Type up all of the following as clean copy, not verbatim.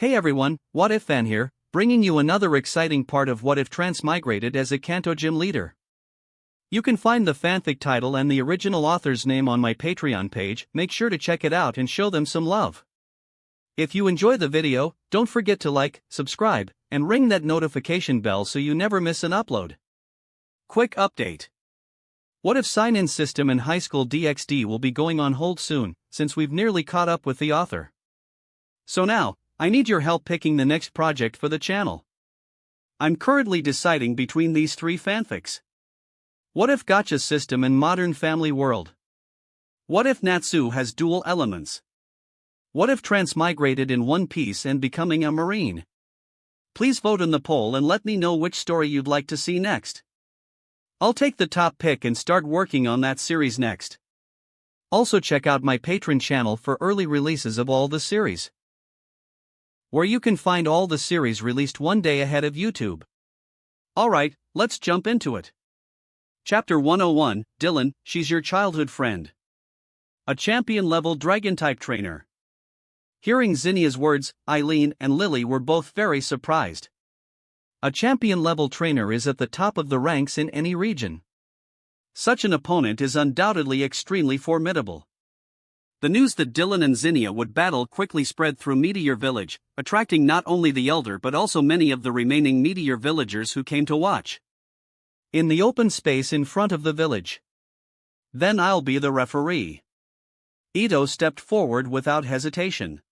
Hey everyone, What If Fan here, bringing you another exciting part of What If Transmigrated as a Kanto gym leader. You can find the fanfic title and the original author's name on my Patreon page. Make sure to check it out and show them some love. If you enjoy the video, don't forget to like, subscribe, and ring that notification bell so you never miss an upload. Quick update. What If sign-in system in high school DxD will be going on hold soon, since we've nearly caught up with the author. So now, I need your help picking the next project for the channel. I'm currently deciding between these three fanfics. What if Gacha system in modern family world? What if Natsu has dual elements? What if transmigrated in one piece and becoming a marine? Please vote in the poll and let me know which story you'd like to see next. I'll take the top pick and start working on that series next. Also check out my Patreon channel for early releases of all the series, where you can find all the series released one day ahead of YouTube. Alright, let's jump into it. Chapter 101, Dylan, she's your childhood friend. A champion-level dragon-type trainer. Hearing Zinnia's words, Eileen and Lily were both very surprised. A champion-level trainer is at the top of the ranks in any region. Such an opponent is undoubtedly extremely formidable. The news that Dylan and Zinnia would battle quickly spread through Meteor Village, attracting not only the elder but also many of the remaining Meteor villagers who came to watch. In the open space in front of the village. Then I'll be the referee. Ito stepped forward without hesitation.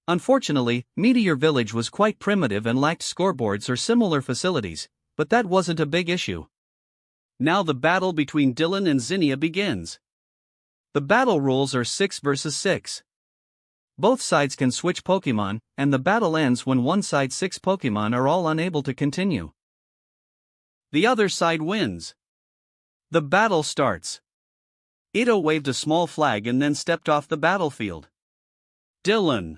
Unfortunately, Meteor Village was quite primitive and lacked scoreboards or similar facilities, but that wasn't a big issue. Now the battle between Dylan and Zinnia begins. The battle rules are 6 versus 6. Both sides can switch Pokemon, and the battle ends when one side's 6 Pokemon are all unable to continue. The other side wins. The battle starts. Ito waved a small flag and then stepped off the battlefield. Dylan.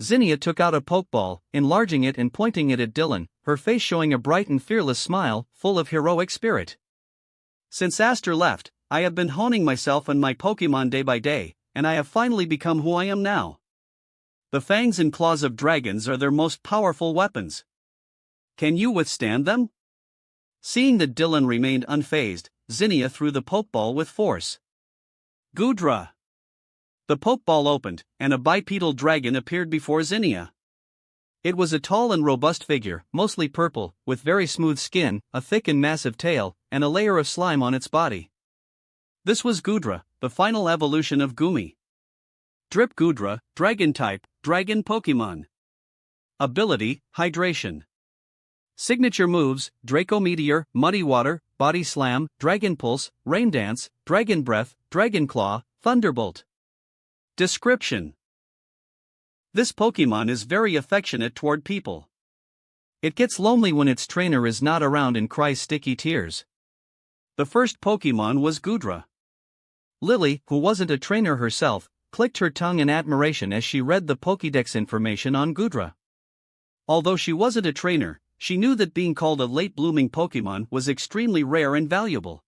Zinnia took out a Pokeball, enlarging it and pointing it at Dylan, her face showing a bright and fearless smile, full of heroic spirit. Since Aster left, I have been honing myself on my Pokemon day by day, and I have finally become who I am now. The fangs and claws of dragons are their most powerful weapons. Can you withstand them? Seeing that Dylan remained unfazed, Zinnia threw the Pokeball with force. Goodra! The Pokeball opened, and a bipedal dragon appeared before Zinnia. It was a tall and robust figure, mostly purple, with very smooth skin, a thick and massive tail, and a layer of slime on its body. This was Goodra, the final evolution of Gumi. Drip Goodra, Dragon-type, Dragon Pokemon. Ability, Hydration. Signature moves, Draco Meteor, Muddy Water, Body Slam, Dragon Pulse, Rain Dance, Dragon Breath, Dragon Claw, Thunderbolt. Description. This Pokemon is very affectionate toward people. It gets lonely when its trainer is not around and cries sticky tears. The first Pokemon was Goodra. Lily, who wasn't a trainer herself, clicked her tongue in admiration as she read the Pokédex information on Goodra. Although she wasn't a trainer, she knew that being called a late-blooming Pokemon was extremely rare and valuable.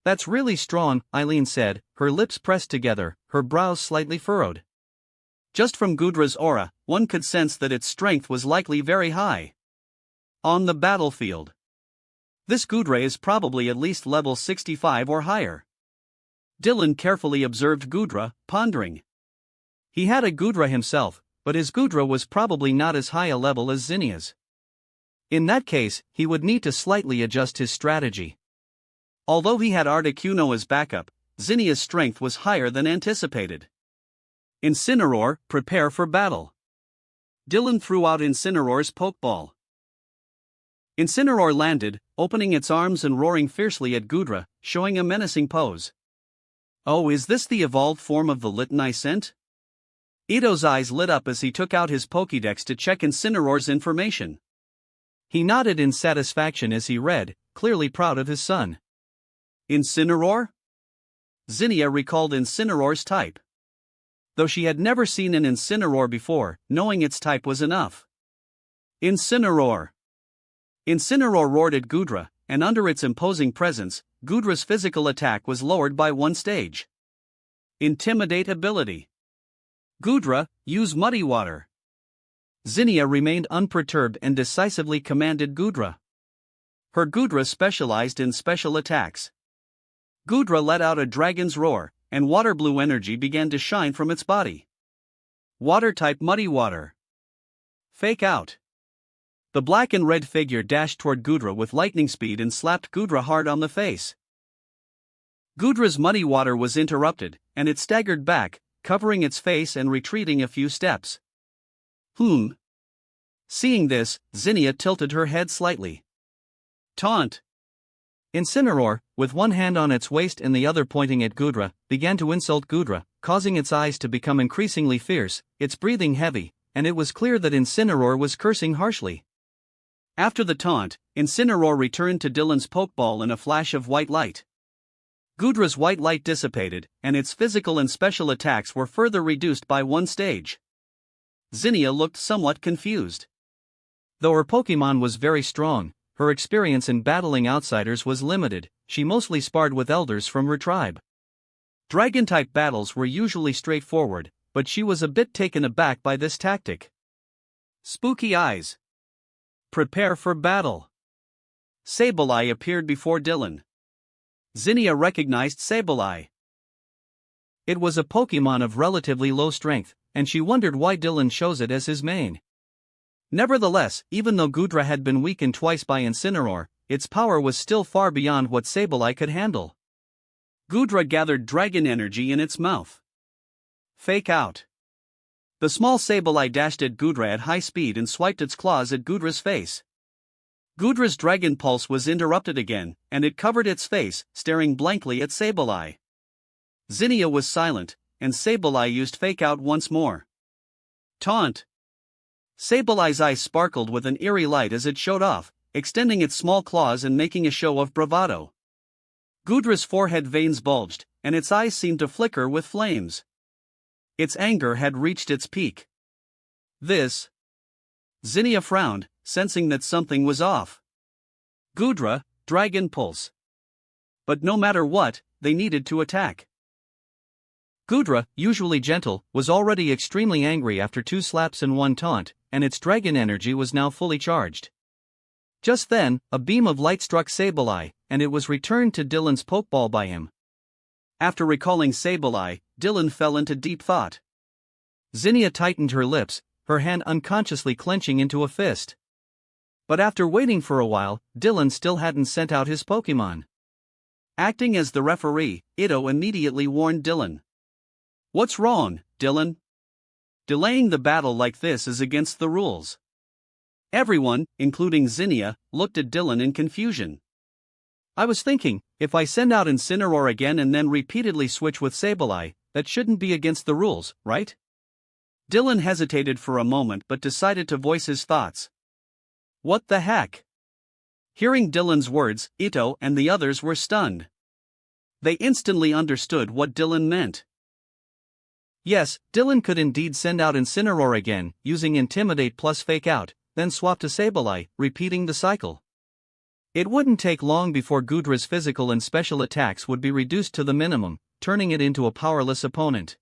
That's really strong, Eileen said, her lips pressed together, her brows slightly furrowed. Just from Goodra's aura, one could sense that its strength was likely very high. On the battlefield. This Goodra is probably at least level 65 or higher. Dylan carefully observed Goodra, pondering. He had a Goodra himself, but his Goodra was probably not as high a level as Zinnia's. In that case, he would need to slightly adjust his strategy. Although he had Articuno as backup, Zinnia's strength was higher than anticipated. Incineroar, prepare for battle. Dylan threw out Incineroar's Pokeball. Incineroar landed, opening its arms and roaring fiercely at Goodra, showing a menacing pose. Oh, is this the evolved form of the Litanizant? Ito's eyes lit up as he took out his Pokédex to check Incineroar's information. He nodded in satisfaction as he read, clearly proud of his son. Incineroar? Zinnia recalled Incineroar's type. Though she had never seen an Incineroar before, knowing its type was enough. Incineroar! Incineroar roared at Goodra, and under its imposing presence, Goodra's physical attack was lowered by 1 stage. Intimidate ability. Goodra, use Muddy Water. Zinnia remained unperturbed and decisively commanded Gudra. Her Gudra specialized in special attacks. Gudra let out a dragon's roar, and water blue energy began to shine from its body. Water-type muddy water. Fake out. The black and red figure dashed toward Gudra with lightning speed and slapped Gudra hard on the face. Gudra's muddy water was interrupted, and it staggered back, covering its face and retreating a few steps. Seeing this, Zinnia tilted her head slightly. Taunt. Incineroar, with one hand on its waist and the other pointing at Gudra, began to insult Gudra, causing its eyes to become increasingly fierce, its breathing heavy, and it was clear that Incineroar was cursing harshly. After the taunt, Incineroar returned to Dylan's pokeball in a flash of white light. Gudra's white light dissipated, and its physical and special attacks were further reduced by one stage. Zinnia looked somewhat confused. Though her Pokemon was very strong, her experience in battling outsiders was limited. She mostly sparred with elders from her tribe. Dragon-type battles were usually straightforward, but she was a bit taken aback by this tactic. Spooky eyes. Prepare for battle. Sableye appeared before Dylan. Zinnia recognized Sableye. It was a Pokemon of relatively low strength, and she wondered why Dylan chose it as his main. Nevertheless, even though Gudra had been weakened twice by Incineroar, its power was still far beyond what Sableye could handle. Gudra gathered dragon energy in its mouth. Fake out. The small Sableye dashed at Gudra at high speed and swiped its claws at Gudra's face. Gudra's dragon pulse was interrupted again, and it covered its face, staring blankly at Sableye. Zinnia was silent, and Sableye used fake out once more. Taunt. Sableye's eyes sparkled with an eerie light as it showed off, extending its small claws and making a show of bravado. Gudra's forehead veins bulged, and its eyes seemed to flicker with flames. Its anger had reached its peak. This. Zinnia frowned, sensing that something was off. Gudra, Dragon Pulse. But no matter what, they needed to attack. Gudra, usually gentle, was already extremely angry after 2 slaps and 1 taunt, and its dragon energy was now fully charged. Just then, a beam of light struck Sableye, and it was returned to Dylan's Pokeball by him. After recalling Sableye, Dylan fell into deep thought. Zinnia tightened her lips, her hand unconsciously clenching into a fist. But after waiting for a while, Dylan still hadn't sent out his Pokemon. Acting as the referee, Ito immediately warned Dylan. "What's wrong, Dylan? Delaying the battle like this is against the rules." Everyone, including Zinnia, looked at Dylan in confusion. "I was thinking, if I send out Incineroar again and then repeatedly switch with Sableye, that shouldn't be against the rules, right?" Dylan hesitated for a moment but decided to voice his thoughts. "What the heck?" Hearing Dylan's words, Ito and the others were stunned. They instantly understood what Dylan meant. Yes, Dylan could indeed send out Incineroar again, using Intimidate plus Fake Out, then swap to Sableye, repeating the cycle. It wouldn't take long before Gudra's physical and special attacks would be reduced to the minimum, turning it into a powerless opponent.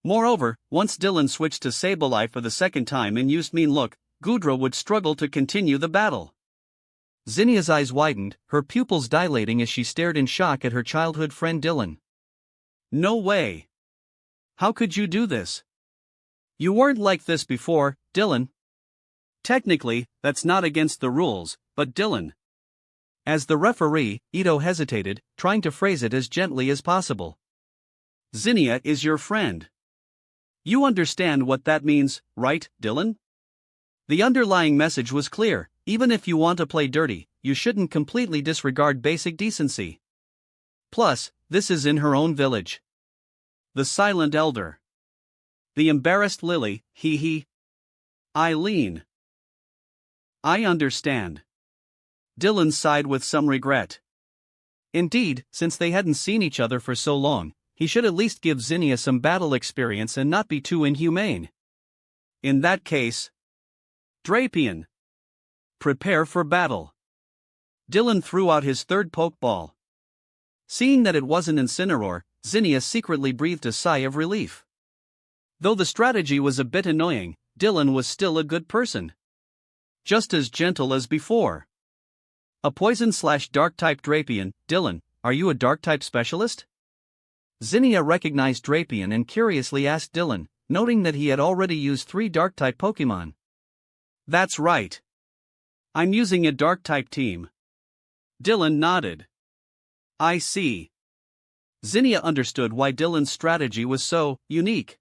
Moreover, once Dylan switched to Sableye for the second time and used Mean Look, Gudra would struggle to continue the battle. Zinnia's eyes widened, her pupils dilating as she stared in shock at her childhood friend Dylan. "No way! How could you do this? You weren't like this before, Dylan." "Technically, that's not against the rules, but Dylan." As the referee, Ito hesitated, trying to phrase it as gently as possible. "Zinnia is your friend. You understand what that means, right, Dylan?" The underlying message was clear: even if you want to play dirty, you shouldn't completely disregard basic decency. Plus, this is in her own village. The silent elder. The embarrassed Lily, hee. Eileen. "I understand." Dylan sighed with some regret. Indeed, since they hadn't seen each other for so long, he should at least give Zinnia some battle experience and not be too inhumane. In that case, Drapion. Prepare for battle. Dylan threw out his third Pokeball. Seeing that it wasn't Incineroar, Zinnia secretly breathed a sigh of relief. Though the strategy was a bit annoying, Dylan was still a good person. Just as gentle as before. A poison/dark type Drapion. Dylan, are you a dark type specialist? Zinnia recognized Drapion and curiously asked Dylan, noting that he had already used 3 dark type Pokemon. That's right. I'm using a dark type team. Dylan nodded. I see. Zinnia understood why Dylan's strategy was so unique.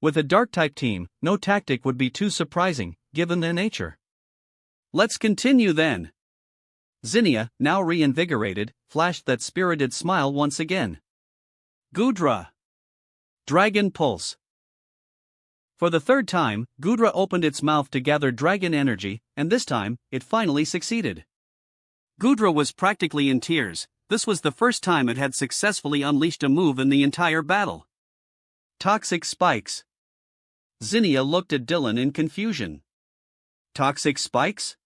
With a dark type team, no tactic would be too surprising, given their nature. Let's continue then. Zinnia, now reinvigorated, flashed that spirited smile once again. Goodra. Dragon Pulse. For the third time, Goodra opened its mouth to gather dragon energy, and this time, it finally succeeded. Goodra was practically in tears. This was the first time it had successfully unleashed a move in the entire battle. Toxic Spikes. Zinnia looked at Dylan in confusion. Toxic Spikes?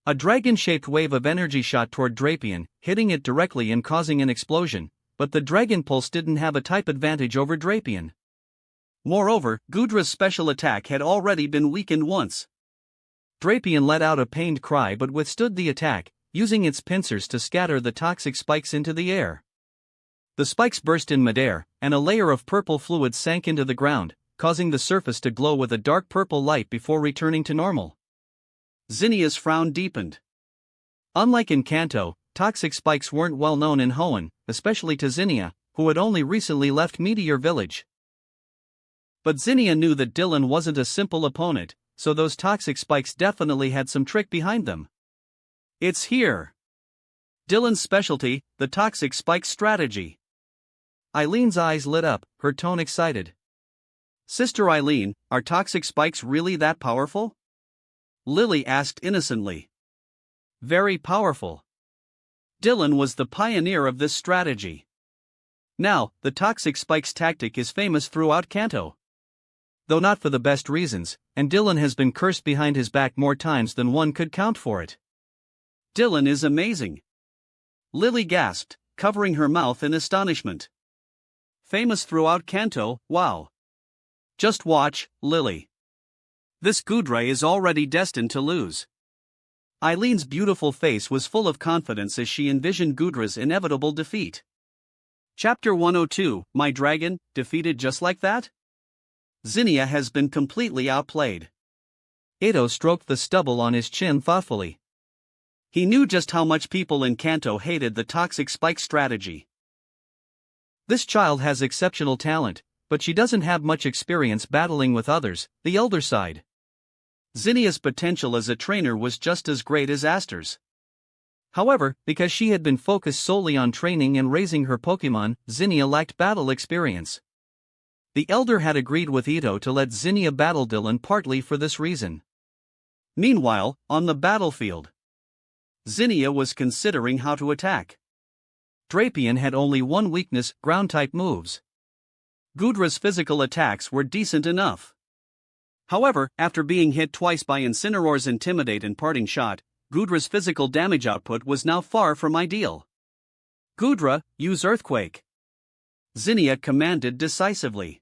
A dragon-shaped wave of energy shot toward Drapion, hitting it directly and causing an explosion, but the Dragon Pulse didn't have a type advantage over Drapion. Moreover, Goodra's special attack had already been weakened once. Drapion let out a pained cry but withstood the attack, using its pincers to scatter the toxic spikes into the air. The spikes burst in midair, and a layer of purple fluid sank into the ground, causing the surface to glow with a dark purple light before returning to normal. Zinnia's frown deepened. Unlike in Kanto, toxic spikes weren't well known in Hoenn, especially to Zinnia, who had only recently left Meteor Village. But Zinnia knew that Dylan wasn't a simple opponent, so those toxic spikes definitely had some trick behind them. It's here. Dylan's specialty, the toxic spike strategy. Eileen's eyes lit up, her tone excited. Sister Eileen, are toxic spikes really that powerful? Lily asked innocently. Very powerful. Dylan was the pioneer of this strategy. Now, the toxic spikes tactic is famous throughout Kanto. Though not for the best reasons, and Dylan has been cursed behind his back more times than one could count for it. Dylan is amazing. Lily gasped, covering her mouth in astonishment. Famous throughout Kanto, wow. Just watch, Lily. This Goodra is already destined to lose. Eileen's beautiful face was full of confidence as she envisioned Goodra's inevitable defeat. Chapter 102, My Dragon, defeated just like that? Zinnia has been completely outplayed. Ito stroked the stubble on his chin thoughtfully. He knew just how much people in Kanto hated the toxic spike strategy. This child has exceptional talent, but she doesn't have much experience battling with others, the elder side. Zinnia's potential as a trainer was just as great as Aster's. However, because she had been focused solely on training and raising her Pokemon, Zinnia lacked battle experience. The elder had agreed with Ito to let Zinnia battle Dylan partly for this reason. Meanwhile, on the battlefield, Zinnia was considering how to attack. Drapion had only one weakness, ground-type moves. Goodra's physical attacks were decent enough. However, after being hit twice by Incineroar's Intimidate and Parting Shot, Goodra's physical damage output was now far from ideal. Goodra, use Earthquake. Zinnia commanded decisively.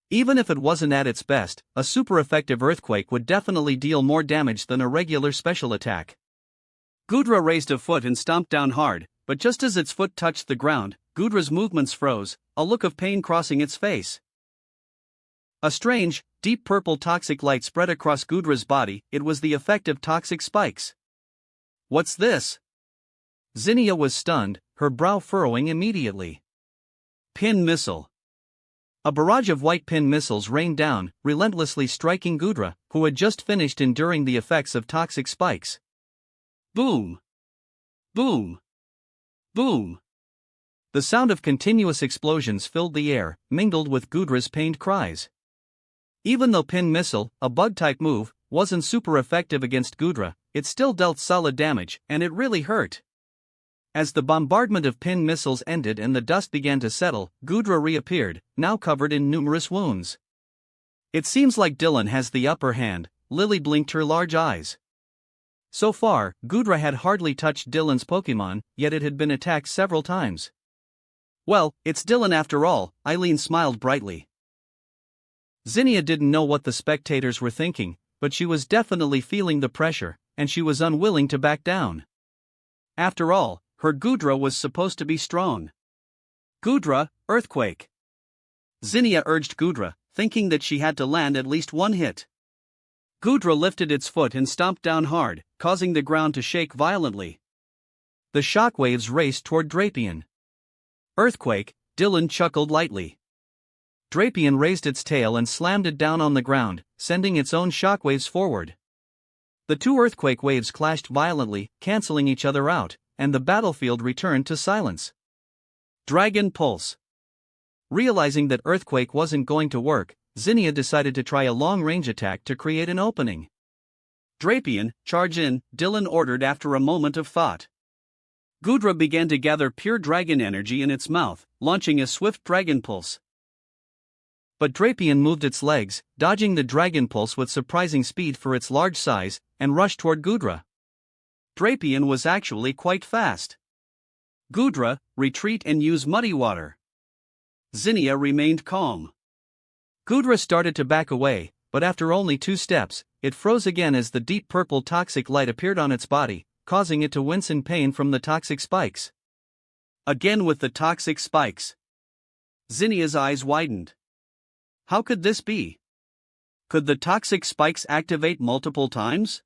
Even if it wasn't at its best, a super-effective Earthquake would definitely deal more damage than a regular special attack. Goodra raised a foot and stomped down hard, but just as its foot touched the ground, Goodra's movements froze, a look of pain crossing its face. A strange, deep purple toxic light spread across Goodra's body. It was the effect of toxic spikes. What's this? Zinnia was stunned, her brow furrowing immediately. Pin Missile. A barrage of white pin missiles rained down, relentlessly striking Goodra, who had just finished enduring the effects of toxic spikes. Boom! Boom! Boom! The sound of continuous explosions filled the air, mingled with Goodra's pained cries. Even though Pin Missile, a bug-type move, wasn't super effective against Goodra, it still dealt solid damage, and it really hurt. As the bombardment of Pin Missiles ended and the dust began to settle, Goodra reappeared, now covered in numerous wounds. It seems like Dylan has the upper hand, Lily blinked her large eyes. So far, Goodra had hardly touched Dylan's Pokemon, yet it had been attacked several times. Well, it's Dylan after all, Eileen smiled brightly. Zinnia didn't know what the spectators were thinking, but she was definitely feeling the pressure, and she was unwilling to back down. After all, her Gudra was supposed to be strong. Gudra, earthquake. Zinnia urged Gudra, thinking that she had to land at least one hit. Gudra lifted its foot and stomped down hard, causing the ground to shake violently. The shockwaves raced toward Drapion. Earthquake, Dylan chuckled lightly. Drapion raised its tail and slammed it down on the ground, sending its own shockwaves forward. The two earthquake waves clashed violently, canceling each other out, and the battlefield returned to silence. Dragon Pulse. Realizing that Earthquake wasn't going to work, Zinnia decided to try a long-range attack to create an opening. Drapion, charge in, Dylan ordered after a moment of thought. Gudra began to gather pure dragon energy in its mouth, launching a swift dragon pulse. But Drapion moved its legs, dodging the dragon pulse with surprising speed for its large size, and rushed toward Gudra. Drapion was actually quite fast. Gudra, retreat and use muddy water. Zinnia remained calm. Gudra started to back away, but after only 2 steps, it froze again as the deep purple toxic light appeared on its body, causing it to wince in pain from the toxic spikes. Again with the toxic spikes. Zinnia's eyes widened. How could this be? Could the toxic spikes activate multiple times?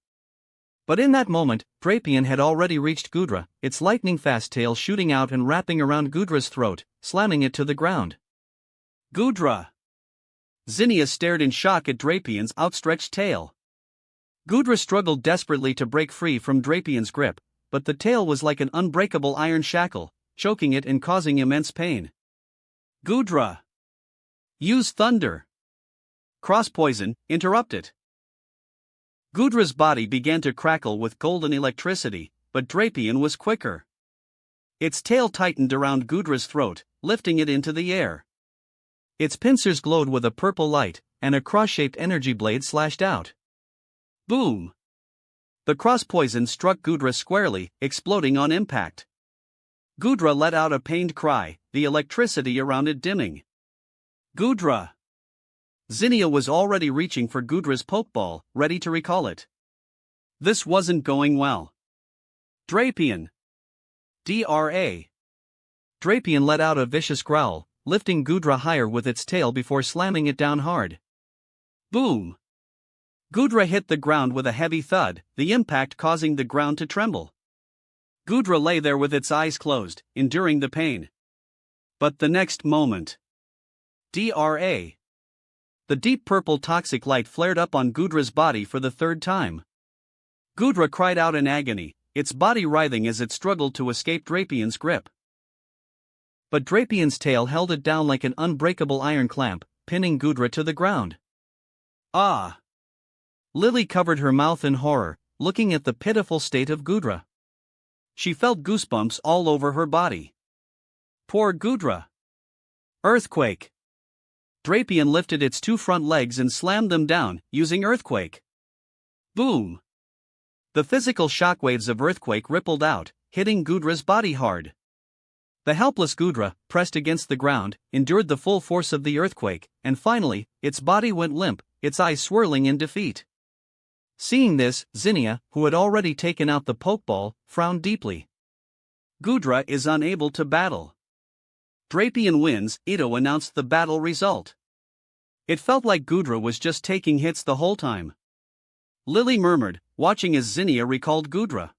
But in that moment, Drapion had already reached Gudra, its lightning-fast tail shooting out and wrapping around Gudra's throat, slamming it to the ground. Gudra! Zinnia stared in shock at Drapion's outstretched tail. Gudra struggled desperately to break free from Drapion's grip, but the tail was like an unbreakable iron shackle, choking it and causing immense pain. Gudra! Use thunder! Cross poison, interrupt it! Gudra's body began to crackle with golden electricity, but Drapion was quicker. Its tail tightened around Gudra's throat, lifting it into the air. Its pincers glowed with a purple light, and a cross-shaped energy blade slashed out. Boom! The cross poison struck Gudra squarely, exploding on impact. Gudra let out a pained cry, the electricity around it dimming. Gudra! Zinnia was already reaching for Gudra's pokeball, ready to recall it. This wasn't going well. Drapion! D.R.A. Drapion let out a vicious growl, lifting Gudra higher with its tail before slamming it down hard. Boom! Gudra hit the ground with a heavy thud, the impact causing the ground to tremble. Gudra lay there with its eyes closed, enduring the pain. But the next moment. D.R.A. The deep purple toxic light flared up on Gudra's body for the 3rd time. Gudra cried out in agony, its body writhing as it struggled to escape Drapion's grip. But Drapion's tail held it down like an unbreakable iron clamp, pinning Gudra to the ground. Ah! Lily covered her mouth in horror, looking at the pitiful state of Gudra. She felt goosebumps all over her body. Poor Gudra! Earthquake! Drapion lifted its 2 front legs and slammed them down, using Earthquake. Boom! The physical shockwaves of Earthquake rippled out, hitting Gudra's body hard. The helpless Gudra, pressed against the ground, endured the full force of the earthquake, and finally, its body went limp, its eyes swirling in defeat. Seeing this, Zinnia, who had already taken out the pokeball, frowned deeply. Gudra is unable to battle. Drapion wins, Ito announced the battle result. It felt like Gudra was just taking hits the whole time. Lily murmured, watching as Zinnia recalled Gudra.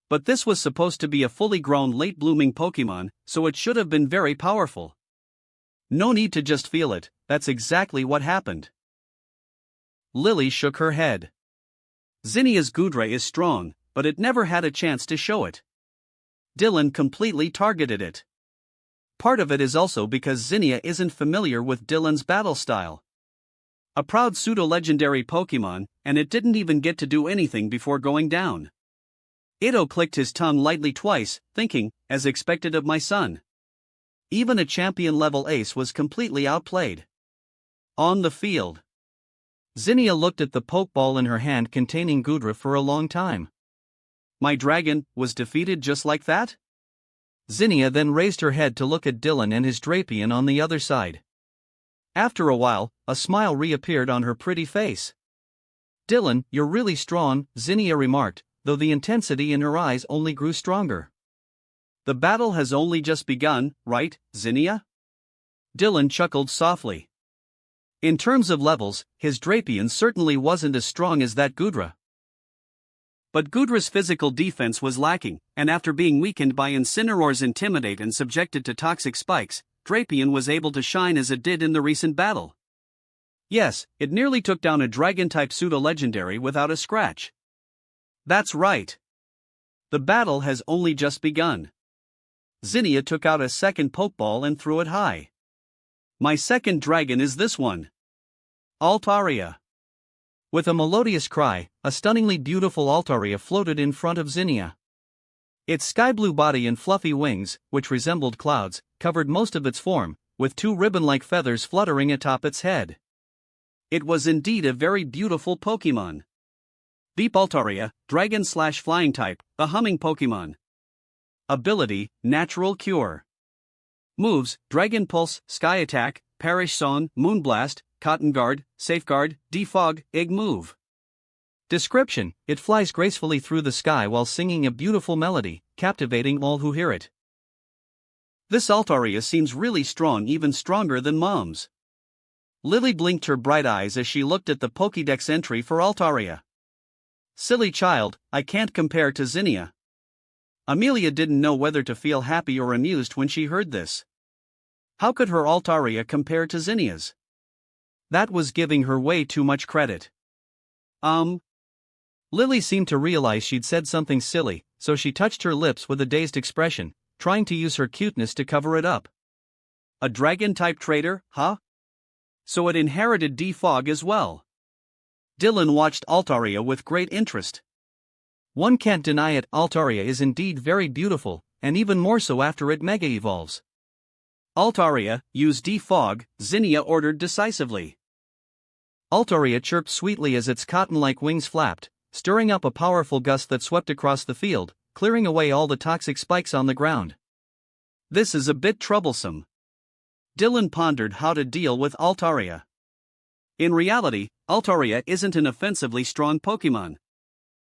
But this was supposed to be a fully grown late-blooming Pokemon, so it should have been very powerful. No need to just feel it, that's exactly what happened. Lily shook her head. Zinnia's Gudra is strong, but it never had a chance to show it. Dylan completely targeted it. Part of it is also because Zinnia isn't familiar with Dylan's battle style. A proud pseudo-legendary Pokemon, and it didn't even get to do anything before going down. Ito clicked his tongue lightly twice, thinking, as expected of my son. Even a champion-level ace was completely outplayed. On the field. Zinnia looked at the pokeball in her hand containing Gudra for a long time. My dragon was defeated just like that? Zinnia then raised her head to look at Dylan and his Drapion on the other side. After a while, a smile reappeared on her pretty face. "Dylan, you're really strong," Zinnia remarked, though the intensity in her eyes only grew stronger. "The battle has only just begun, right, Zinnia?" Dylan chuckled softly. In terms of levels, his Drapion certainly wasn't as strong as that Gudra. But Gudra's physical defense was lacking, and after being weakened by Incineroar's Intimidate and subjected to toxic spikes, Drapion was able to shine as it did in the recent battle. Yes, it nearly took down a Dragon-type pseudo-legendary without a scratch. That's right. The battle has only just begun. Zinnia took out a second Pokeball and threw it high. "My second dragon is this one. Altaria." With a melodious cry, a stunningly beautiful Altaria floated in front of Zinnia. Its sky-blue body and fluffy wings, which resembled clouds, covered most of its form, with two ribbon-like feathers fluttering atop its head. It was indeed a very beautiful Pokémon. Deep Altaria, Dragon/Flying type, the humming Pokémon. Ability, Natural Cure. Moves, Dragon Pulse, Sky Attack, Perish Song, Moonblast, Cotton Guard, Safeguard, Defog, Egg Move. Description: it flies gracefully through the sky while singing a beautiful melody, captivating all who hear it. This Altaria seems really strong, even stronger than Mom's. Lily blinked her bright eyes as she looked at the Pokédex entry for Altaria. Silly child, I can't compare to Zinnia. Amelia didn't know whether to feel happy or amused when she heard this. How could her Altaria compare to Zinnia's? That was giving her way too much credit. Lily seemed to realize she'd said something silly, so she touched her lips with a dazed expression, trying to use her cuteness to cover it up. A dragon-type traitor, huh? So it inherited Defog as well. Dylan watched Altaria with great interest. One can't deny it, Altaria is indeed very beautiful, and even more so after it mega-evolves. Altaria, use Defog, Zinnia ordered decisively. Altaria chirped sweetly as its cotton-like wings flapped, stirring up a powerful gust that swept across the field, clearing away all the toxic spikes on the ground. This is a bit troublesome. Dylan pondered how to deal with Altaria. In reality, Altaria isn't an offensively strong Pokémon.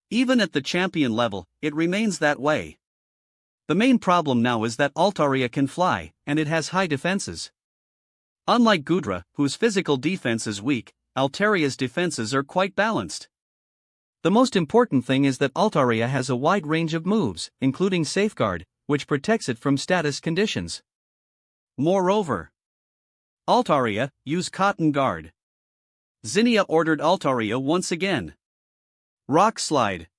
Even at the champion level, it remains that way. The main problem now is that Altaria can fly, and it has high defenses. Unlike Gudra, whose physical defense is weak, Altaria's defenses are quite balanced. The most important thing is that Altaria has a wide range of moves, including Safeguard, which protects it from status conditions. Moreover, Altaria, use Cotton Guard. Zinnia ordered Altaria once again. Rock Slide.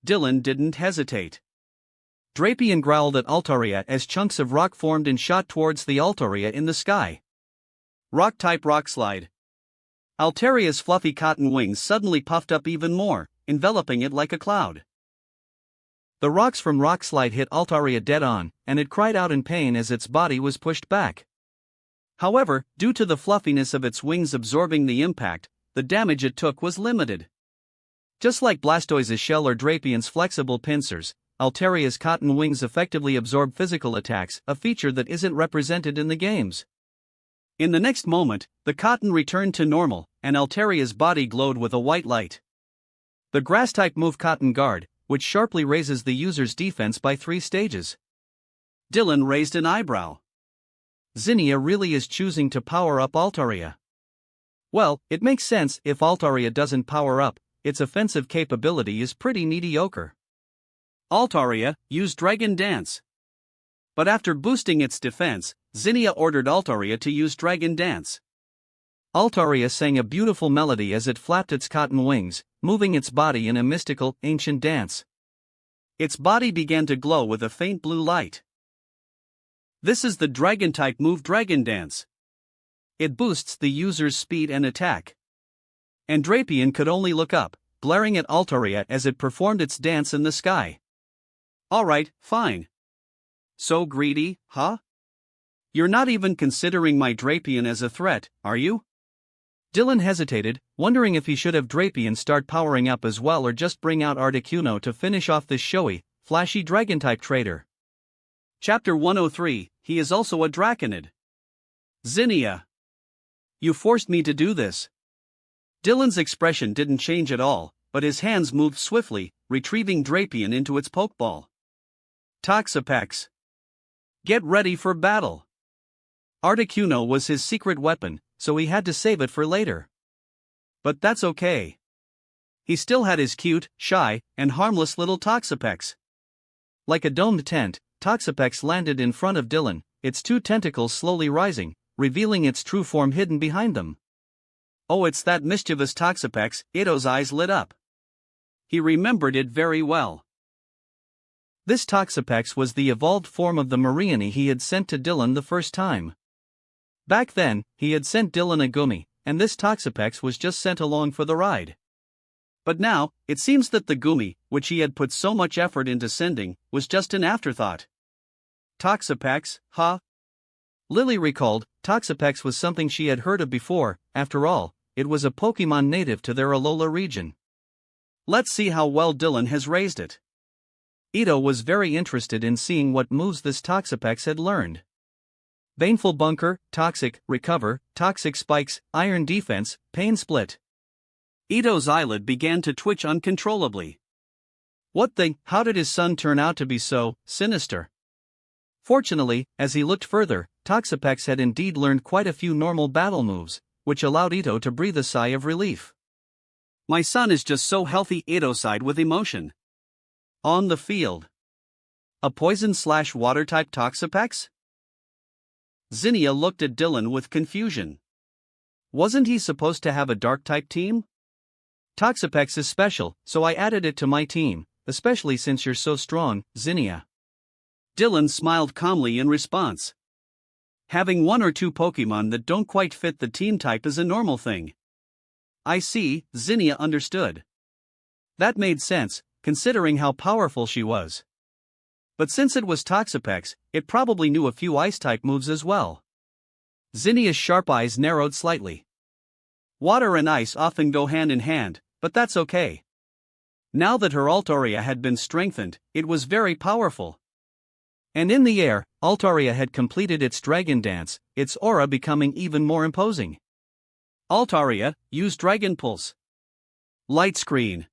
Dylan didn't hesitate. Drapion growled at Altaria as chunks of rock formed and shot towards the Altaria in the sky. Rock-type Rock Slide. Altaria's fluffy cotton wings suddenly puffed up even more, enveloping it like a cloud. The rocks from Rock Slide hit Altaria dead on, and it cried out in pain as its body was pushed back. However, due to the fluffiness of its wings absorbing the impact, the damage it took was limited. Just like Blastoise's shell or Drapion's flexible pincers, Altaria's cotton wings effectively absorb physical attacks, a feature that isn't represented in the games. In the next moment, the cotton returned to normal, and Altaria's body glowed with a white light. The grass-type move Cotton Guard, which sharply raises the user's defense by 3 stages. Dylan raised an eyebrow. Zinnia really is choosing to power up Altaria. Well, it makes sense. If Altaria doesn't power up, its offensive capability is pretty mediocre. Altaria, use Dragon Dance. But after boosting its defense, Zinnia ordered Altaria to use Dragon Dance. Altaria sang a beautiful melody as it flapped its cotton wings, moving its body in a mystical, ancient dance. Its body began to glow with a faint blue light. This is the Dragon-type move Dragon Dance. It boosts the user's speed and attack. And Drapion could only look up, glaring at Altaria as it performed its dance in the sky. Alright, fine. So greedy, huh? You're not even considering my Drapion as a threat, are you? Dylan hesitated, wondering if he should have Drapion start powering up as well or just bring out Articuno to finish off this showy, flashy Dragon-type traitor. Chapter 103, he is also a Draconid. Zinnia. You forced me to do this. Dylan's expression didn't change at all, but his hands moved swiftly, retrieving Drapion into its pokeball. Toxapex. Get ready for battle. Articuno was his secret weapon, so he had to save it for later. But that's okay. He still had his cute, shy, and harmless little Toxapex. Like a domed tent, Toxapex landed in front of Dylan, its two tentacles slowly rising, revealing its true form hidden behind them. Oh, it's that mischievous Toxapex. Ito's eyes lit up. He remembered it very well. This Toxapex was the evolved form of the Mariani he had sent to Dylan the first time. Back then, he had sent Dylan a Gumi, and this Toxapex was just sent along for the ride. But now, it seems that the Gumi, which he had put so much effort into sending, was just an afterthought. Toxapex, huh? Lily recalled, Toxapex was something she had heard of before. After all, it was a Pokemon native to their Alola region. Let's see how well Dylan has raised it. Ito was very interested in seeing what moves this Toxapex had learned. Baneful Bunker, Toxic, Recover, Toxic Spikes, Iron Defense, Pain Split. Ito's eyelid began to twitch uncontrollably. How did his son turn out to be so sinister? Fortunately, as he looked further, Toxapex had indeed learned quite a few normal battle moves, which allowed Ito to breathe a sigh of relief. My son is just so healthy. Ito sighed with emotion. On the field. A poison/water type Toxapex? Zinnia looked at Dylan with confusion. Wasn't he supposed to have a dark type team? Toxapex is special, so I added it to my team, especially since you're so strong, Zinnia. Dylan smiled calmly in response. Having one or two Pokemon that don't quite fit the team type is a normal thing. I see, Zinnia understood. That made sense, considering how powerful she was. But since it was Toxapex, it probably knew a few Ice-type moves as well. Zinnia's sharp eyes narrowed slightly. Water and ice often go hand in hand, but that's okay. Now that her Altaria had been strengthened, it was very powerful. And in the air, Altaria had completed its dragon dance, its aura becoming even more imposing. Altaria, use Dragon Pulse. Light Screen.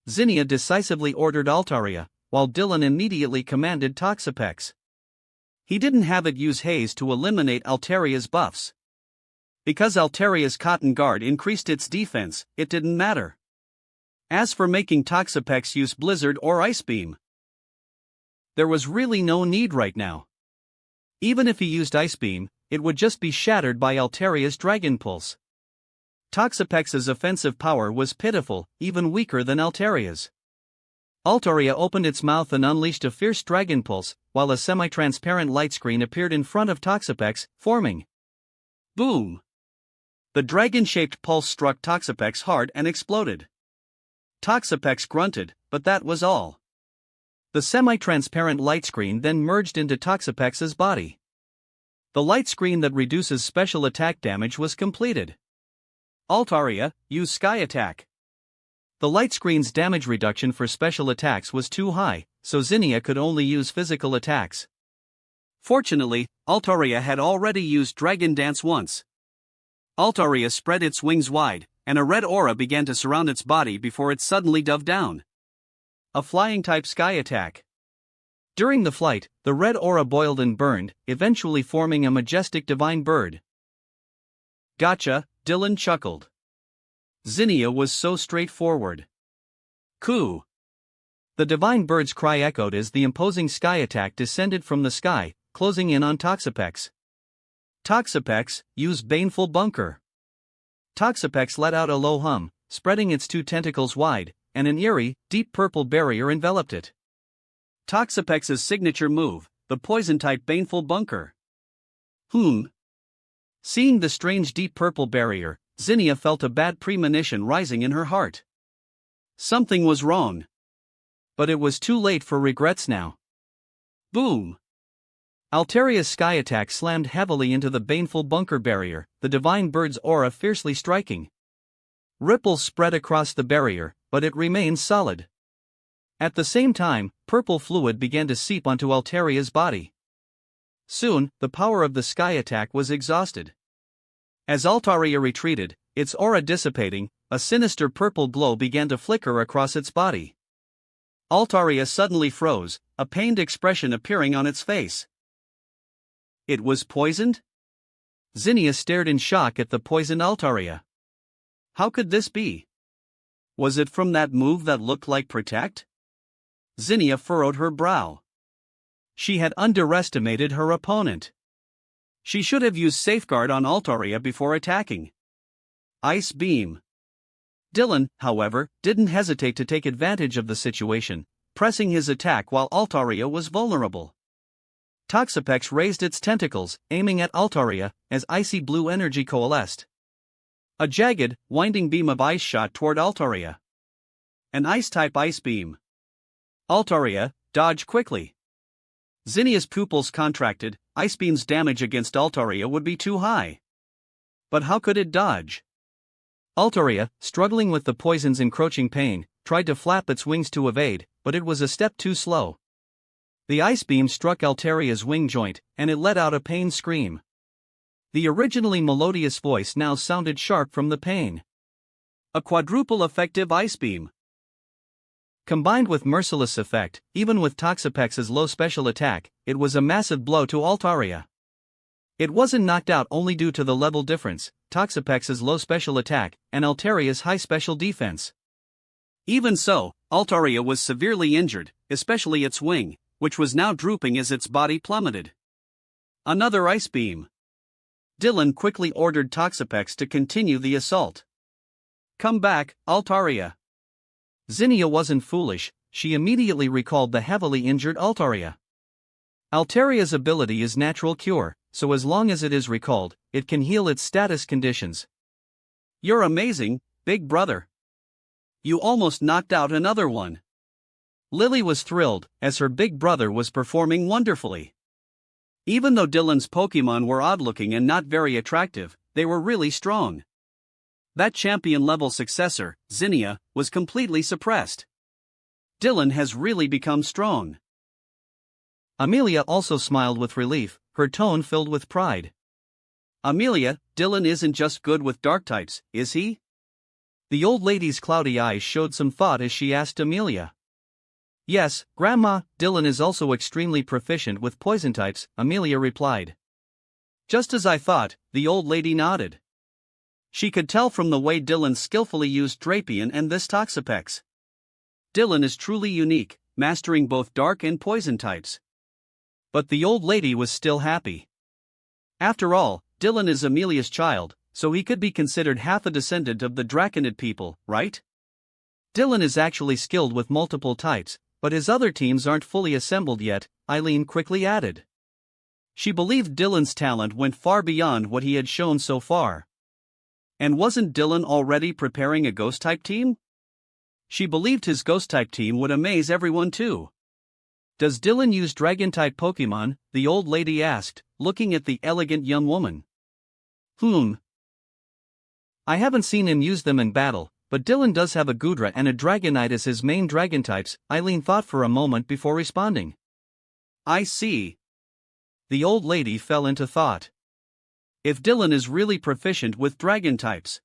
Zinnia decisively ordered Altaria, while Dylan immediately commanded Toxapex. He didn't have it use Haze to eliminate Altaria's buffs. Because Altaria's Cotton Guard increased its defense, it didn't matter. As for making Toxapex use Blizzard or Ice Beam, there was really no need right now. Even if he used Ice Beam, it would just be shattered by Altaria's Dragon Pulse. Toxapex's offensive power was pitiful, even weaker than Altaria's. Altaria opened its mouth and unleashed a fierce Dragon Pulse, while a semi-transparent light screen appeared in front of Toxapex, forming. Boom! The dragon-shaped pulse struck Toxapex hard and exploded. Toxapex grunted, but that was all. The semi-transparent light screen then merged into Toxapex's body. The light screen that reduces special attack damage was completed. Altaria, use Sky Attack. The light screen's damage reduction for special attacks was too high, so Zinnia could only use physical attacks. Fortunately, Altaria had already used Dragon Dance once. Altaria spread its wings wide, and a red aura began to surround its body before it suddenly dove down. A flying-type Sky Attack. During the flight, the red aura boiled and burned, eventually forming a majestic divine bird. Gotcha, Dylan chuckled. Zinnia was so straightforward. Coo! The divine bird's cry echoed as the imposing Sky Attack descended from the sky, closing in on Toxapex. Toxapex, use Baneful Bunker. Toxapex let out a low hum, spreading its two tentacles wide, and an eerie, deep purple barrier enveloped it. Toxapex's signature move, the poison-type Baneful Bunker. Seeing the strange deep purple barrier, Zinnia felt a bad premonition rising in her heart. Something was wrong. But it was too late for regrets now. Boom! Altaria's Sky Attack slammed heavily into the Baneful Bunker barrier, the divine bird's aura fiercely striking. Ripples spread across the barrier, but it remained solid. At the same time, purple fluid began to seep onto Altaria's body. Soon, the power of the Sky Attack was exhausted. As Altaria retreated, its aura dissipating, a sinister purple glow began to flicker across its body. Altaria suddenly froze, a pained expression appearing on its face. It was poisoned? Zinnia stared in shock at the poisoned Altaria. How could this be? Was it from that move that looked like Protect? Zinnia furrowed her brow. She had underestimated her opponent. She should have used Safeguard on Altaria before attacking. Ice Beam. Dylan, however, didn't hesitate to take advantage of the situation, pressing his attack while Altaria was vulnerable. Toxapex raised its tentacles, aiming at Altaria, as icy blue energy coalesced. A jagged, winding beam of ice shot toward Altaria. An ice-type ice beam. Altaria, dodge quickly. Zinnia's pupils contracted. Ice beam's damage against Altaria would be too high. But how could it dodge? Altaria, struggling with the poison's encroaching pain, tried to flap its wings to evade, but it was a step too slow. The ice beam struck Altaria's wing joint, and it let out a pained scream. The originally melodious voice now sounded sharp from the pain. A quadruple effective ice beam. Combined with Merciless Effect, even with Toxapex's low special attack, it was a massive blow to Altaria. It wasn't knocked out only due to the level difference, Toxapex's low special attack, and Altaria's high special defense. Even so, Altaria was severely injured, especially its wing, which was now drooping as its body plummeted. Another ice beam. Dylan quickly ordered Toxapex to continue the assault. Come back, Altaria. Zinnia wasn't foolish, she immediately recalled the heavily injured Altaria. Altaria's ability is Natural Cure, so as long as it is recalled, it can heal its status conditions. You're amazing, big brother. You almost knocked out another one. Lily was thrilled, as her big brother was performing wonderfully. Even though Dylan's Pokémon were odd-looking and not very attractive, they were really strong. That champion-level successor, Zinnia, was completely suppressed. Dylan has really become strong. Amelia also smiled with relief, her tone filled with pride. Amelia, Dylan isn't just good with dark types, is he? The old lady's cloudy eyes showed some thought as she asked Amelia. Yes, Grandma, Dylan is also extremely proficient with poison types, Amelia replied. Just as I thought, the old lady nodded. She could tell from the way Dylan skillfully used Drapion and this Toxapex. Dylan is truly unique, mastering both dark and poison types. But the old lady was still happy. After all, Dylan is Amelia's child, so he could be considered half a descendant of the Draconid people, right? Dylan is actually skilled with multiple types, but his other teams aren't fully assembled yet, Eileen quickly added. She believed Dylan's talent went far beyond what he had shown so far. And wasn't Dylan already preparing a Ghost-type team? She believed his Ghost-type team would amaze everyone too. Does Dylan use Dragon-type Pokémon? The old lady asked, looking at the elegant young woman. I haven't seen him use them in battle, but Dylan does have a Goodra and a Dragonite as his main dragon types, Eileen thought for a moment before responding. I see. The old lady fell into thought. If Dylan is really proficient with dragon types.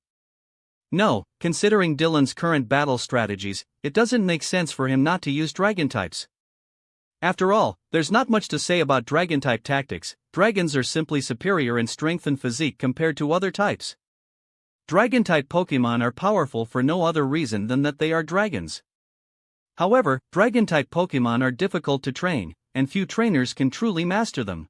No, considering Dylan's current battle strategies, it doesn't make sense for him not to use dragon types. After all, there's not much to say about dragon type tactics, dragons are simply superior in strength and physique compared to other types. Dragon type Pokémon are powerful for no other reason than that they are dragons. However, dragon type Pokémon are difficult to train, and few trainers can truly master them.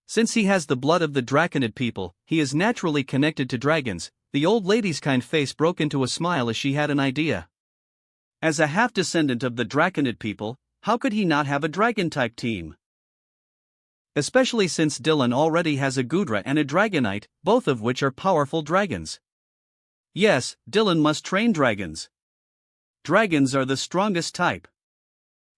Since he has the blood of the Draconid people, he is naturally connected to dragons. The old lady's kind face broke into a smile as she had an idea. As a half-descendant of the Draconid people, how could he not have a dragon-type team? Especially since Dylan already has a Goodra and a Dragonite, both of which are powerful dragons. Yes, Dylan must train dragons. Dragons are the strongest type.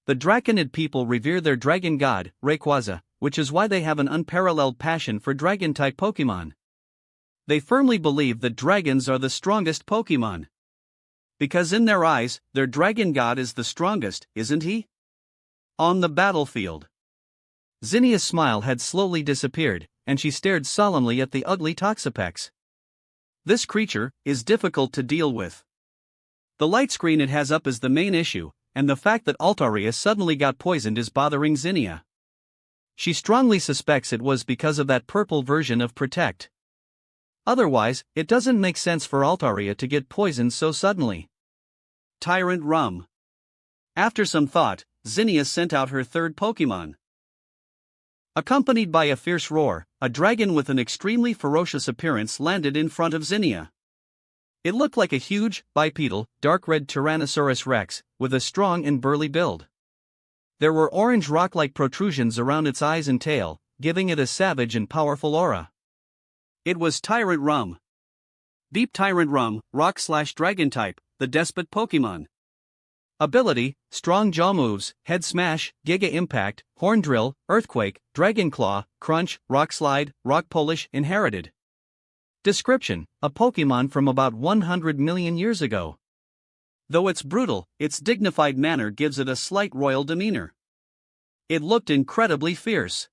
The Draconid people revere their dragon god, Rayquaza, which is why they have an unparalleled passion for dragon-type Pokémon. They firmly believe that dragons are the strongest Pokémon. Because in their eyes, their dragon god is the strongest, isn't he? On the battlefield. Zinnia's smile had slowly disappeared, and she stared solemnly at the ugly Toxapex. This creature is difficult to deal with. The light screen it has up is the main issue, and the fact that Altaria suddenly got poisoned is bothering Zinnia. She strongly suspects it was because of that purple version of Protect. Otherwise, it doesn't make sense for Altaria to get poisoned so suddenly. Tyrant Rum. After some thought, Zinnia sent out her third Pokemon. Accompanied by a fierce roar, a dragon with an extremely ferocious appearance landed in front of Zinnia. It looked like a huge, bipedal, dark red Tyrannosaurus Rex, with a strong and burly build. There were orange rock-like protrusions around its eyes and tail, giving it a savage and powerful aura. It was Tyrant Rum. Deep Tyrant Rum, Rock/Dragon type, the Despot Pokemon. Ability: Strong Jaw moves, Head Smash, Giga Impact, Horn Drill, Earthquake, Dragon Claw, Crunch, Rock Slide, Rock Polish. Inherited. Description: a Pokemon from about 100 million years ago. Though it's brutal, its dignified manner gives it a slight royal demeanor. It looked incredibly fierce.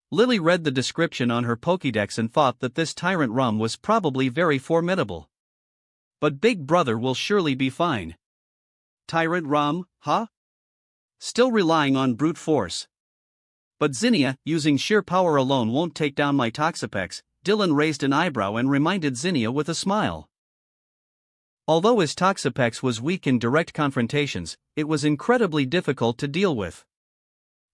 Lily read the description on her Pokédex and thought that this Tyrant Rum was probably very formidable. But Big Brother will surely be fine. Tyrant Rum, huh? Still relying on brute force. But Zinnia, using sheer power alone won't take down my Toxapex. Dylan raised an eyebrow and reminded Zinnia with a smile. Although his Toxapex was weak in direct confrontations, it was incredibly difficult to deal with.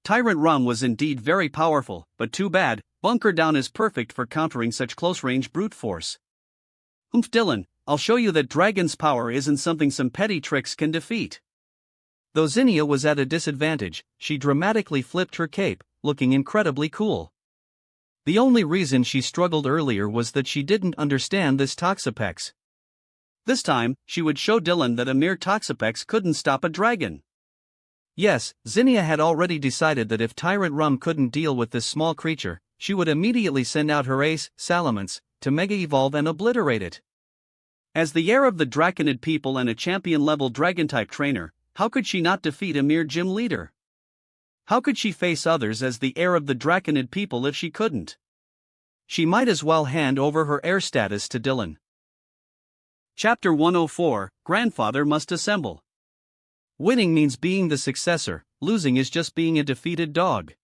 Tyrant Rum was indeed very powerful, but too bad, Bunker Down is perfect for countering such close-range brute force. Dylan, I'll show you that Dragon's power isn't something some petty tricks can defeat. Though Zinnia was at a disadvantage, she dramatically flipped her cape, looking incredibly cool. The only reason she struggled earlier was that she didn't understand this Toxapex. This time, she would show Dylan that a mere Toxapex couldn't stop a dragon. Yes, Zinnia had already decided that if Tyrant Rum couldn't deal with this small creature, she would immediately send out her ace, Salamence, to Mega-Evolve and obliterate it. As the heir of the Draconid people and a champion-level Dragon-type trainer, how could she not defeat a mere gym leader? How could she face others as the heir of the Draconid people if she couldn't? She might as well hand over her heir status to Dylan. Chapter 104, Grandfather Must Assemble. Winning means being the successor, losing is just being a defeated dog.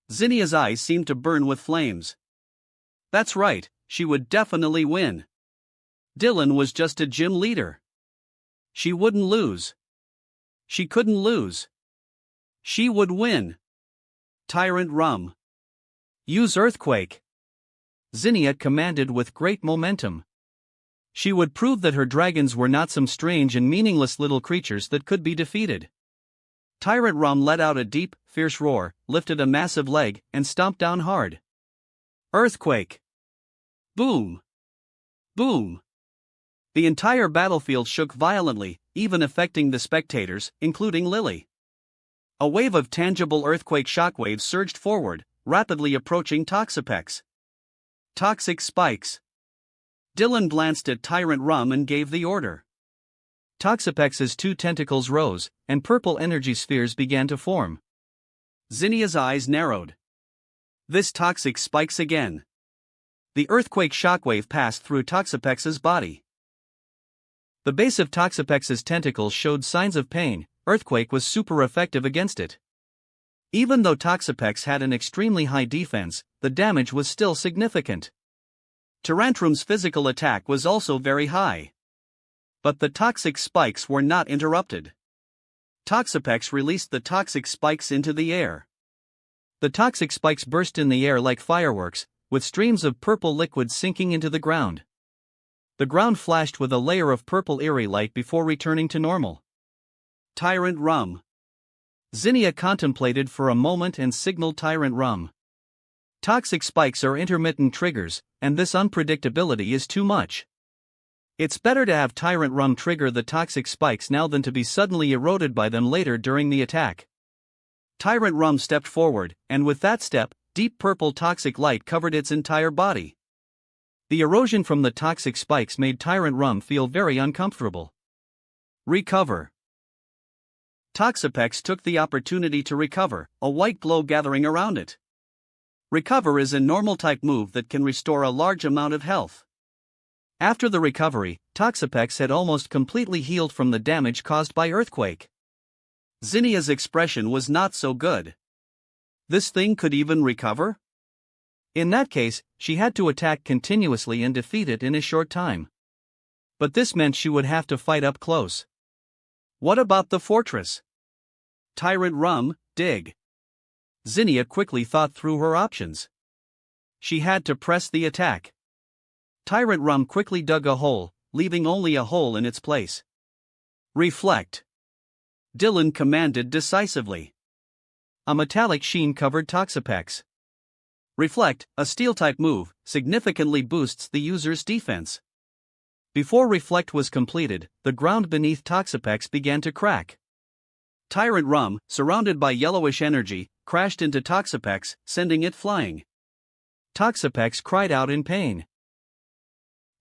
Zinnia's eyes seemed to burn with flames. That's right, she would definitely win. Dylan was just a gym leader. She wouldn't lose. She couldn't lose. She would win. Tyrant Rum. Use Earthquake. Zinnia commanded with great momentum. She would prove that her dragons were not some strange and meaningless little creatures that could be defeated. Tyrant Rum let out a deep, fierce roar, lifted a massive leg, and stomped down hard. Earthquake. Boom. Boom. The entire battlefield shook violently, even affecting the spectators, including Lily. A wave of tangible earthquake shockwaves surged forward, rapidly approaching Toxapex. Toxic spikes. Dylan glanced at Tyrant Rum and gave the order. Toxapex's two tentacles rose, and purple energy spheres began to form. Zinnia's eyes narrowed. This toxic spikes again. The earthquake shockwave passed through Toxapex's body. The base of Toxapex's tentacles showed signs of pain. Earthquake was super effective against it. Even though Toxapex had an extremely high defense, the damage was still significant. Tyrantrum's physical attack was also very high. But the toxic spikes were not interrupted. Toxapex released the toxic spikes into the air. The toxic spikes burst in the air like fireworks, with streams of purple liquid sinking into the ground. The ground flashed with a layer of purple eerie light before returning to normal. Tyrant Rum. Zinnia contemplated for a moment and signaled Tyrant Rum. Toxic spikes are intermittent triggers, and this unpredictability is too much. It's better to have Tyrant Rum trigger the toxic spikes now than to be suddenly eroded by them later during the attack. Tyrant Rum stepped forward, and with that step, deep purple toxic light covered its entire body. The erosion from the toxic spikes made Tyrant Rum feel very uncomfortable. Recover. Toxapex took the opportunity to recover, a white glow gathering around it. Recover is a normal type move that can restore a large amount of health. After the recovery, Toxapex had almost completely healed from the damage caused by earthquake. Zinnia's expression was not so good. This thing could even recover? In that case, she had to attack continuously and defeat it in a short time. But this meant she would have to fight up close. What about the fortress? Tyrant Rum, dig. Zinnia quickly thought through her options. She had to press the attack. Tyrant Rum quickly dug a hole, leaving only a hole in its place. Reflect. Dylan commanded decisively. A metallic sheen covered Toxapex. Reflect, a steel-type move, significantly boosts the user's defense. Before Reflect was completed, the ground beneath Toxapex began to crack. Tyrant Rum, surrounded by yellowish energy, crashed into Toxapex, sending it flying. Toxapex cried out in pain.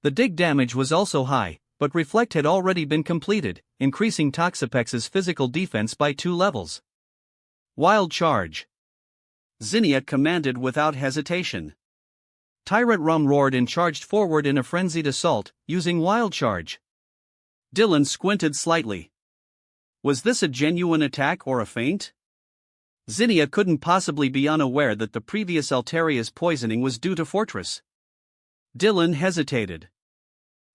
The dig damage was also high, but Reflect had already been completed, increasing Toxapex's physical defense by 2 levels. Wild Charge. Zinnia commanded without hesitation. Tyrant Rum roared and charged forward in a frenzied assault, using Wild Charge. Dylan squinted slightly. Was this a genuine attack or a feint? Zinnia couldn't possibly be unaware that the previous Alteria's poisoning was due to Fortress. Dylan hesitated.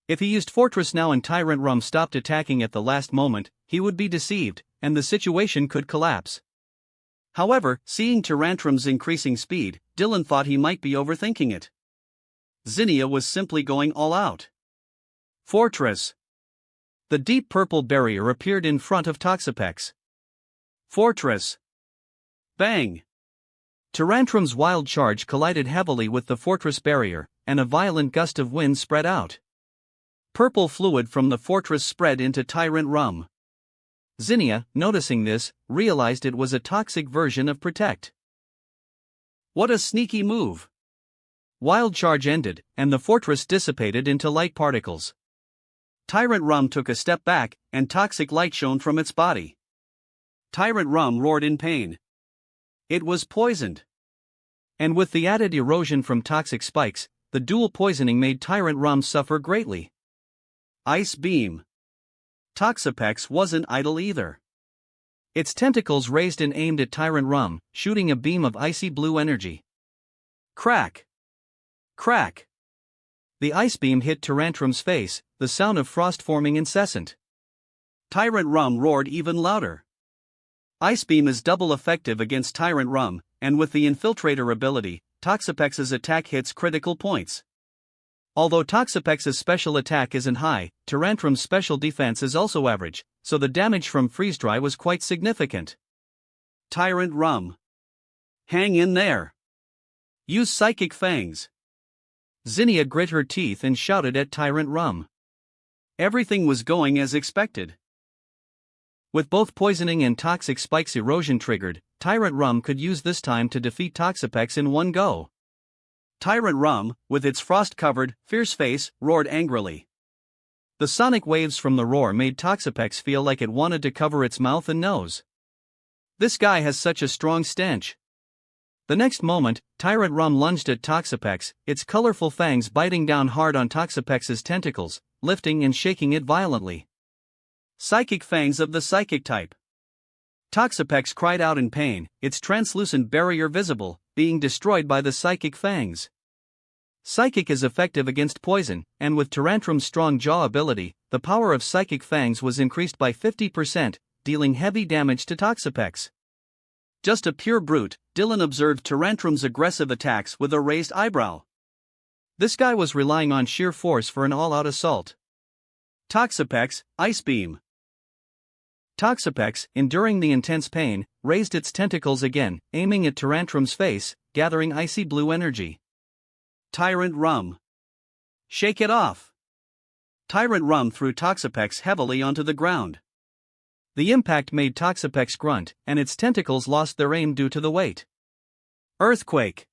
If he used Fortress now and Tyrant Rum stopped attacking at the last moment, he would be deceived, and the situation could collapse. However, seeing Tyrantrum's increasing speed, Dylan thought he might be overthinking it. Zinnia was simply going all out. Fortress. The deep purple barrier appeared in front of Toxapex. Fortress. Bang! Tyrantrum's wild charge collided heavily with the fortress barrier, and a violent gust of wind spread out. Purple fluid from the fortress spread into Tyrant Rum. Zinnia, noticing this, realized it was a toxic version of Protect. What a sneaky move! Wild Charge ended, and the fortress dissipated into light particles. Tyrant Rum took a step back, and toxic light shone from its body. Tyrant Rum roared in pain. It was poisoned. And with the added erosion from toxic spikes, the dual poisoning made Tyrant Rum suffer greatly. Ice Beam. Toxapex wasn't idle either. Its tentacles raised and aimed at Tyrant Rum, shooting a beam of icy blue energy. Crack! Crack! The ice beam hit Tyrantrum's face, the sound of frost forming incessant. Tyrant Rum roared even louder. Ice Beam is double effective against Tyrant Rum, and with the Infiltrator ability, Toxapex's attack hits critical points. Although Toxapex's special attack isn't high, Tyrantrum's special defense is also average, so the damage from freeze-dry was quite significant. Tyrant Rum. Hang in there. Use Psychic Fangs. Zinnia grit her teeth and shouted at Tyrant Rum. Everything was going as expected. With both poisoning and toxic spikes erosion triggered, Tyrant Rum could use this time to defeat Toxapex in one go. Tyrant Rum, with its frost-covered, fierce face, roared angrily. The sonic waves from the roar made Toxapex feel like it wanted to cover its mouth and nose. This guy has such a strong stench. The next moment, Tyrant Rum lunged at Toxapex, its colorful fangs biting down hard on Toxapex's tentacles, lifting and shaking it violently. Psychic Fangs of the Psychic type. Toxapex cried out in pain, its translucent barrier visible, being destroyed by the Psychic Fangs. Psychic is effective against poison, and with Tyrantrum's strong jaw ability, the power of Psychic Fangs was increased by 50%, dealing heavy damage to Toxapex. Just a pure brute, Dylan observed Tyrantrum's aggressive attacks with a raised eyebrow. This guy was relying on sheer force for an all-out assault. Toxapex, Ice Beam. Toxapex, enduring the intense pain, raised its tentacles again, aiming at Tyrantrum's face, gathering icy blue energy. Tyrant Rum. Shake it off. Tyrant Rum threw Toxapex heavily onto the ground. The impact made Toxapex grunt, and its tentacles lost their aim due to the weight. Earthquake.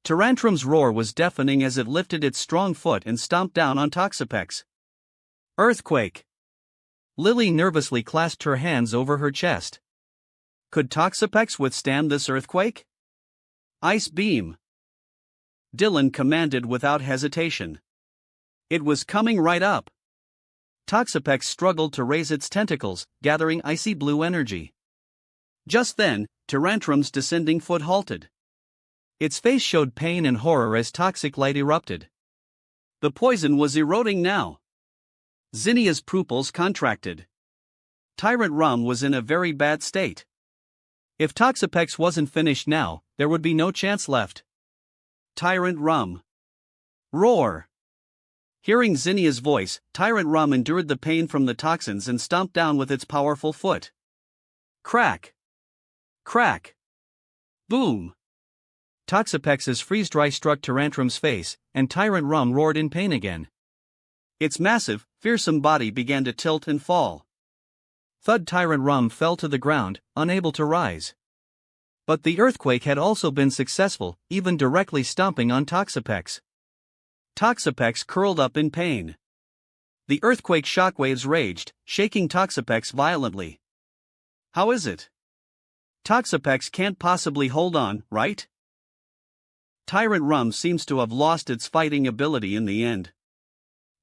Tyrantrum's roar was deafening as it lifted its strong foot and stomped down on Toxapex. Earthquake. Lily nervously clasped her hands over her chest. Could Toxapex withstand this earthquake? Ice Beam. Dylan commanded without hesitation. It was coming right up. Toxapex struggled to raise its tentacles, gathering icy blue energy. Just then, Tyrantrum's descending foot halted. Its face showed pain and horror as toxic light erupted. The poison was eroding now. Zinnia's pupils contracted. Tyrant Rum was in a very bad state. If Toxapex wasn't finished now, there would be no chance left. Tyrant Rum. Roar! Hearing Zinnia's voice, Tyrant Rum endured the pain from the toxins and stomped down with its powerful foot. Crack! Crack! Boom! Toxapex's freeze-dry struck Tyrantrum's face, and Tyrant Rum roared in pain again. Its massive, fearsome body began to tilt and fall. Thud! Tyrant Rum fell to the ground, unable to rise. But the earthquake had also been successful, even directly stomping on Toxapex. Toxapex curled up in pain. The earthquake shockwaves raged, shaking Toxapex violently. How is it? Toxapex can't possibly hold on, right? Tyrant Rum seems to have lost its fighting ability in the end.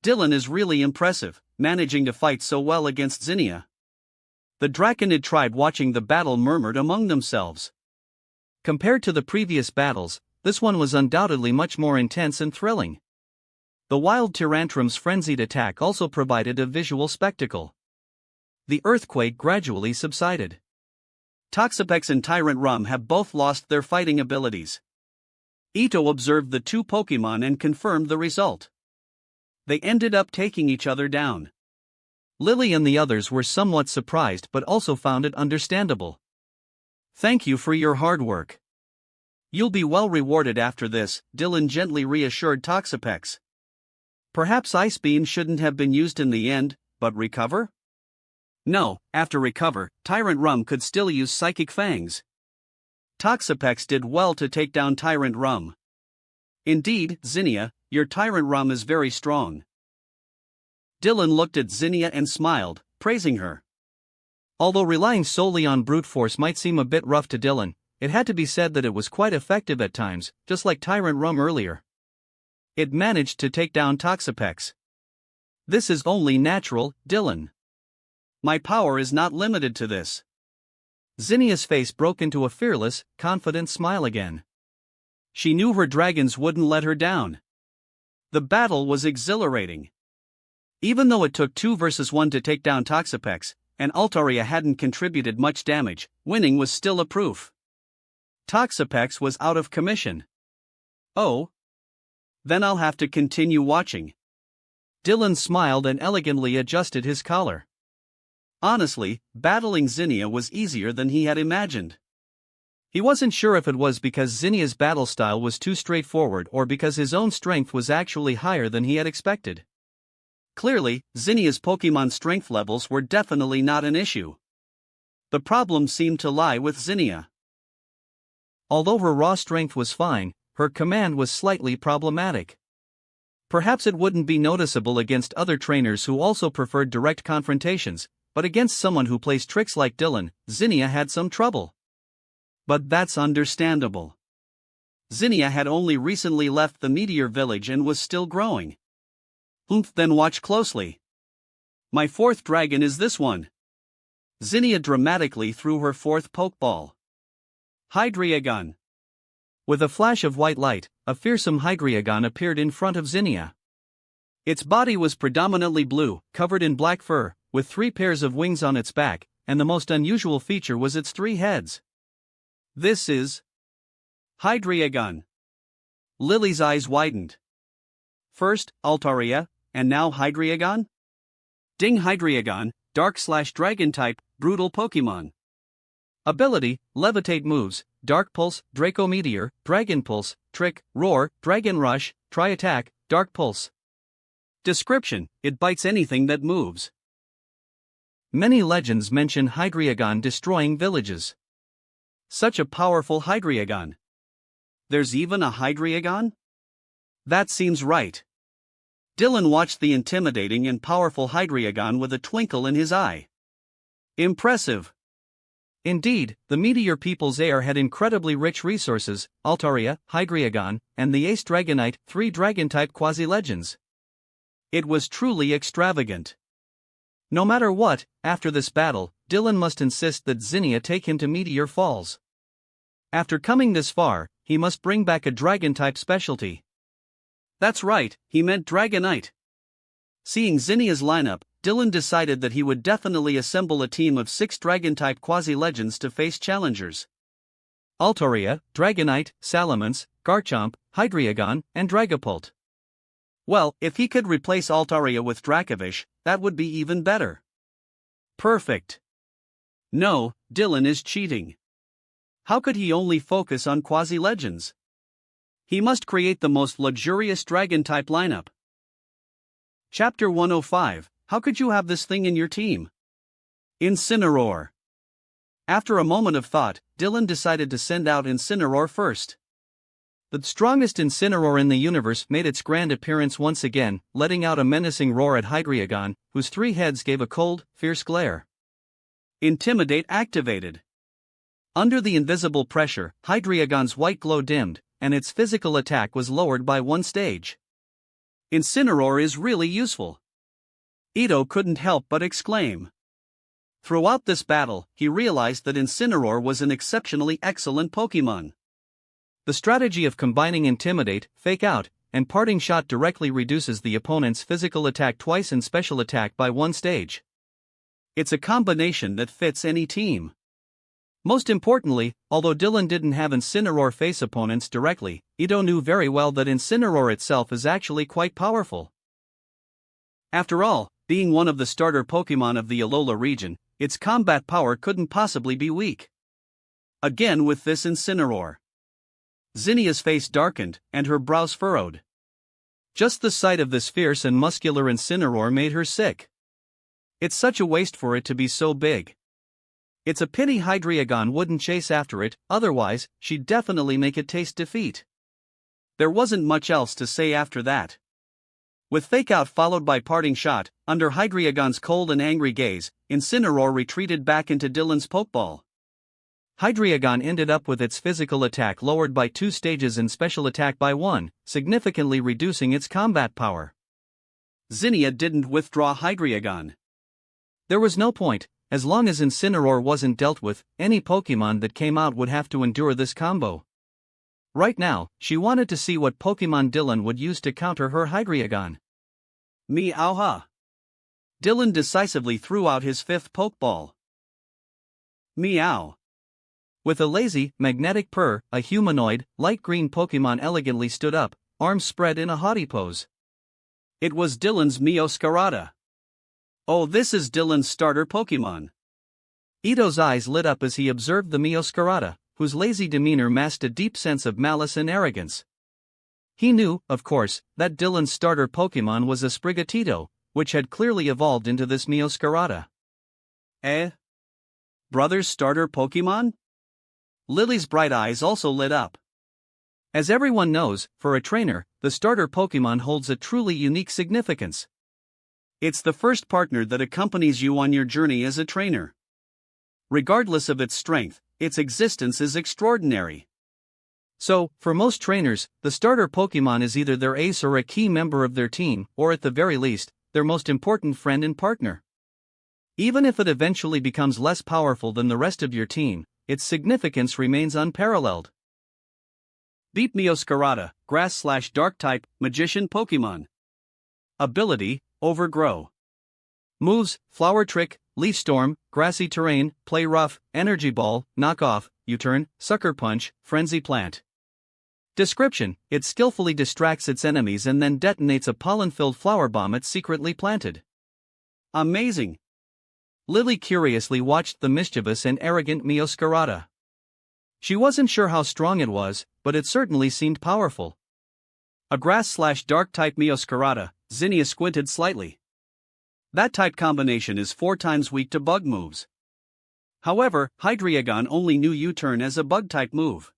Dylan is really impressive, managing to fight so well against Zinnia. The Draconid tribe watching the battle murmured among themselves. Compared to the previous battles, this one was undoubtedly much more intense and thrilling. The wild Tyrantrum's frenzied attack also provided a visual spectacle. The earthquake gradually subsided. Toxapex and Tyrant Rum have both lost their fighting abilities. Ito observed the two Pokémon and confirmed the result. They ended up taking each other down. Lily and the others were somewhat surprised but also found it understandable. Thank you for your hard work. You'll be well rewarded after this, Dylan gently reassured Toxapex. Perhaps Ice Beam shouldn't have been used in the end, but recover? No, after recover, Tyrant Rum could still use Psychic Fangs. Toxapex did well to take down Tyrant Rum. Indeed, Zinnia, your Tyrant Rum is very strong. Dylan looked at Zinnia and smiled, praising her. Although relying solely on brute force might seem a bit rough to Dylan, it had to be said that it was quite effective at times, just like Tyrant Rum earlier. It managed to take down Toxapex. This is only natural, Dylan. My power is not limited to this. Zinnia's face broke into a fearless, confident smile again. She knew her dragons wouldn't let her down. The battle was exhilarating. Even though it took 2 versus 1 to take down Toxapex, and Altaria hadn't contributed much damage, winning was still a proof. Toxapex was out of commission. Oh? Then I'll have to continue watching. Dylan smiled and elegantly adjusted his collar. Honestly, battling Zinnia was easier than he had imagined. He wasn't sure if it was because Zinnia's battle style was too straightforward or because his own strength was actually higher than he had expected. Clearly, Zinnia's Pokémon strength levels were definitely not an issue. The problem seemed to lie with Zinnia. Although her raw strength was fine, her command was slightly problematic. Perhaps it wouldn't be noticeable against other trainers who also preferred direct confrontations, but against someone who plays tricks like Dylan, Zinnia had some trouble. But that's understandable. Zinnia had only recently left the Meteor Village and was still growing. Then watch closely. My 4th dragon is this one. Zinnia dramatically threw her 4th Pokeball. Hydreigon. With a flash of white light, a fearsome Hydreigon appeared in front of Zinnia. Its body was predominantly blue, covered in black fur, with 3 pairs of wings on its back, and the most unusual feature was its 3 heads. This is Hydreigon. Lily's eyes widened. First, Altaria, and now Hydreigon? Ding! Hydreigon, Dark/Dragon type, brutal Pokémon. Ability, Levitate moves, Dark Pulse, Draco Meteor, Dragon Pulse, Trick, Roar, Dragon Rush, Tri-Attack, Dark Pulse. Description, it bites anything that moves. Many legends mention Hydreigon destroying villages. Such a powerful Hydreigon. There's even a Hydreigon? That seems right. Dylan watched the intimidating and powerful Hydreigon with a twinkle in his eye. Impressive. Indeed, the Meteor People's heir had incredibly rich resources, Altaria, Hydreigon, and the Ace Dragonite, 3 Dragon-type quasi-legends. It was truly extravagant. No matter what, after this battle, Dylan must insist that Zinnia take him to Meteor Falls. After coming this far, he must bring back a dragon-type specialty. That's right, he meant Dragonite. Seeing Zinnia's lineup, Dylan decided that he would definitely assemble a team of 6 dragon-type quasi-legends to face challengers. Altaria, Dragonite, Salamence, Garchomp, Hydreigon, and Dragapult. Well, if he could replace Altaria with Dracovish, that would be even better. Perfect. No, Dylan is cheating. How could he only focus on quasi-legends? He must create the most luxurious dragon-type lineup. Chapter 105, How could you have this thing in your team? Incineroar. After a moment of thought, Dylan decided to send out Incineroar first. The strongest Incineroar in the universe made its grand appearance once again, letting out a menacing roar at Hydreigon, whose 3 heads gave a cold, fierce glare. Intimidate activated. Under the invisible pressure, Hydreigon's white glow dimmed, and its physical attack was lowered by 1 stage. Incineroar is really useful. Ito couldn't help but exclaim. Throughout this battle, he realized that Incineroar was an exceptionally excellent Pokémon. The strategy of combining Intimidate, Fake Out, and Parting Shot directly reduces the opponent's physical attack twice and special attack by 1 stage. It's a combination that fits any team. Most importantly, although Dylan didn't have Incineroar face opponents directly, Ito knew very well that Incineroar itself is actually quite powerful. After all, being one of the starter Pokémon of the Alola region, its combat power couldn't possibly be weak. Again with this Incineroar. Zinnia's face darkened, and her brows furrowed. Just the sight of this fierce and muscular Incineroar made her sick. It's such a waste for it to be so big. It's a pity Hydreigon wouldn't chase after it, otherwise, she'd definitely make it taste defeat. There wasn't much else to say after that. With Fake Out followed by Parting Shot, under Hydreigon's cold and angry gaze, Incineroar retreated back into Dylan's Pokeball. Hydreigon ended up with its physical attack lowered by 2 stages and special attack by 1, significantly reducing its combat power. Zinnia didn't withdraw Hydreigon. There was no point. As long as Incineroar wasn't dealt with, any Pokémon that came out would have to endure this combo. Right now, she wanted to see what Pokémon Dylan would use to counter her Hydreigon. Meowha! Dylan decisively threw out his 5th Pokeball. Meow! With a lazy, magnetic purr, a humanoid, light green Pokémon elegantly stood up, arms spread in a haughty pose. It was Dylan's Meowscarada. Oh, this is Dylan's starter Pokémon. Ito's eyes lit up as he observed the Meowscarada, whose lazy demeanor masked a deep sense of malice and arrogance. He knew, of course, that Dylan's starter Pokémon was a Sprigatito, which had clearly evolved into this Meowscarada. Brother's starter Pokémon? Lily's bright eyes also lit up. As everyone knows, for a trainer, the starter Pokémon holds a truly unique significance. It's the first partner that accompanies you on your journey as a trainer. Regardless of its strength, its existence is extraordinary. So, for most trainers, the starter Pokémon is either their ace or a key member of their team, or at the very least, their most important friend and partner. Even if it eventually becomes less powerful than the rest of your team, its significance remains unparalleled. Beat Meowscarada, Grass/Dark type, Magician Pokémon. Ability, Overgrow. Moves, Flower Trick, Leaf Storm, Grassy Terrain, Play Rough, Energy Ball, Knock Off, U-Turn, Sucker Punch, Frenzy Plant. Description: it skillfully distracts its enemies and then detonates a pollen-filled flower bomb it secretly planted. Amazing! Lily curiously watched the mischievous and arrogant Meowscarada. She wasn't sure how strong it was, but it certainly seemed powerful. A Grass/Dark type Meowscarada, Zinnia squinted slightly. That type combination is 4 times weak to bug moves. However, Hydreigon only knew U-Turn as a bug-type move.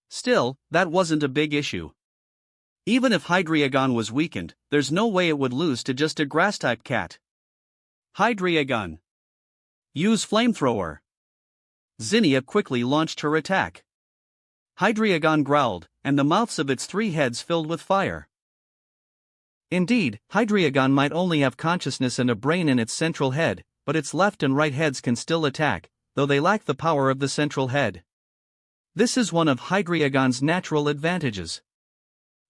Still, that wasn't a big issue. Even if Hydreigon was weakened, there's no way it would lose to just a grass-type cat. Hydreigon. Use Flamethrower. Zinnia quickly launched her attack. Hydreigon growled, and the mouths of its 3 heads filled with fire. Indeed, Hydreigon might only have consciousness and a brain in its central head, but its left and right heads can still attack, though they lack the power of the central head. This is one of Hydreigon's natural advantages.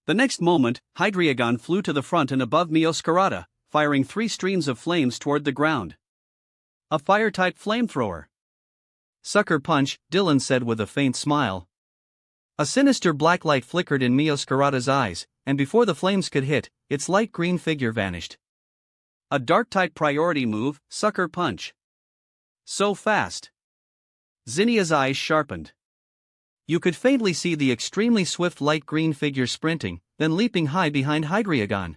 The next moment, Hydreigon flew to the front and above Meowscarada, firing 3 streams of flames toward the ground. A fire-type flamethrower. Sucker Punch, Dylan said with a faint smile. A sinister black light flickered in Meowscarada's eyes, and before the flames could hit, its light green figure vanished. A dark-type priority move, Sucker Punch. So fast. Zinnia's eyes sharpened. You could faintly see the extremely swift light green figure sprinting, then leaping high behind Hydreigon.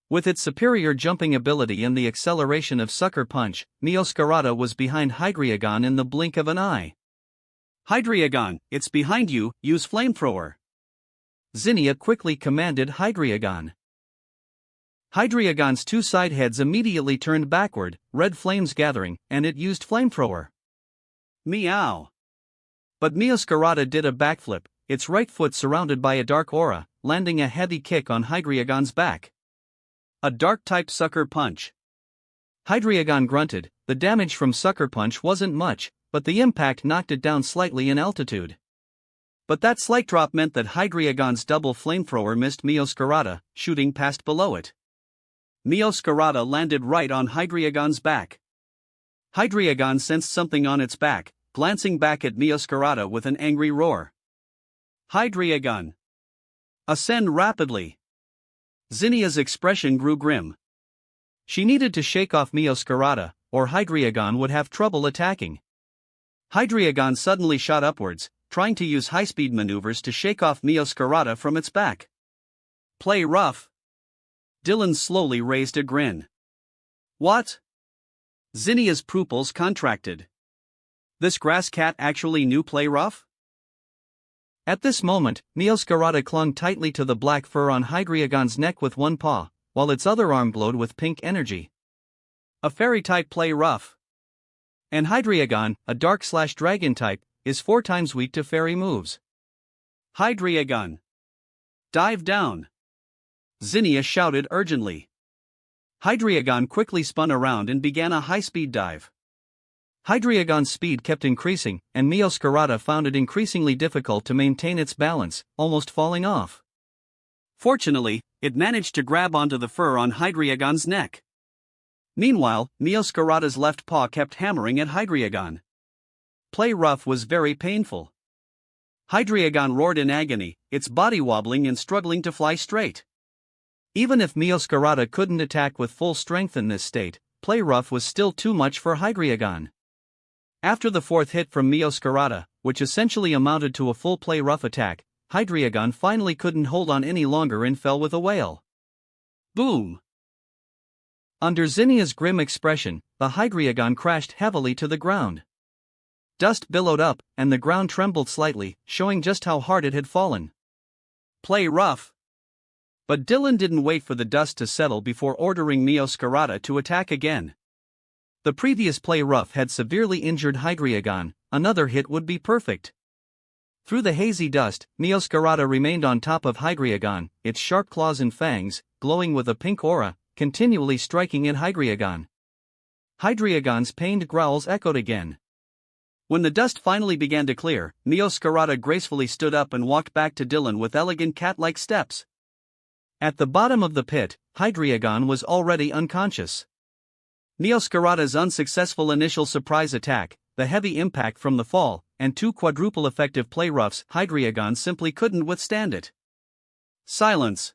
With its superior jumping ability and the acceleration of Sucker Punch, Meowscarada was behind Hydreigon in the blink of an eye. Hydreigon, it's behind you, use Flamethrower. Zinnia quickly commanded Hydreigon. Hydreigon's 2 side heads immediately turned backward, red flames gathering, and it used Flamethrower. Meow. But Meowscarada did a backflip, its right foot surrounded by a dark aura, landing a heavy kick on Hydreigon's back. A dark-type Sucker Punch. Hydreigon grunted. The damage from Sucker Punch wasn't much, but the impact knocked it down slightly in altitude. But that slight drop meant that Hydreigon's double flamethrower missed Meowscarada, shooting past below it. Meowscarada landed right on Hydreigon's back. Hydreigon sensed something on its back, glancing back at Meowscarada with an angry roar. Hydreigon. Ascend rapidly. Zinnia's expression grew grim. She needed to shake off Meowscarada, or Hydreigon would have trouble attacking. Hydreigon suddenly shot upwards, trying to use high-speed maneuvers to shake off Meowscarada from its back. Play rough. Dylan slowly raised a grin. What? Zinnia's pupils contracted. This grass cat actually knew play rough? At this moment, Meowscarada clung tightly to the black fur on Hydreigon's neck with one paw, while its other arm glowed with pink energy. A fairy-type play rough. And Hydreigon, a dark/dragon type, is 4 times weak to fairy moves. Hydreigon. Dive down. Zinnia shouted urgently. Hydreigon quickly spun around and began a high-speed dive. Hydreigon's speed kept increasing, and Meowscarada found it increasingly difficult to maintain its balance, almost falling off. Fortunately, it managed to grab onto the fur on Hydreigon's neck. Meanwhile, Meowscarada's left paw kept hammering at Hydreigon. Play rough was very painful. Hydreigon roared in agony, its body wobbling and struggling to fly straight. Even if Meowscarada couldn't attack with full strength in this state, play rough was still too much for Hydreigon. After the 4th hit from Meowscarada, which essentially amounted to a full play rough attack, Hydreigon finally couldn't hold on any longer and fell with a wail. Boom! Under Zinnia's grim expression, the Hydreigon crashed heavily to the ground. Dust billowed up, and the ground trembled slightly, showing just how hard it had fallen. Play rough. But Dylan didn't wait for the dust to settle before ordering Meowscarada to attack again. The previous play rough had severely injured Hydreigon, another hit would be perfect. Through the hazy dust, Meowscarada remained on top of Hydreigon, its sharp claws and fangs, glowing with a pink aura, continually striking at Hydreigon. Hydreigon's pained growls echoed again. When the dust finally began to clear, Meowscarada gracefully stood up and walked back to Dylan with elegant cat-like steps. At the bottom of the pit, Hydreigon was already unconscious. Meowscarada's unsuccessful initial surprise attack, the heavy impact from the fall, and 2 quadruple effective play roughs, Hydreigon simply couldn't withstand it. Silence.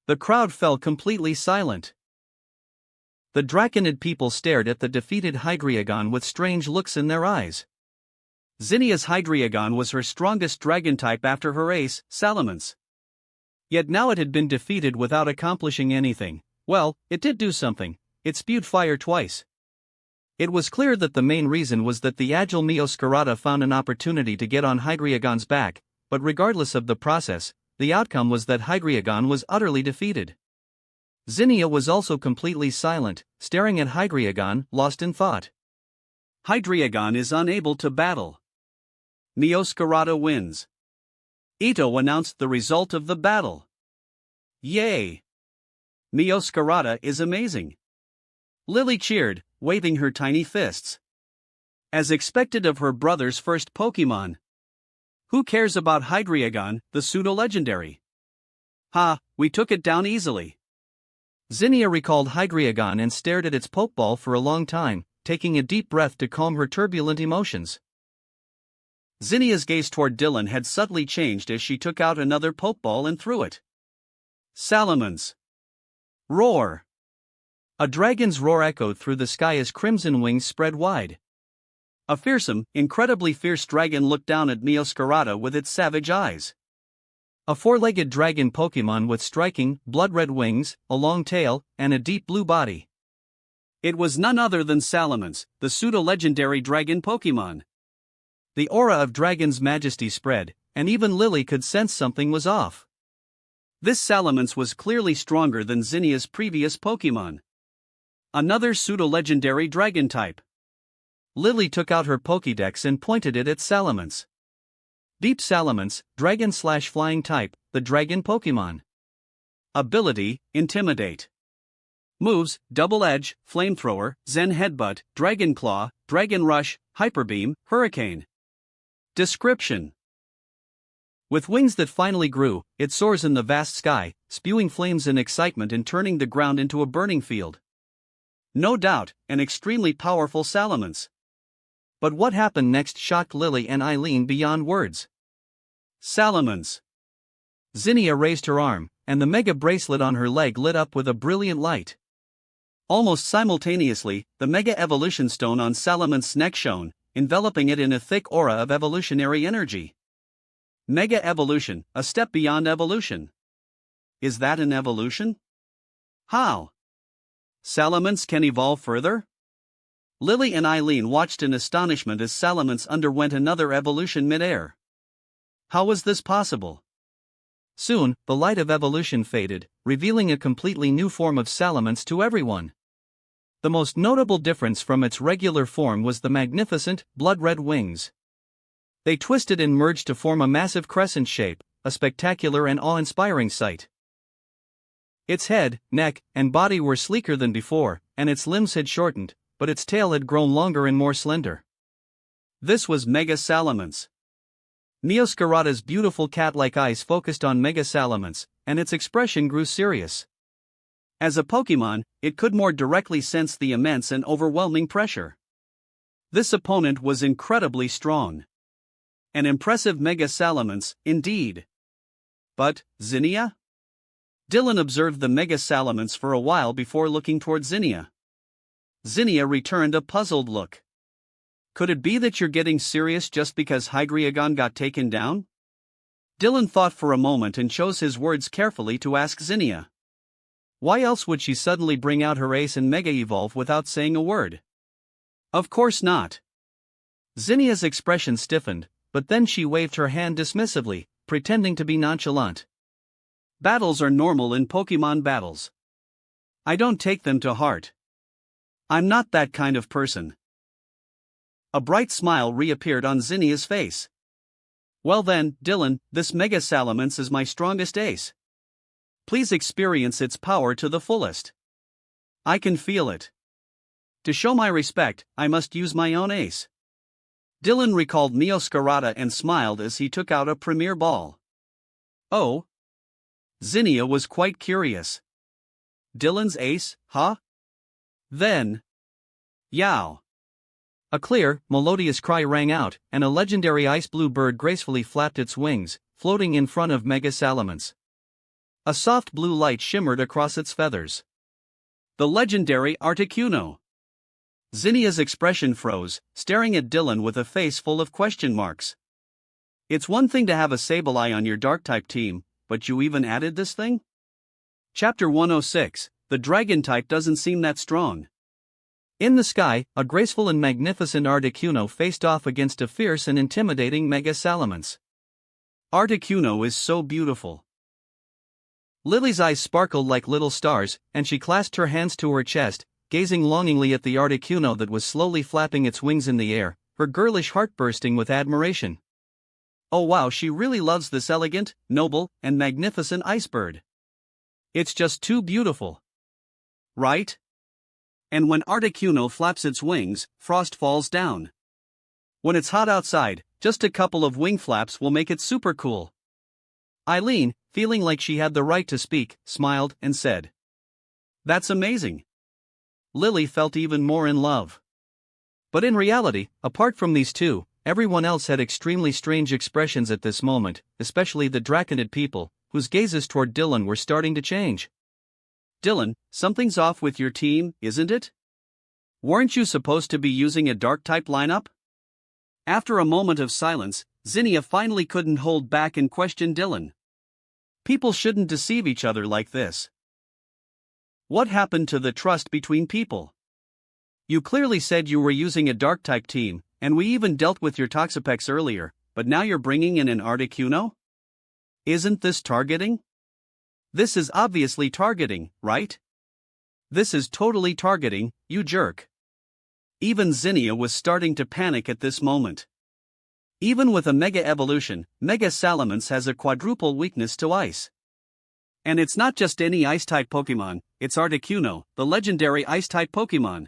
The crowd fell completely silent. The Draconid people stared at the defeated Hydreigon with strange looks in their eyes. Zinnia's Hydreigon was her strongest dragon type after her ace, Salamence. Yet now it had been defeated without accomplishing anything. Well, it did do something. It spewed fire twice. It was clear that the main reason was that the agile Meowscarada found an opportunity to get on Hydreigon's back, but regardless of the process, the outcome was that Hydreigon was utterly defeated. Zinnia was also completely silent, staring at Hydreigon, lost in thought. Hydreigon is unable to battle. Meowscarada wins. Ito announced the result of the battle. Yay! Meowscarada is amazing. Lily cheered, waving her tiny fists. As expected of her brother's first Pokémon. Who cares about Hydreigon, the pseudo-legendary? Ha, we took it down easily. Zinnia recalled Hydreigon and stared at its Pokeball for a long time, taking a deep breath to calm her turbulent emotions. Zinnia's gaze toward Dylan had subtly changed as she took out another Pokeball and threw it. Salamence. Roar. A dragon's roar echoed through the sky as crimson wings spread wide. A fearsome, incredibly fierce dragon looked down at Meowscarada with its savage eyes. A four-legged dragon Pokémon with striking, blood-red wings, a long tail, and a deep blue body. It was none other than Salamence, the pseudo-legendary dragon Pokémon. The aura of Dragon's majesty spread, and even Lily could sense something was off. This Salamence was clearly stronger than Zinnia's previous Pokémon. Another pseudo-legendary dragon type. Lily took out her Pokédex and pointed it at Salamence. Deep Salamence, dragon/flying type, the dragon Pokémon. Ability, Intimidate. Moves, Double Edge, Flamethrower, Zen Headbutt, Dragon Claw, Dragon Rush, Hyper Beam, Hurricane. Description. With wings that finally grew, it soars in the vast sky, spewing flames and excitement and turning the ground into a burning field. No doubt, an extremely powerful Salamence. But what happened next shocked Lily and Eileen beyond words. Salamence. Zinnia raised her arm, and the mega bracelet on her leg lit up with a brilliant light. Almost simultaneously, the Mega Evolution Stone on Salamance's neck shone, enveloping it in a thick aura of evolutionary energy. Mega Evolution, a step beyond evolution. Is that an evolution? How? Salamence can evolve further? Lily and Eileen watched in astonishment as Salamence underwent another evolution mid-air. How was this possible? Soon, the light of evolution faded, revealing a completely new form of Salamence to everyone. The most notable difference from its regular form was the magnificent, blood-red wings. They twisted and merged to form a massive crescent shape, a spectacular and awe-inspiring sight. Its head, neck, and body were sleeker than before, and its limbs had shortened, but its tail had grown longer and more slender. This was Mega Salamence. Meowscarada's beautiful cat-like eyes focused on Mega Salamence, and its expression grew serious. As a Pokémon, it could more directly sense the immense and overwhelming pressure. This opponent was incredibly strong. An impressive Mega Salamence, indeed. But, Zinnia? Dylan observed the Mega Salamence for a while before looking toward Zinnia. Zinnia returned a puzzled look. Could it be that you're getting serious just because Hydreigon got taken down? Dylan thought for a moment and chose his words carefully to ask Zinnia. Why else would she suddenly bring out her ace and Mega Evolve without saying a word? Of course not. Zinnia's expression stiffened, but then she waved her hand dismissively, pretending to be nonchalant. Battles are normal in Pokémon battles. I don't take them to heart. I'm not that kind of person. A bright smile reappeared on Zinnia's face. Well then, Dylan, this Mega Salamence is my strongest ace. Please experience its power to the fullest. I can feel it. To show my respect, I must use my own ace. Dylan recalled Meowscarada and smiled as he took out a premier ball. Oh? Zinnia was quite curious. Dylan's ace, huh? Then. Yow! A clear, melodious cry rang out, and a legendary ice blue bird gracefully flapped its wings, floating in front of Mega Salamence. A soft blue light shimmered across its feathers. The legendary Articuno. Zinnia's expression froze, staring at Dylan with a face full of question marks. It's one thing to have a Sableye on your Dark-type team, but you even added this thing? Chapter 106, the Dragon type doesn't seem that strong. In the sky, a graceful and magnificent Articuno faced off against a fierce and intimidating Mega Salamence. Articuno is so beautiful. Lily's eyes sparkled like little stars, and she clasped her hands to her chest, gazing longingly at the Articuno that was slowly flapping its wings in the air, her girlish heart bursting with admiration. Oh wow, she really loves this elegant, noble, and magnificent ice bird. It's just too beautiful. right? And when Articuno flaps its wings, frost falls down. When it's hot outside, just a couple of wing flaps will make it super cool. Eileen, feeling like she had the right to speak, smiled and said, "That's amazing." Lily felt even more in love. But in reality, apart from these two, everyone else had extremely strange expressions at this moment, especially the Draconid people, whose gazes toward Dylan were starting to change. "Dylan, something's off with your team, isn't it? Weren't you supposed to be using a dark-type lineup?" After a moment of silence, Zinnia finally couldn't hold back and questioned Dylan. "People shouldn't deceive each other like this. What happened to the trust between people? You clearly said you were using a dark-type team, and we even dealt with your Toxapex earlier, but now you're bringing in an Articuno? Isn't this targeting? This is obviously targeting, right? This is totally targeting, you jerk." Even Zinnia was starting to panic at this moment. Even with a Mega Evolution, Mega Salamence has a quadruple weakness to ice. And it's not just any Ice-type Pokemon, it's Articuno, the legendary Ice-type Pokemon.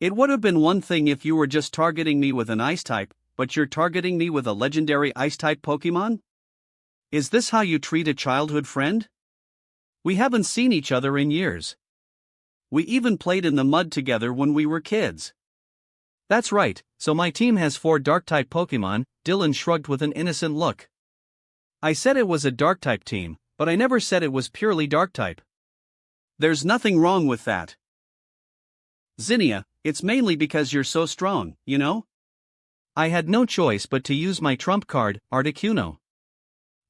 It would have been one thing if you were just targeting me with an Ice-type, but you're targeting me with a legendary Ice-type Pokemon? Is this how you treat a childhood friend? We haven't seen each other in years. We even played in the mud together when we were kids. That's right, so my team has 4 Dark-type Pokemon, Dylan shrugged with an innocent look. I said it was a Dark-type team, but I never said it was purely Dark-type. There's nothing wrong with that. Zinnia, it's mainly because you're so strong, you know? I had no choice but to use my trump card, Articuno.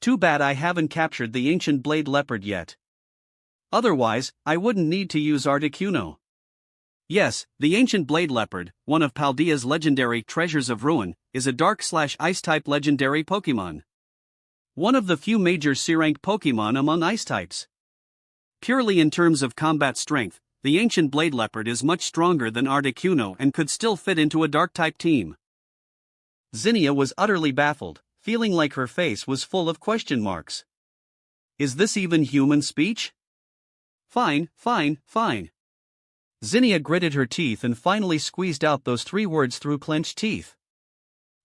Too bad I haven't captured the ancient blade leopard yet. Otherwise, I wouldn't need to use Articuno. Yes, the ancient blade leopard, one of Paldea's legendary treasures of ruin, is a dark/ice-type legendary Pokemon. One of the few major C-rank Pokemon among ice types. Purely in terms of combat strength, the ancient blade leopard is much stronger than Articuno and could still fit into a dark-type team. Zinnia was utterly baffled, feeling like her face was full of question marks. Is this even human speech? Fine. Zinnia gritted her teeth and finally squeezed out those 3 words through clenched teeth.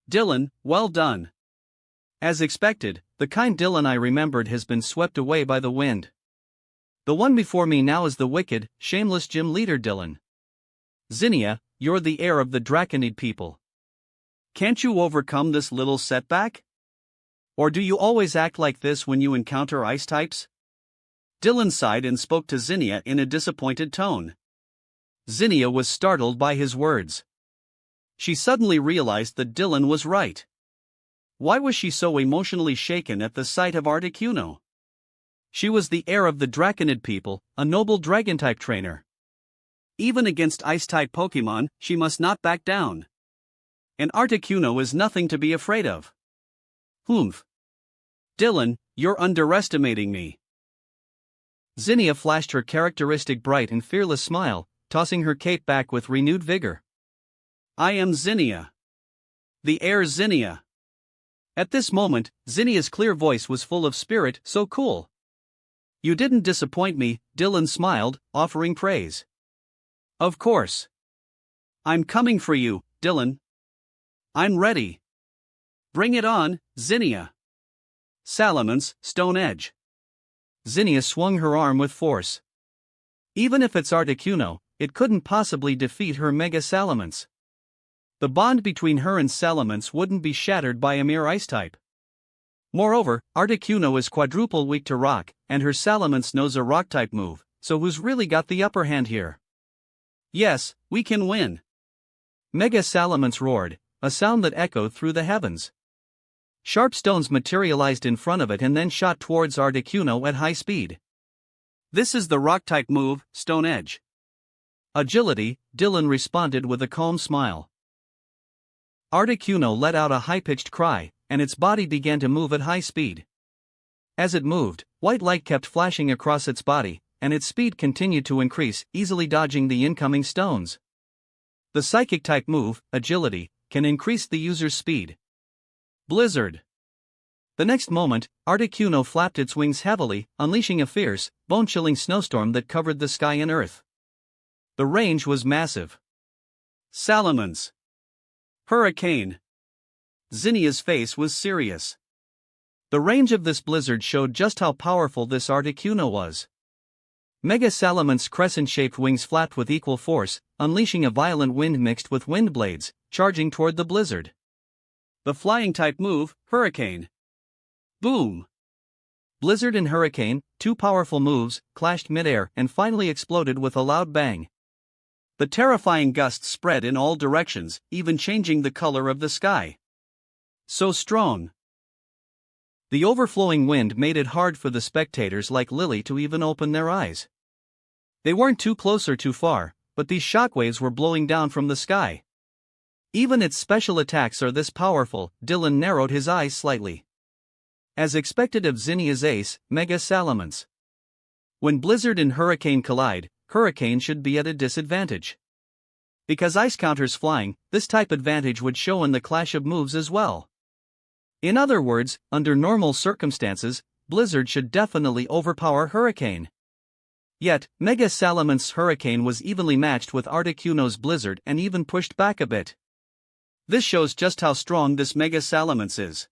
Dylan, well done. As expected, the kind Dylan I remembered has been swept away by the wind. The one before me now is the wicked, shameless gym leader Dylan. Zinnia, you're the heir of the Draconid people. Can't you overcome this little setback? Or do you always act like this when you encounter ice types? Dylan sighed and spoke to Zinnia in a disappointed tone. Zinnia was startled by his words. She suddenly realized that Dylan was right. Why was she so emotionally shaken at the sight of Articuno? She was the heir of the Draconid people, a noble dragon-type trainer. Even against ice-type Pokemon, she must not back down. And Articuno is nothing to be afraid of. Humph. Dylan, you're underestimating me. Zinnia flashed her characteristic bright and fearless smile, tossing her cape back with renewed vigor. I am Zinnia. The heir Zinnia. At this moment, Zinnia's clear voice was full of spirit, so cool. You didn't disappoint me, Dylan smiled, offering praise. Of course. I'm coming for you, Dylan. I'm ready. Bring it on, Zinnia. Salamence, Stone Edge. Zinnia swung her arm with force. Even if it's Articuno, it couldn't possibly defeat her Mega Salamence. The bond between her and Salamence wouldn't be shattered by a mere ice type. Moreover, Articuno is quadruple weak to rock, and her Salamence knows a rock-type move, so who's really got the upper hand here? Yes, we can win. Mega Salamence roared, a sound that echoed through the heavens. Sharp stones materialized in front of it and then shot towards Articuno at high speed. This is the rock-type move, Stone Edge. Agility, Dylan responded with a calm smile. Articuno let out a high-pitched cry, and its body began to move at high speed. As it moved, white light kept flashing across its body, and its speed continued to increase, easily dodging the incoming stones. The psychic-type move, Agility, can increase the user's speed. Blizzard. The next moment, Articuno flapped its wings heavily, unleashing a fierce, bone-chilling snowstorm that covered the sky and earth. The range was massive. Salamence. Hurricane. Zinnia's face was serious. The range of this blizzard showed just how powerful this Articuno was. Mega Salamance's crescent-shaped wings flapped with equal force, unleashing a violent wind mixed with wind blades, charging toward the blizzard. The flying-type move, Hurricane. Boom! Blizzard and Hurricane, two powerful moves, clashed midair and finally exploded with a loud bang. The terrifying gusts spread in all directions, even changing the color of the sky. So strong. The overflowing wind made it hard for the spectators like Lily to even open their eyes. They weren't too close or too far, but these shockwaves were blowing down from the sky. Even its special attacks are this powerful. Dylan narrowed his eyes slightly. As expected of Zinnia's ace, Mega Salamence. When Blizzard and Hurricane collide, Hurricane should be at a disadvantage. Because ice counters flying, this type advantage would show in the clash of moves as well. In other words, under normal circumstances, Blizzard should definitely overpower Hurricane. Yet, Mega Salamance's Hurricane was evenly matched with Articuno's Blizzard and even pushed back a bit. This shows just how strong this Mega Salamence is.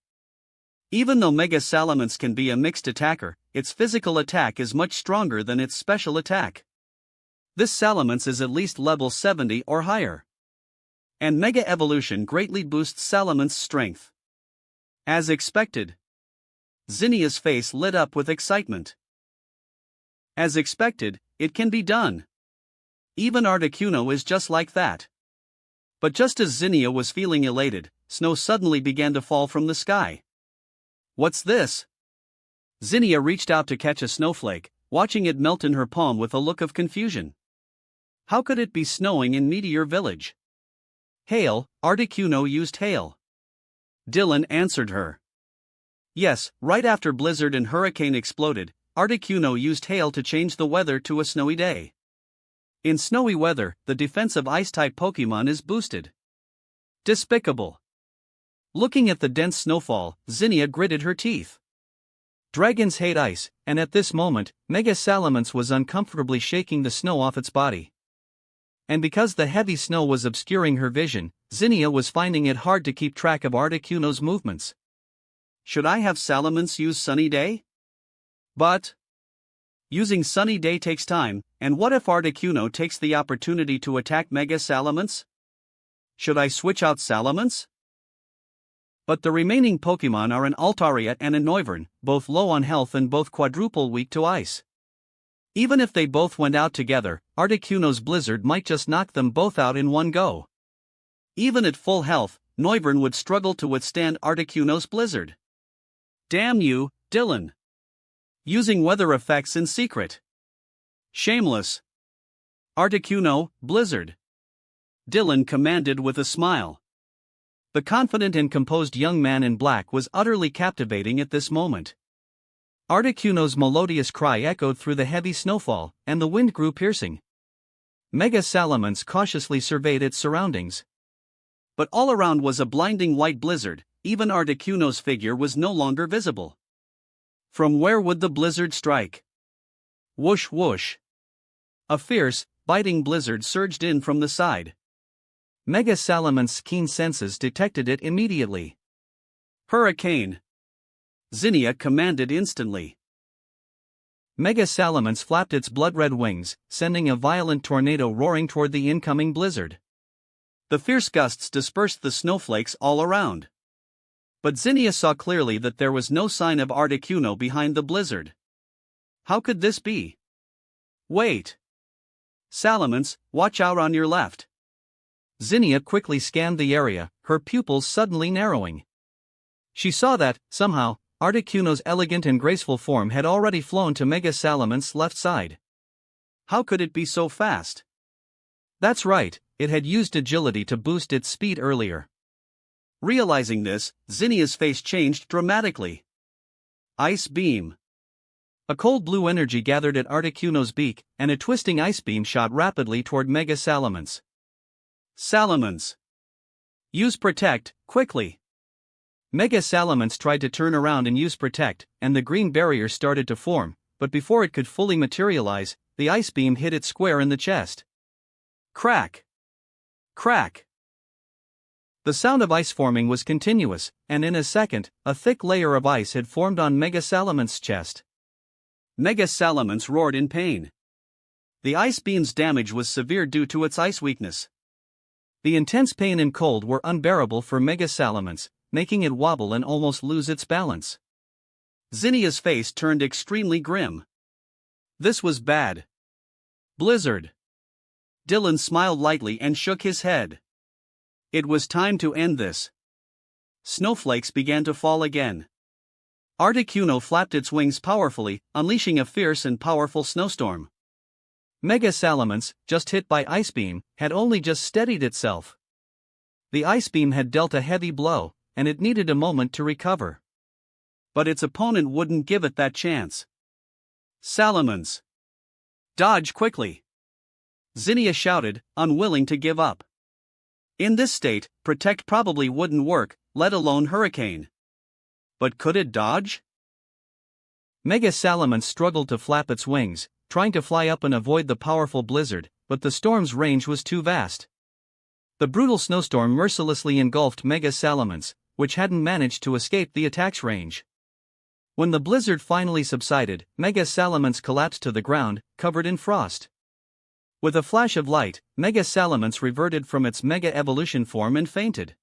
Even though Mega Salamence can be a mixed attacker, its physical attack is much stronger than its special attack. This Salamence is at least level 70 or higher. And Mega Evolution greatly boosts Salamance's strength. As expected. Zinnia's face lit up with excitement. As expected, it can be done. Even Articuno is just like that. But just as Zinnia was feeling elated, snow suddenly began to fall from the sky. What's this? Zinnia reached out to catch a snowflake, watching it melt in her palm with a look of confusion. How could it be snowing in Meteor Village? Hail, Articuno used hail. Dylan answered her. Yes, right after Blizzard and Hurricane exploded, Articuno used hail to change the weather to a snowy day. In snowy weather, the defense of Ice-type Pokemon is boosted. Despicable. Looking at the dense snowfall, Zinnia gritted her teeth. Dragons hate ice, and at this moment, Mega Salamence was uncomfortably shaking the snow off its body. And because the heavy snow was obscuring her vision, Zinnia was finding it hard to keep track of Articuno's movements. Should I have Salamence use Sunny Day? But using Sunny Day takes time, and what if Articuno takes the opportunity to attack Mega Salamence? Should I switch out Salamence? But the remaining Pokemon are an Altaria and a Noivern, both low on health and both quadruple weak to ice. Even if they both went out together, Articuno's Blizzard might just knock them both out in one go. Even at full health, Noivern would struggle to withstand Articuno's Blizzard. Damn you, Dylan. Using weather effects in secret. Shameless. Articuno, Blizzard. Dylan commanded with a smile. The confident and composed young man in black was utterly captivating at this moment. Articuno's melodious cry echoed through the heavy snowfall, and the wind grew piercing. Mega Salamence cautiously surveyed its surroundings. But all around was a blinding white blizzard, even Articuno's figure was no longer visible. From where would the blizzard strike? Whoosh whoosh. A fierce, biting blizzard surged in from the side. Mega Salamance's keen senses detected it immediately. Hurricane. Zinnia commanded instantly. Mega Salamence flapped its blood-red wings, sending a violent tornado roaring toward the incoming blizzard. The fierce gusts dispersed the snowflakes all around. But Zinnia saw clearly that there was no sign of Articuno behind the blizzard. How could this be? Wait. Salamence, watch out on your left. Zinnia quickly scanned the area, her pupils suddenly narrowing. She saw that, somehow, Articuno's elegant and graceful form had already flown to Mega Salamance's left side. How could it be so fast? That's right, it had used agility to boost its speed earlier. Realizing this, Zinnia's face changed dramatically. Ice Beam. A cold blue energy gathered at Articuno's beak, and a twisting ice beam shot rapidly toward Mega Salamence. Salamence. Use Protect, quickly. Mega Salamence tried to turn around and use Protect, and the green barrier started to form, but before it could fully materialize, the ice beam hit it square in the chest. Crack! Crack! The sound of ice forming was continuous, and in a second, a thick layer of ice had formed on Mega Salamance's chest. Mega Salamence roared in pain. The ice beam's damage was severe due to its ice weakness. The intense pain and cold were unbearable for Mega Salamence, making it wobble and almost lose its balance. Zinnia's face turned extremely grim. This was bad. Blizzard. Dylan smiled lightly and shook his head. It was time to end this. Snowflakes began to fall again. Articuno flapped its wings powerfully, unleashing a fierce and powerful snowstorm. Mega Salamence, just hit by Ice Beam, had only just steadied itself. The Ice Beam had dealt a heavy blow, and it needed a moment to recover. But its opponent wouldn't give it that chance. Salamence! Dodge quickly! Zinnia shouted, unwilling to give up. In this state, Protect probably wouldn't work, let alone Hurricane. But could it dodge? Mega Salamence struggled to flap its wings, trying to fly up and avoid the powerful blizzard, but the storm's range was too vast. The brutal snowstorm mercilessly engulfed Mega Salamence, which hadn't managed to escape the attack's range. When the blizzard finally subsided, Mega Salamence collapsed to the ground, covered in frost. With a flash of light, Mega Salamence reverted from its Mega Evolution form and fainted.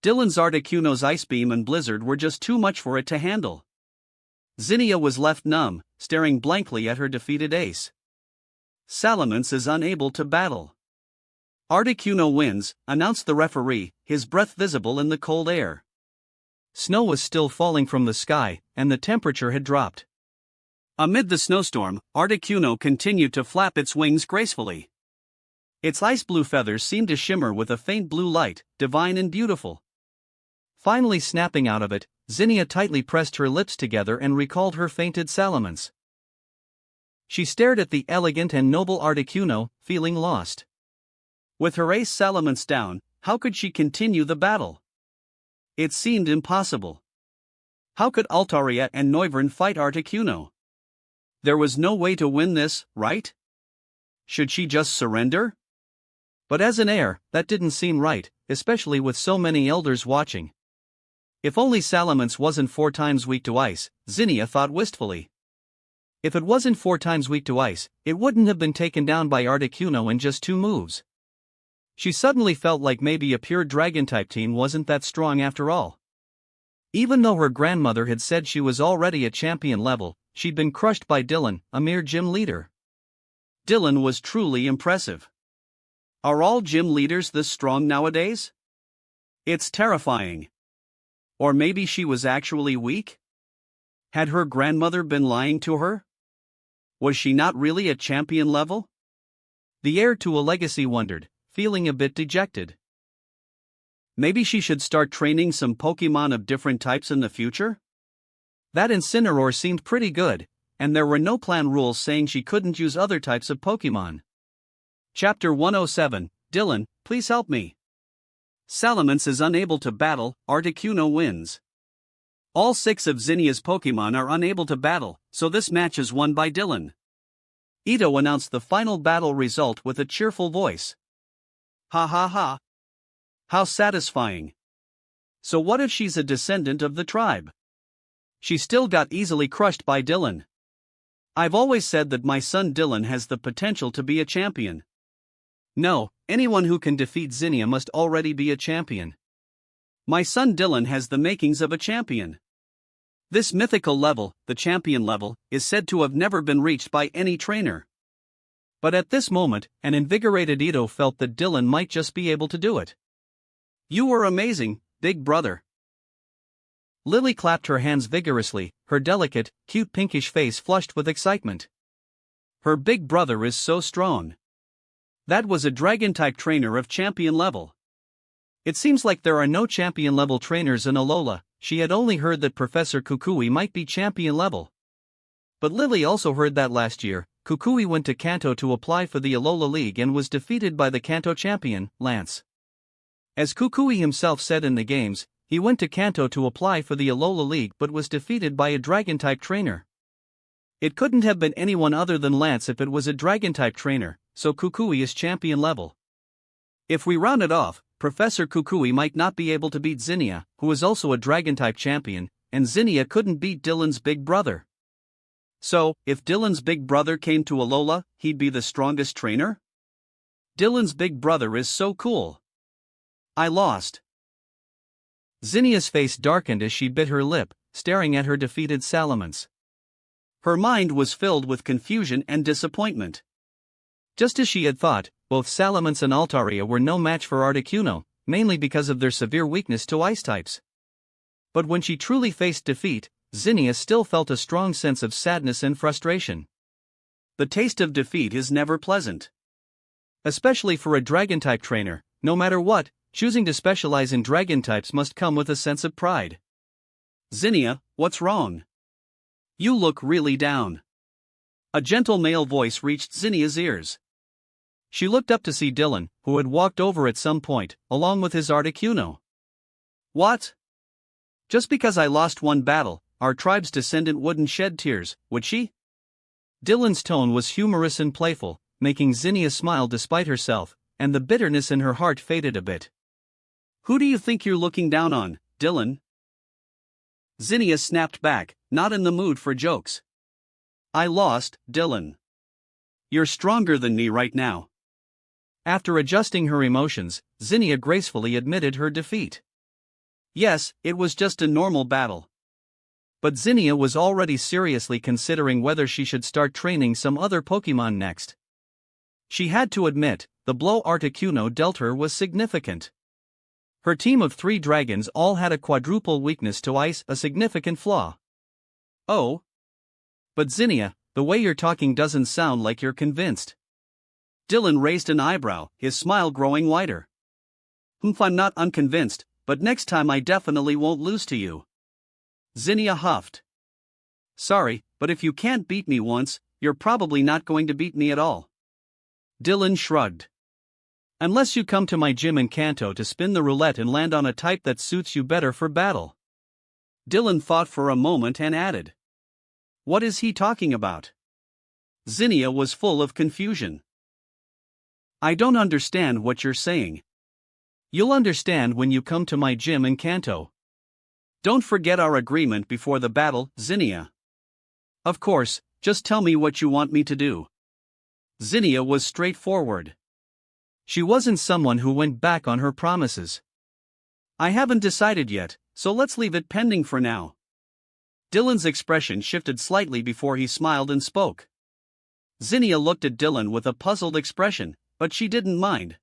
Dylan's Articuno's Ice Beam and Blizzard were just too much for it to handle. Zinnia was left numb, staring blankly at her defeated ace. Salamence is unable to battle. Articuno wins, announced the referee, his breath visible in the cold air. Snow was still falling from the sky, and the temperature had dropped. Amid the snowstorm, Articuno continued to flap its wings gracefully. Its ice blue feathers seemed to shimmer with a faint blue light, divine and beautiful. Finally snapping out of it, Zinnia tightly pressed her lips together and recalled her fainted Salamence. She stared at the elegant and noble Articuno, feeling lost. With her ace Salamence down, how could she continue the battle? It seemed impossible. How could Altaria and Noivern fight Articuno? There was no way to win this, right? Should she just surrender? But as an heir, that didn't seem right, especially with so many elders watching. If only Salamence wasn't 4 times weak to ice, Zinnia thought wistfully. If it wasn't 4 times weak to ice, it wouldn't have been taken down by Articuno in just 2 moves. She suddenly felt like maybe a pure dragon-type teen wasn't that strong after all. Even though her grandmother had said she was already at champion level, she'd been crushed by Dylan, a mere gym leader. Dylan was truly impressive. Are all gym leaders this strong nowadays? It's terrifying. Or maybe she was actually weak? Had her grandmother been lying to her? Was she not really at champion level? The heir to a legacy wondered, feeling a bit dejected. Maybe she should start training some Pokemon of different types in the future? That Incineroar seemed pretty good, and there were no clan rules saying she couldn't use other types of Pokemon. Chapter 107, Dylan, please help me. Salamence is unable to battle, Articuno wins. All 6 of Zinnia's Pokemon are unable to battle, so this match is won by Dylan. Ito announced the final battle result with a cheerful voice. Ha ha ha. How satisfying. So what if she's a descendant of the tribe? She still got easily crushed by Dylan. I've always said that my son Dylan has the potential to be a champion. No, anyone who can defeat Zinnia must already be a champion. My son Dylan has the makings of a champion. This mythical level, the champion level, is said to have never been reached by any trainer. But at this moment, an invigorated Ito felt that Dylan might just be able to do it. You were amazing, big brother. Lily clapped her hands vigorously, her delicate, cute pinkish face flushed with excitement. Her big brother is so strong. That was a dragon-type trainer of champion level. It seems like there are no champion level trainers in Alola. She had only heard that Professor Kukui might be champion level. But Lily also heard that last year, Kukui went to Kanto to apply for the Alola League and was defeated by the Kanto champion, Lance. As Kukui himself said in the games, he went to Kanto to apply for the Alola League but was defeated by a dragon-type trainer. It couldn't have been anyone other than Lance if it was a Dragon-type trainer, so Kukui is champion level. If we round it off, Professor Kukui might not be able to beat Zinnia, who is also a Dragon-type champion, and Zinnia couldn't beat Dylan's big brother. So, if Dylan's big brother came to Alola, he'd be the strongest trainer? Dylan's big brother is so cool. I lost. Zinnia's face darkened as she bit her lip, staring at her defeated Salamence. Her mind was filled with confusion and disappointment. Just as she had thought, both Salamence and Altaria were no match for Articuno, mainly because of their severe weakness to ice types. But when she truly faced defeat, Zinnia still felt a strong sense of sadness and frustration. The taste of defeat is never pleasant. Especially for a Dragon-type trainer, no matter what, choosing to specialize in Dragon types must come with a sense of pride. Zinnia, what's wrong? You look really down. A gentle male voice reached Zinnia's ears. She looked up to see Dylan, who had walked over at some point, along with his Articuno. What? Just because I lost one battle, our tribe's descendant wouldn't shed tears, would she? Dylan's tone was humorous and playful, making Zinnia smile despite herself, and the bitterness in her heart faded a bit. Who do you think you're looking down on, Dylan? Zinnia snapped back, not in the mood for jokes. I lost, Dylan. You're stronger than me right now. After adjusting her emotions, Zinnia gracefully admitted her defeat. Yes, it was just a normal battle. But Zinnia was already seriously considering whether she should start training some other Pokémon next. She had to admit, the blow Articuno dealt her was significant. Her team of 3 dragons all had a quadruple weakness to ice, a significant flaw. Oh. But Zinnia, the way you're talking doesn't sound like you're convinced. Dylan raised an eyebrow, his smile growing wider. I'm not unconvinced, but next time I definitely won't lose to you. Zinnia huffed. Sorry, but if you can't beat me once, you're probably not going to beat me at all. Dylan shrugged. Unless you come to my gym in Kanto to spin the roulette and land on a type that suits you better for battle. Dylan thought for a moment and added. What is he talking about? Zinnia was full of confusion. I don't understand what you're saying. You'll understand when you come to my gym in Kanto. Don't forget our agreement before the battle, Zinnia. Of course, just tell me what you want me to do. Zinnia was straightforward. She wasn't someone who went back on her promises. I haven't decided yet, so let's leave it pending for now. Dylan's expression shifted slightly before he smiled and spoke. Zinnia looked at Dylan with a puzzled expression, but she didn't mind.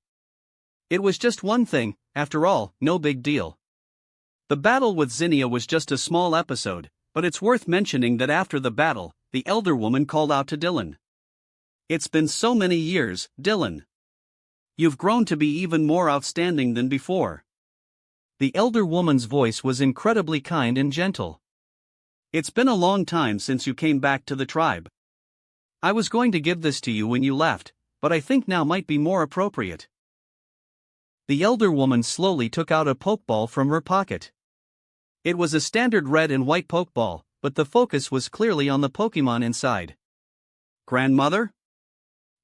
It was just one thing, after all, no big deal. The battle with Zinnia was just a small episode, but it's worth mentioning that after the battle, the elder woman called out to Dylan. It's been so many years, Dylan. You've grown to be even more outstanding than before. The elder woman's voice was incredibly kind and gentle. It's been a long time since you came back to the tribe. I was going to give this to you when you left, but I think now might be more appropriate. The elder woman slowly took out a Pokeball from her pocket. It was a standard red and white Pokeball, but the focus was clearly on the Pokemon inside. Grandmother?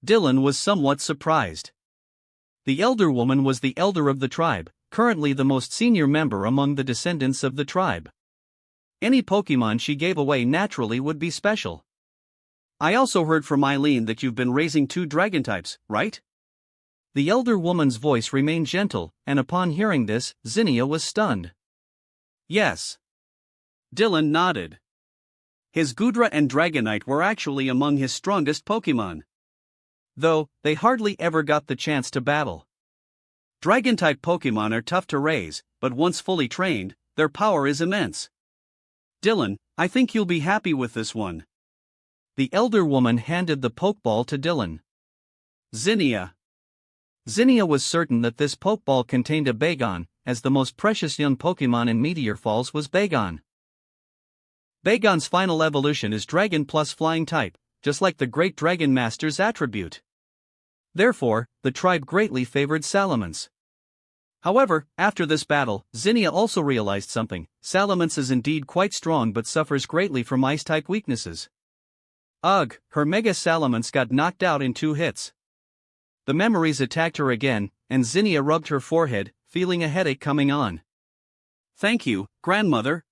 Dylan was somewhat surprised. The elder woman was the elder of the tribe, currently the most senior member among the descendants of the tribe. Any Pokemon she gave away naturally would be special. I also heard from Eileen that you've been raising 2 dragon types, right? The elder woman's voice remained gentle, and upon hearing this, Zinnia was stunned. Yes. Dylan nodded. His Goodra and Dragonite were actually among his strongest Pokemon. Though, they hardly ever got the chance to battle. Dragon-type Pokemon are tough to raise, but once fully trained, their power is immense. Dylan, I think you'll be happy with this one. The elder woman handed the Pokeball to Dylan. Zinnia. Zinnia was certain that this Pokeball contained a Bagon, as the most precious young Pokemon in Meteor Falls was Bagon. Bagon's final evolution is Dragon plus Flying type, just like the Great Dragon Master's attribute. Therefore, the tribe greatly favored Salamence. However, after this battle, Zinnia also realized something. Salamence is indeed quite strong but suffers greatly from Ice-type weaknesses. Ugh, her mega salamence got knocked out in 2 hits. The memories attacked her again, and Zinnia rubbed her forehead, feeling a headache coming on. Thank you, grandmother.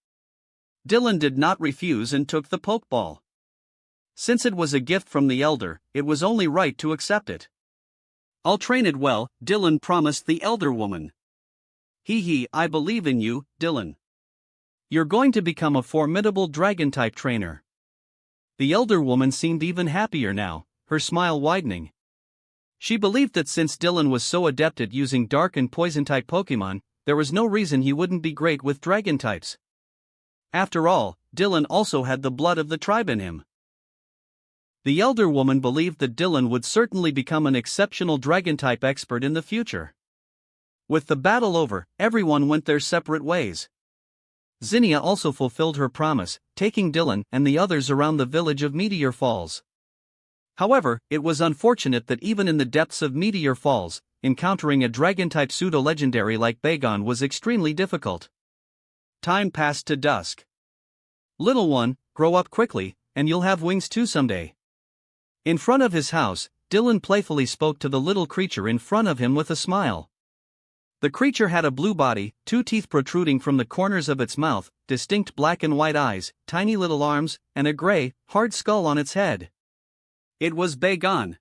Dylan did not refuse and took the pokeball. Since it was a gift from the elder, it was only right to accept it. I'll train it well, Dylan promised the elder woman. Hee, I believe in you, Dylan. You're going to become a formidable dragon-type trainer. The elder woman seemed even happier now, her smile widening. She believed that since Dylan was so adept at using dark and poison-type Pokemon, there was no reason he wouldn't be great with dragon types. After all, Dylan also had the blood of the tribe in him. The elder woman believed that Dylan would certainly become an exceptional dragon-type expert in the future. With the battle over, everyone went their separate ways. Zinnia also fulfilled her promise, taking Dylan and the others around the village of Meteor Falls. However, it was unfortunate that even in the depths of Meteor Falls, encountering a dragon-type pseudo-legendary like Bagon was extremely difficult. Time passed to dusk. Little one, grow up quickly, and you'll have wings too someday. In front of his house, Dylan playfully spoke to the little creature in front of him with a smile. The creature had a blue body, 2 teeth protruding from the corners of its mouth, distinct black and white eyes, tiny little arms, and a gray, hard skull on its head. It was Bagon.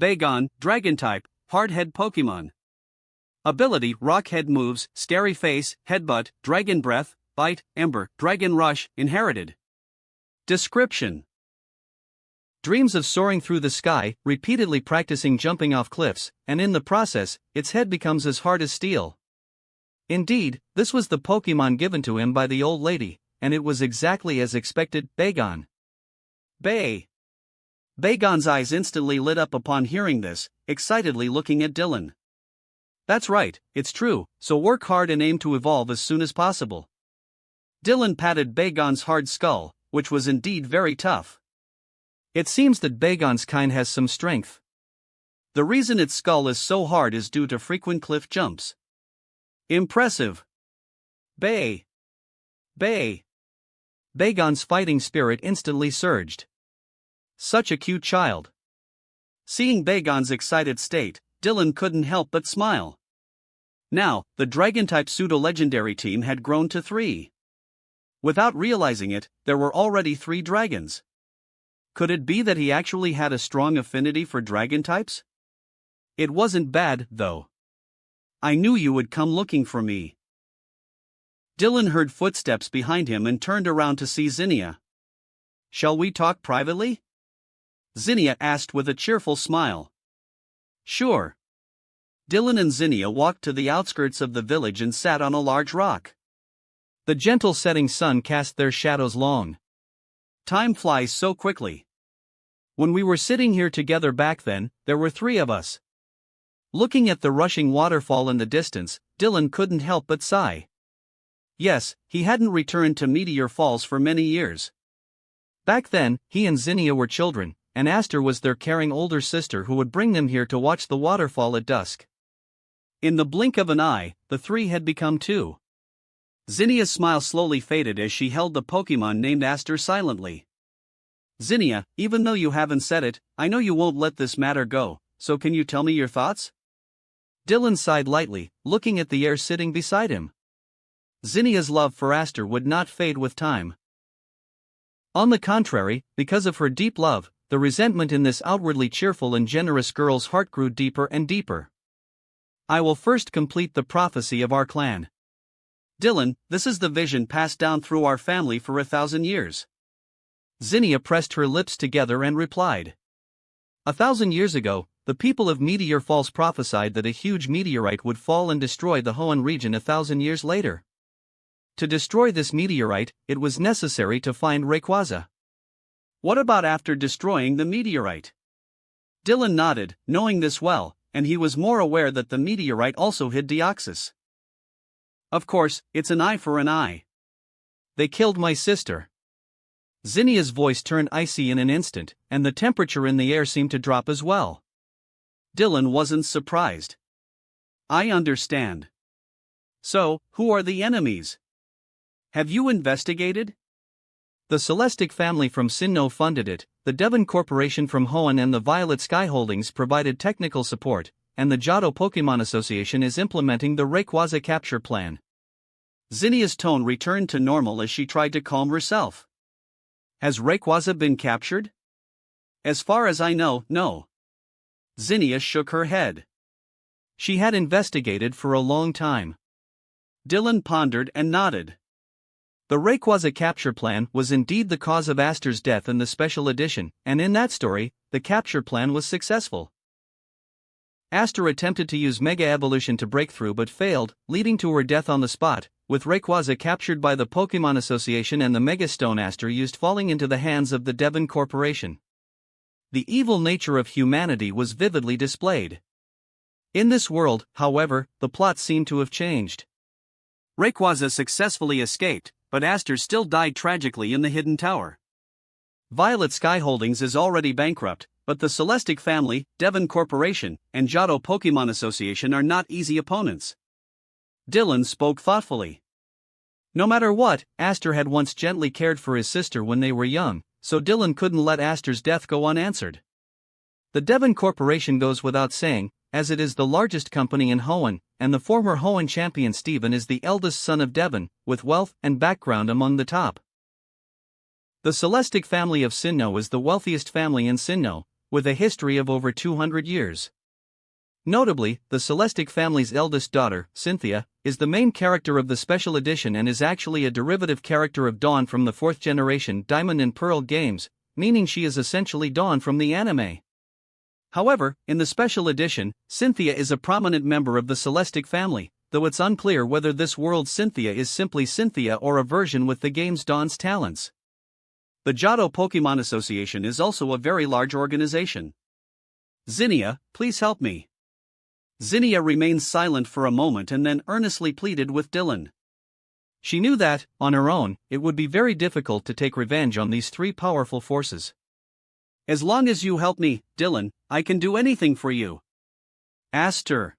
Bagon, Dragon-type, Hardhead Pokemon. Ability: Rock Head moves, Scary Face, Headbutt, Dragon Breath, Bite, Ember, Dragon Rush, inherited. Description: dreams of soaring through the sky, repeatedly practicing jumping off cliffs, and in the process, its head becomes as hard as steel. Indeed, this was the Pokemon given to him by the old lady, and it was exactly as expected. Bagon. Bagon's eyes instantly lit up upon hearing this, excitedly looking at Dylan. That's right, it's true, so work hard and aim to evolve as soon as possible. Dylan patted Bagon's hard skull, which was indeed very tough. It seems that Bagon's kind has some strength. The reason its skull is so hard is due to frequent cliff jumps. Impressive. Bagon's fighting spirit instantly surged. Such a cute child. Seeing Bagon's excited state, Dylan couldn't help but smile. Now, the Dragon-type pseudo-legendary team had grown to 3. Without realizing it, there were already 3 dragons. Could it be that he actually had a strong affinity for dragon types? It wasn't bad, though. I knew you would come looking for me. Dylan heard footsteps behind him and turned around to see Zinnia. Shall we talk privately? Zinnia asked with a cheerful smile. Sure. Dylan and Zinnia walked to the outskirts of the village and sat on a large rock. The gentle setting sun cast their shadows long. Time flies so quickly. When we were sitting here together back then, there were 3 of us. Looking at the rushing waterfall in the distance, Dylan couldn't help but sigh. Yes, he hadn't returned to Meteor Falls for many years. Back then, he and Zinnia were children, and Aster was their caring older sister who would bring them here to watch the waterfall at dusk. In the blink of an eye, the 3 had become 2. Zinnia's smile slowly faded as she held the Pokemon named Aster silently. Zinnia, even though you haven't said it, I know you won't let this matter go, so can you tell me your thoughts? Dylan sighed lightly, looking at the air sitting beside him. Zinnia's love for Aster would not fade with time. On the contrary, because of her deep love, the resentment in this outwardly cheerful and generous girl's heart grew deeper and deeper. I will first complete the prophecy of our clan. Dylan, this is the vision passed down through our family for 1,000 years. Zinnia pressed her lips together and replied. 1,000 years ago, the people of Meteor Falls prophesied that a huge meteorite would fall and destroy the Hoenn region 1,000 years later. To destroy this meteorite, it was necessary to find Rayquaza. What about after destroying the meteorite? Dylan nodded, knowing this well, and he was more aware that the meteorite also hid Deoxys. Of course, it's an eye for an eye. They killed my sister. Zinnia's voice turned icy in an instant, and the temperature in the air seemed to drop as well. Dylan wasn't surprised. I understand. So, who are the enemies? Have you investigated? The Celestic family from Sinnoh funded it, the Devon Corporation from Hoenn and the Violet Sky Holdings provided technical support, and the Johto Pokemon Association is implementing the Rayquaza capture plan. Zinnia's tone returned to normal as she tried to calm herself. Has Rayquaza been captured? As far as I know, no. Zinnia shook her head. She had investigated for a long time. Dylan pondered and nodded. The Rayquaza capture plan was indeed the cause of Aster's death in the special edition, and in that story, the capture plan was successful. Aster attempted to use Mega Evolution to break through but failed, leading to her death on the spot, with Rayquaza captured by the Pokemon Association and the Mega Stone Aster used falling into the hands of the Devon Corporation. The evil nature of humanity was vividly displayed. In this world, however, the plot seemed to have changed. Rayquaza successfully escaped, but Aster still died tragically in the Hidden Tower. Violet Sky Holdings is already bankrupt, but the Celestic family, Devon Corporation, and Johto Pokemon Association are not easy opponents. Dylan spoke thoughtfully. No matter what, Aster had once gently cared for his sister when they were young, so Dylan couldn't let Aster's death go unanswered. The Devon Corporation goes without saying, as it is the largest company in Hoenn, and the former Hoenn champion Steven is the eldest son of Devon, with wealth and background among the top. The Celestic family of Sinnoh is the wealthiest family in Sinnoh, with a history of over 200 years. Notably, the Celestic family's eldest daughter, Cynthia, is the main character of the special edition and is actually a derivative character of Dawn from the 4th generation Diamond and Pearl games, meaning she is essentially Dawn from the anime. However, in the special edition, Cynthia is a prominent member of the Celestic family, though it's unclear whether this world's Cynthia is simply Cynthia or a version with the game's Dawn's talents. The Johto Pokemon Association is also a very large organization. Zinnia, please help me. Zinnia remained silent for a moment and then earnestly pleaded with Dylan. She knew that, on her own, it would be very difficult to take revenge on these three powerful forces. As long as you help me, Dylan, I can do anything for you. Aster.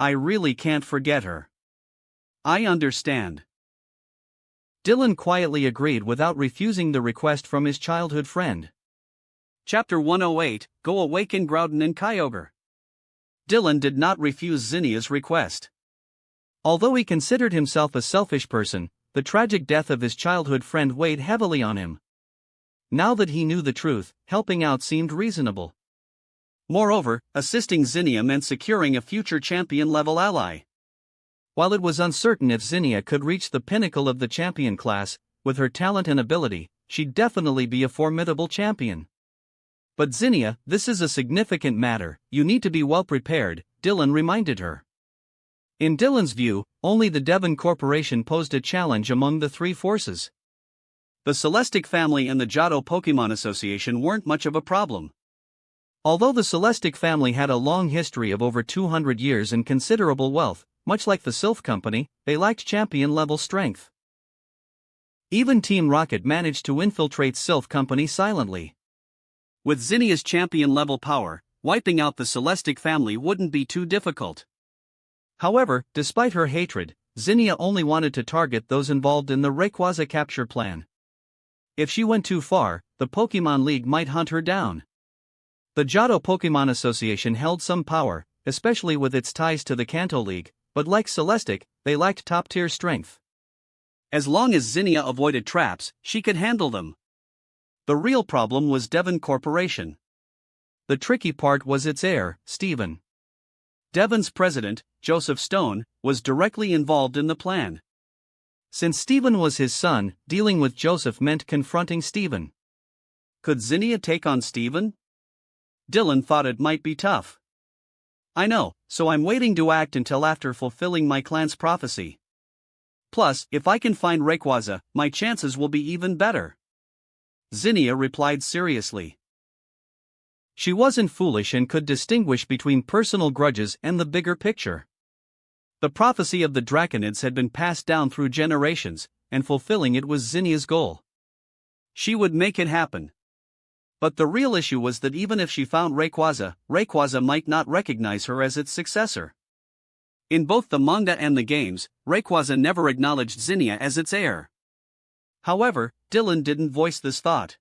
I really can't forget her. I understand. Dylan quietly agreed without refusing the request from his childhood friend. Chapter 108, Go Awaken Groudon and Kyogre. Dylan did not refuse Zinnia's request. Although he considered himself a selfish person, the tragic death of his childhood friend weighed heavily on him. Now that he knew the truth, helping out seemed reasonable. Moreover, assisting Zinnia meant securing a future champion-level ally. While it was uncertain if Zinnia could reach the pinnacle of the champion class, with her talent and ability, she'd definitely be a formidable champion. But Zinnia, this is a significant matter, you need to be well prepared, Dylan reminded her. In Dylan's view, only the Devon Corporation posed a challenge among the three forces. The Celestic family and the Johto Pokemon Association weren't much of a problem. Although the Celestic family had a long history of over 200 years and considerable wealth, much like the Sylph Company, they lacked champion-level strength. Even Team Rocket managed to infiltrate Sylph Company silently. With Zinnia's champion-level power, wiping out the Celestic family wouldn't be too difficult. However, despite her hatred, Zinnia only wanted to target those involved in the Rayquaza capture plan. If she went too far, the Pokemon League might hunt her down. The Johto Pokemon Association held some power, especially with its ties to the Kanto League, but like Celestic, they lacked top-tier strength. As long as Zinnia avoided traps, she could handle them. The real problem was Devon Corporation. The tricky part was its heir, Steven. Devon's president, Joseph Stone, was directly involved in the plan. Since Steven was his son, dealing with Joseph meant confronting Steven. Could Zinnia take on Steven? Dylan thought it might be tough. I know, so I'm waiting to act until after fulfilling my clan's prophecy. Plus, if I can find Rayquaza, my chances will be even better. Zinnia replied seriously. She wasn't foolish and could distinguish between personal grudges and the bigger picture. The prophecy of the Draconids had been passed down through generations, and fulfilling it was Zinnia's goal. She would make it happen. But the real issue was that even if she found Rayquaza, Rayquaza might not recognize her as its successor. In both the manga and the games, Rayquaza never acknowledged Zinnia as its heir. However, Dylan didn't voice this thought.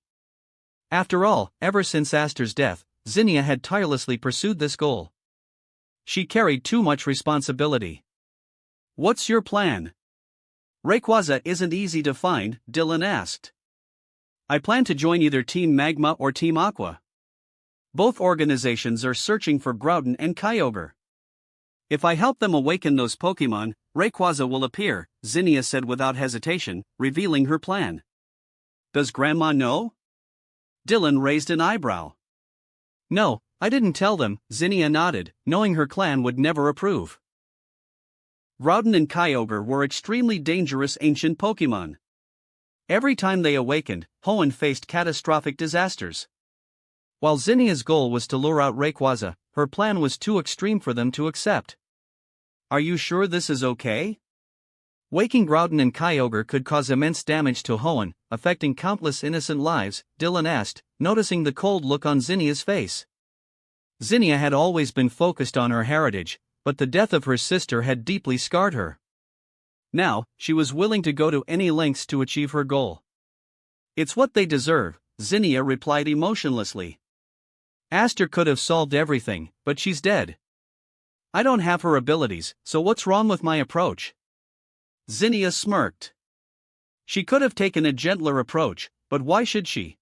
After all, ever since Aster's death, Zinnia had tirelessly pursued this goal. She carried too much responsibility. What's your plan? Rayquaza isn't easy to find, Dylan asked. I plan to join either Team Magma or Team Aqua. Both organizations are searching for Groudon and Kyogre. If I help them awaken those Pokémon, Rayquaza will appear, Zinnia said without hesitation, revealing her plan. Does Grandma know? Dylan raised an eyebrow. No, I didn't tell them, Zinnia nodded, knowing her clan would never approve. Groudon and Kyogre were extremely dangerous ancient Pokémon. Every time they awakened, Hoenn faced catastrophic disasters. While Zinnia's goal was to lure out Rayquaza, her plan was too extreme for them to accept. Are you sure this is okay? Waking Groudon and Kyogre could cause immense damage to Hoenn, affecting countless innocent lives, Dylan asked, noticing the cold look on Zinnia's face. Zinnia had always been focused on her heritage, but the death of her sister had deeply scarred her. Now, she was willing to go to any lengths to achieve her goal. It's what they deserve, Zinnia replied emotionlessly. Aster could have solved everything, but she's dead. I don't have her abilities, so what's wrong with my approach? Zinnia smirked. She could have taken a gentler approach, but why should she?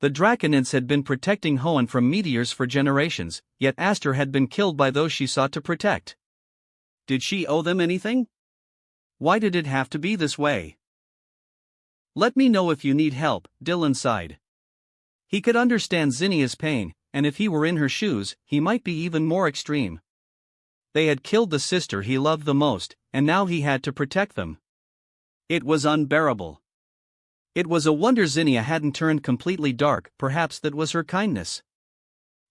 The Draconids had been protecting Hoenn from meteors for generations, yet Aster had been killed by those she sought to protect. Did she owe them anything? Why did it have to be this way? Let me know if you need help, Dylan sighed. He could understand Zinnia's pain, and if he were in her shoes, he might be even more extreme. They had killed the sister he loved the most, and now he had to protect them. It was unbearable. It was a wonder Zinnia hadn't turned completely dark, perhaps that was her kindness.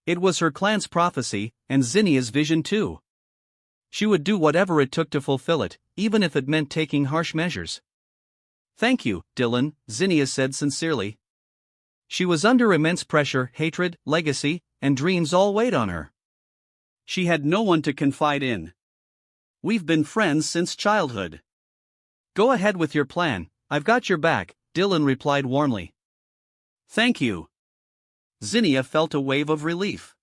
It was her clan's prophecy, and Zinnia's vision too. She would do whatever it took to fulfill it, even if it meant taking harsh measures. Thank you, Dylan, Zinnia said sincerely. She was under immense pressure, hatred, legacy, and dreams all weighed on her. She had no one to confide in. We've been friends since childhood. Go ahead with your plan, I've got your back, Dylan replied warmly. Thank you. Zinnia felt a wave of relief.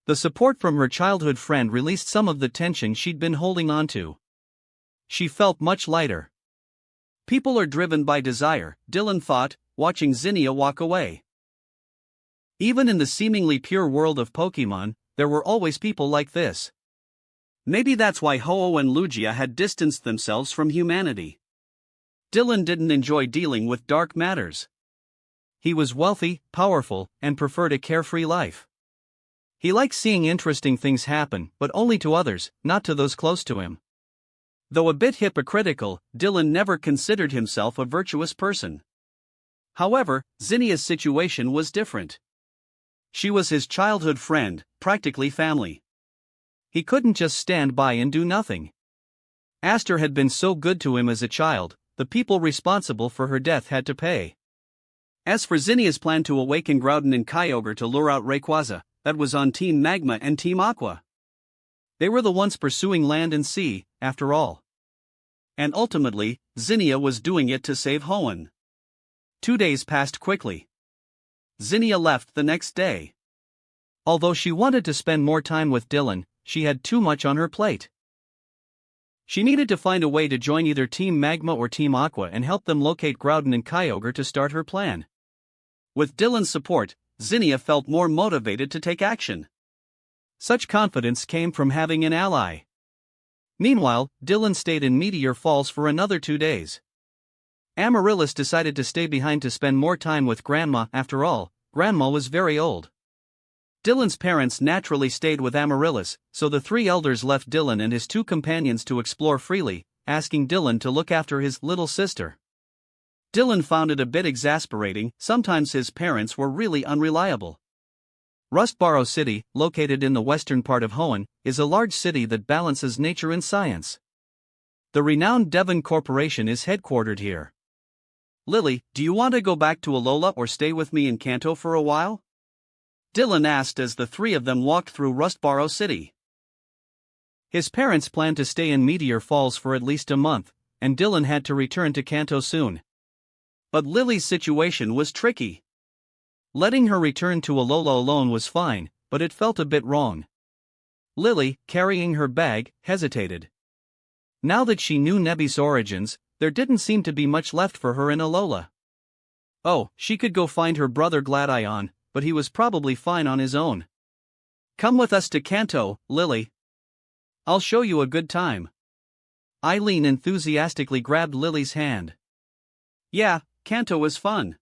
The support from her childhood friend released some of the tension she'd been holding on to. She felt much lighter. People are driven by desire, Dylan thought, watching Zinnia walk away. Even in the seemingly pure world of Pokémon, there were always people like this. Maybe that's why Ho-Oh and Lugia had distanced themselves from humanity. Dylan didn't enjoy dealing with dark matters. He was wealthy, powerful, and preferred a carefree life. He liked seeing interesting things happen, but only to others, not to those close to him. Though a bit hypocritical, Dylan never considered himself a virtuous person. However, Zinnia's situation was different. She was his childhood friend, practically family. He couldn't just stand by and do nothing. Aster had been so good to him as a child, the people responsible for her death had to pay. As for Zinnia's plan to awaken Groudon and Kyogre to lure out Rayquaza, that was on Team Magma and Team Aqua. They were the ones pursuing land and sea, after all. And ultimately, Zinnia was doing it to save Hoenn. 2 days passed quickly. Zinnia left the next day. Although she wanted to spend more time with Dylan, she had too much on her plate. She needed to find a way to join either Team Magma or Team Aqua and help them locate Groudon and Kyogre to start her plan. With Dylan's support, Zinnia felt more motivated to take action. Such confidence came from having an ally. Meanwhile, Dylan stayed in Meteor Falls for another 2 days. Amaryllis decided to stay behind to spend more time with Grandma. After all, Grandma was very old. Dylan's parents naturally stayed with Amaryllis, so the 3 elders left Dylan and his 2 companions to explore freely, asking Dylan to look after his little sister. Dylan found it a bit exasperating, sometimes his parents were really unreliable. Rustboro City, located in the western part of Hoenn, is a large city that balances nature and science. The renowned Devon Corporation is headquartered here. Lily, do you want to go back to Alola or stay with me in Kanto for a while? Dylan asked as the 3 of them walked through Rustboro City. His parents planned to stay in Meteor Falls for at least a month, and Dylan had to return to Kanto soon. But Lily's situation was tricky. Letting her return to Alola alone was fine, but it felt a bit wrong. Lily, carrying her bag, hesitated. Now that she knew Nebby's origins, there didn't seem to be much left for her in Alola. Oh, she could go find her brother Gladion, but he was probably fine on his own. Come with us to Kanto, Lily. I'll show you a good time. Eileen enthusiastically grabbed Lily's hand. Yeah, Kanto is fun.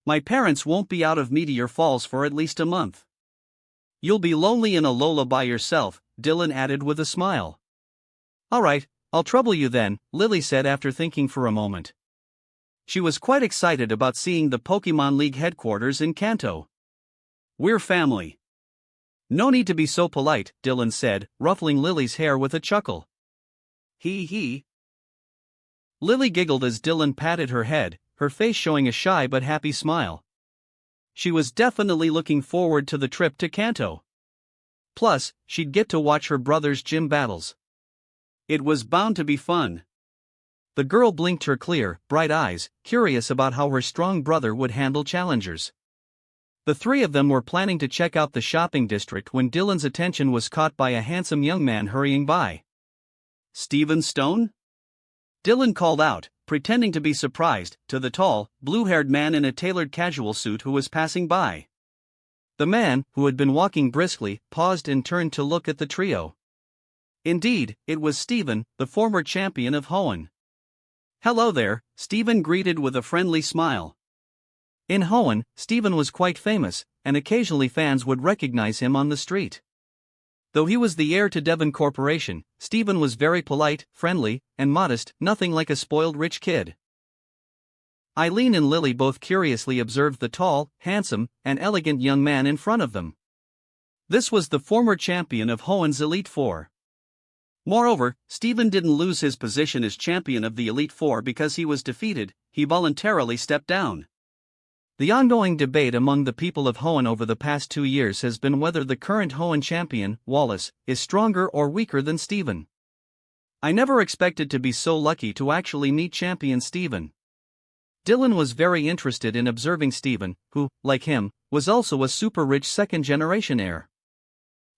My parents won't be out of Meteor Falls for at least a month. You'll be lonely in Alola by yourself, Dylan added with a smile. Alright, I'll trouble you then, Lily said after thinking for a moment. She was quite excited about seeing the Pokemon League headquarters in Kanto. We're family. No need to be so polite, Dylan said, ruffling Lily's hair with a chuckle. Hee. Lily giggled as Dylan patted her head, her face showing a shy but happy smile. She was definitely looking forward to the trip to Kanto. Plus, she'd get to watch her brother's gym battles. It was bound to be fun. The girl blinked her clear, bright eyes, curious about how her strong brother would handle challengers. The three of them were planning to check out the shopping district when Dylan's attention was caught by a handsome young man hurrying by. Stephen Stone? Dylan called out, pretending to be surprised, to the tall, blue-haired man in a tailored casual suit who was passing by. The man, who had been walking briskly, paused and turned to look at the trio. Indeed, it was Stephen, the former champion of Hoenn. Hello there, Stephen greeted with a friendly smile. In Hoenn, Stephen was quite famous, and occasionally fans would recognize him on the street. Though he was the heir to Devon Corporation, Stephen was very polite, friendly, and modest, nothing like a spoiled rich kid. Eileen and Lily both curiously observed the tall, handsome, and elegant young man in front of them. This was the former champion of Hoenn's Elite Four. Moreover, Stephen didn't lose his position as champion of the Elite Four because he was defeated, he voluntarily stepped down. The ongoing debate among the people of Hoenn over the past 2 years has been whether the current Hoenn champion, Wallace, is stronger or weaker than Stephen. I never expected to be so lucky to actually meet champion Stephen. Dylan was very interested in observing Stephen, who, like him, was also a super-rich second-generation heir.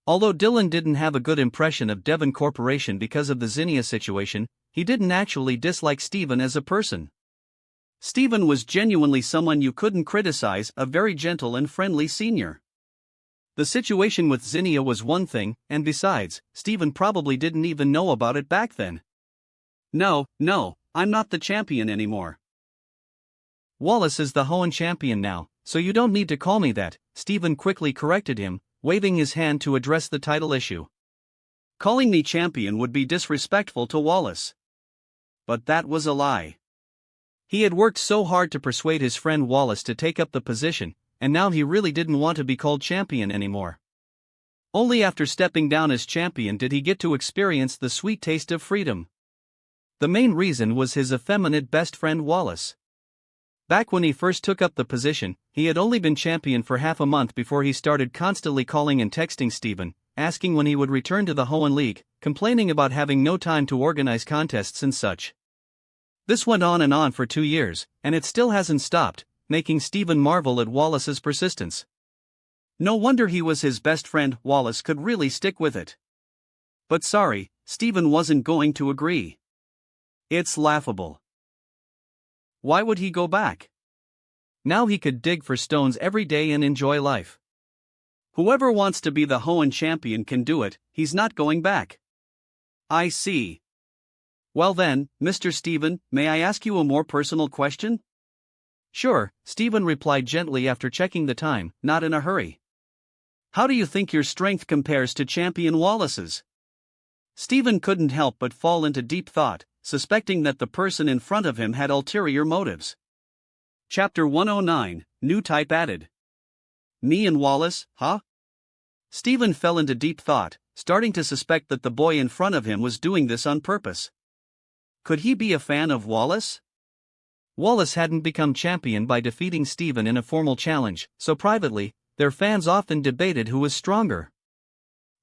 Although Dylan didn't have a good impression of Devon Corporation because of the Zinnia situation, he didn't actually dislike Stephen as a person. Stephen was genuinely someone you couldn't criticize, a very gentle and friendly senior. The situation with Zinnia was one thing, and besides, Stephen probably didn't even know about it back then. No, I'm not the champion anymore. Wallace is the Hoenn champion now, so you don't need to call me that, Stephen quickly corrected him, waving his hand to address the title issue. Calling me champion would be disrespectful to Wallace. But that was a lie. He had worked so hard to persuade his friend Wallace to take up the position, and now he really didn't want to be called champion anymore. Only after stepping down as champion did he get to experience the sweet taste of freedom. The main reason was his effeminate best friend Wallace. Back when he first took up the position, he had only been champion for half a month before he started constantly calling and texting Stephen, asking when he would return to the Hoenn League, complaining about having no time to organize contests and such. This went on and on for 2 years, and it still hasn't stopped, making Stephen marvel at Wallace's persistence. No wonder he was his best friend. Wallace could really stick with it. But sorry, Stephen wasn't going to agree. It's laughable. Why would he go back? Now he could dig for stones every day and enjoy life. Whoever wants to be the Hoenn champion can do it, he's not going back. I see. Well then, Mr. Stephen, may I ask you a more personal question? Sure, Stephen replied gently after checking the time, not in a hurry. How do you think your strength compares to Champion Wallace's? Stephen couldn't help but fall into deep thought, suspecting that the person in front of him had ulterior motives. Chapter 109, New Type Added. Me and Wallace, huh? Stephen fell into deep thought, starting to suspect that the boy in front of him was doing this on purpose. Could he be a fan of Wallace? Wallace hadn't become champion by defeating Stephen in a formal challenge, so privately, their fans often debated who was stronger.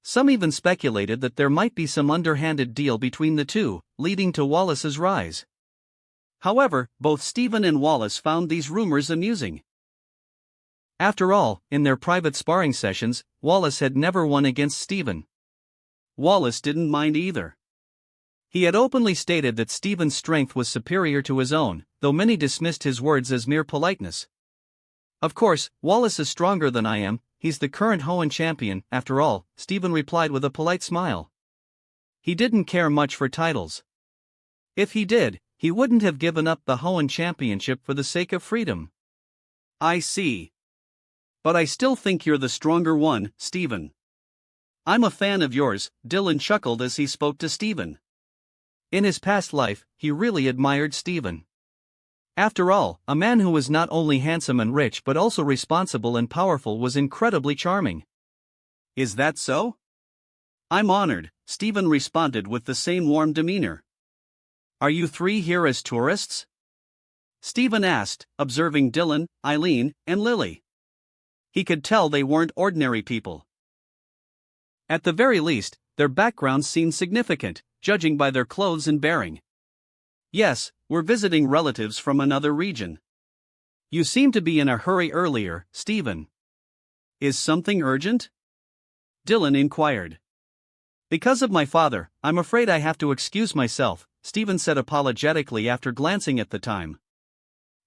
Some even speculated that there might be some underhanded deal between the two, leading to Wallace's rise. However, both Stephen and Wallace found these rumors amusing. After all, in their private sparring sessions, Wallace had never won against Stephen. Wallace didn't mind either. He had openly stated that Stephen's strength was superior to his own, though many dismissed his words as mere politeness. Of course, Wallace is stronger than I am, he's the current Hoenn champion, after all, Stephen replied with a polite smile. He didn't care much for titles. If he did, he wouldn't have given up the Hoenn championship for the sake of freedom. I see. But I still think you're the stronger one, Stephen. I'm a fan of yours, Dylan chuckled as he spoke to Stephen. In his past life, he really admired Stephen. After all, a man who was not only handsome and rich but also responsible and powerful was incredibly charming. Is that so? I'm honored, Stephen responded with the same warm demeanor. Are you three here as tourists? Stephen asked, observing Dylan, Eileen, and Lily. He could tell they weren't ordinary people. At the very least, their backgrounds seemed significant, judging by their clothes and bearing. Yes, we're visiting relatives from another region. You seemed to be in a hurry earlier, Stephen. Is something urgent? Dylan inquired. Because of my father, I'm afraid I have to excuse myself, Stephen said apologetically after glancing at the time.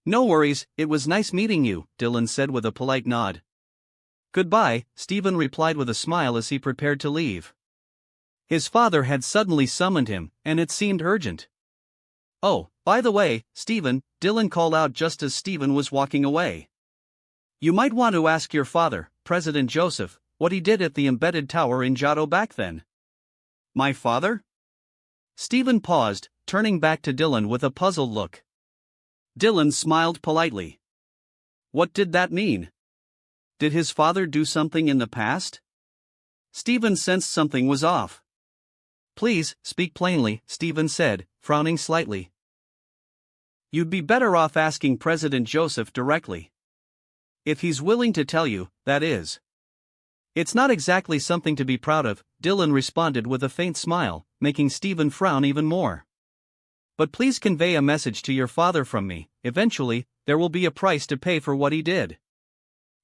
No worries, it was nice meeting you, Dylan said with a polite nod. Goodbye, Stephen replied with a smile as he prepared to leave. His father had suddenly summoned him, and it seemed urgent. Oh, by the way, Stephen, Dylan called out just as Stephen was walking away. You might want to ask your father, President Joseph, what he did at the embedded tower in Johto back then. My father? Stephen paused, turning back to Dylan with a puzzled look. Dylan smiled politely. What did that mean? Did his father do something in the past? Stephen sensed something was off. Please, speak plainly, Stephen said, frowning slightly. You'd be better off asking President Joseph directly. If he's willing to tell you, that is. It's not exactly something to be proud of, Dylan responded with a faint smile, making Stephen frown even more. But please convey a message to your father from me. Eventually, there will be a price to pay for what he did.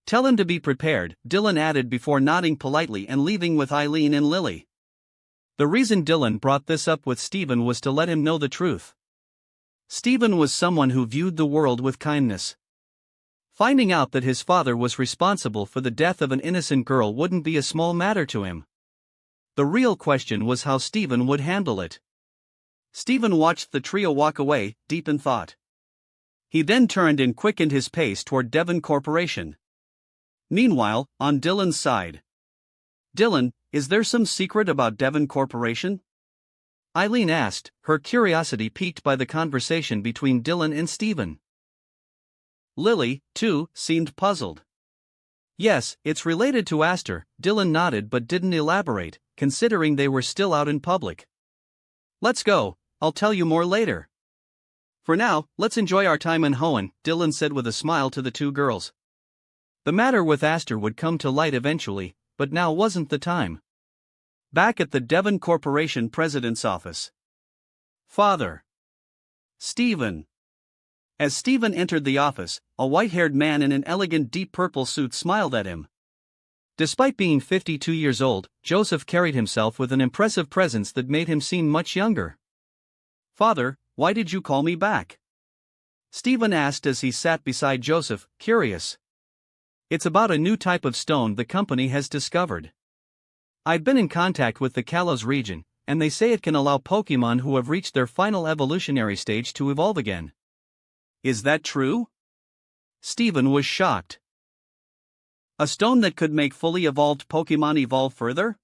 Tell him to be prepared, Dylan added before nodding politely and leaving with Eileen and Lily. The reason Dylan brought this up with Stephen was to let him know the truth. Stephen was someone who viewed the world with kindness. Finding out that his father was responsible for the death of an innocent girl wouldn't be a small matter to him. The real question was how Stephen would handle it. Stephen watched the trio walk away, deep in thought. He then turned and quickened his pace toward Devon Corporation. Meanwhile, on Dylan's side. Dylan, is there some secret about Devon Corporation? Eileen asked, her curiosity piqued by the conversation between Dylan and Stephen. Lily, too, seemed puzzled. Yes, it's related to Aster, Dylan nodded but didn't elaborate, considering they were still out in public. Let's go, I'll tell you more later. For now, let's enjoy our time in Hoenn, Dylan said with a smile to the two girls. The matter with Aster would come to light eventually, but now wasn't the time. Back at the Devon Corporation president's office. Father. Stephen. As Stephen entered the office, a white-haired man in an elegant deep purple suit smiled at him. Despite being 52 years old, Joseph carried himself with an impressive presence that made him seem much younger. Father, why did you call me back? Stephen asked as he sat beside Joseph, curious. It's about a new type of stone the company has discovered. I've been in contact with the Kalos region, and they say it can allow Pokémon who have reached their final evolutionary stage to evolve again. Is that true? Stephen was shocked. A stone that could make fully evolved Pokémon evolve further?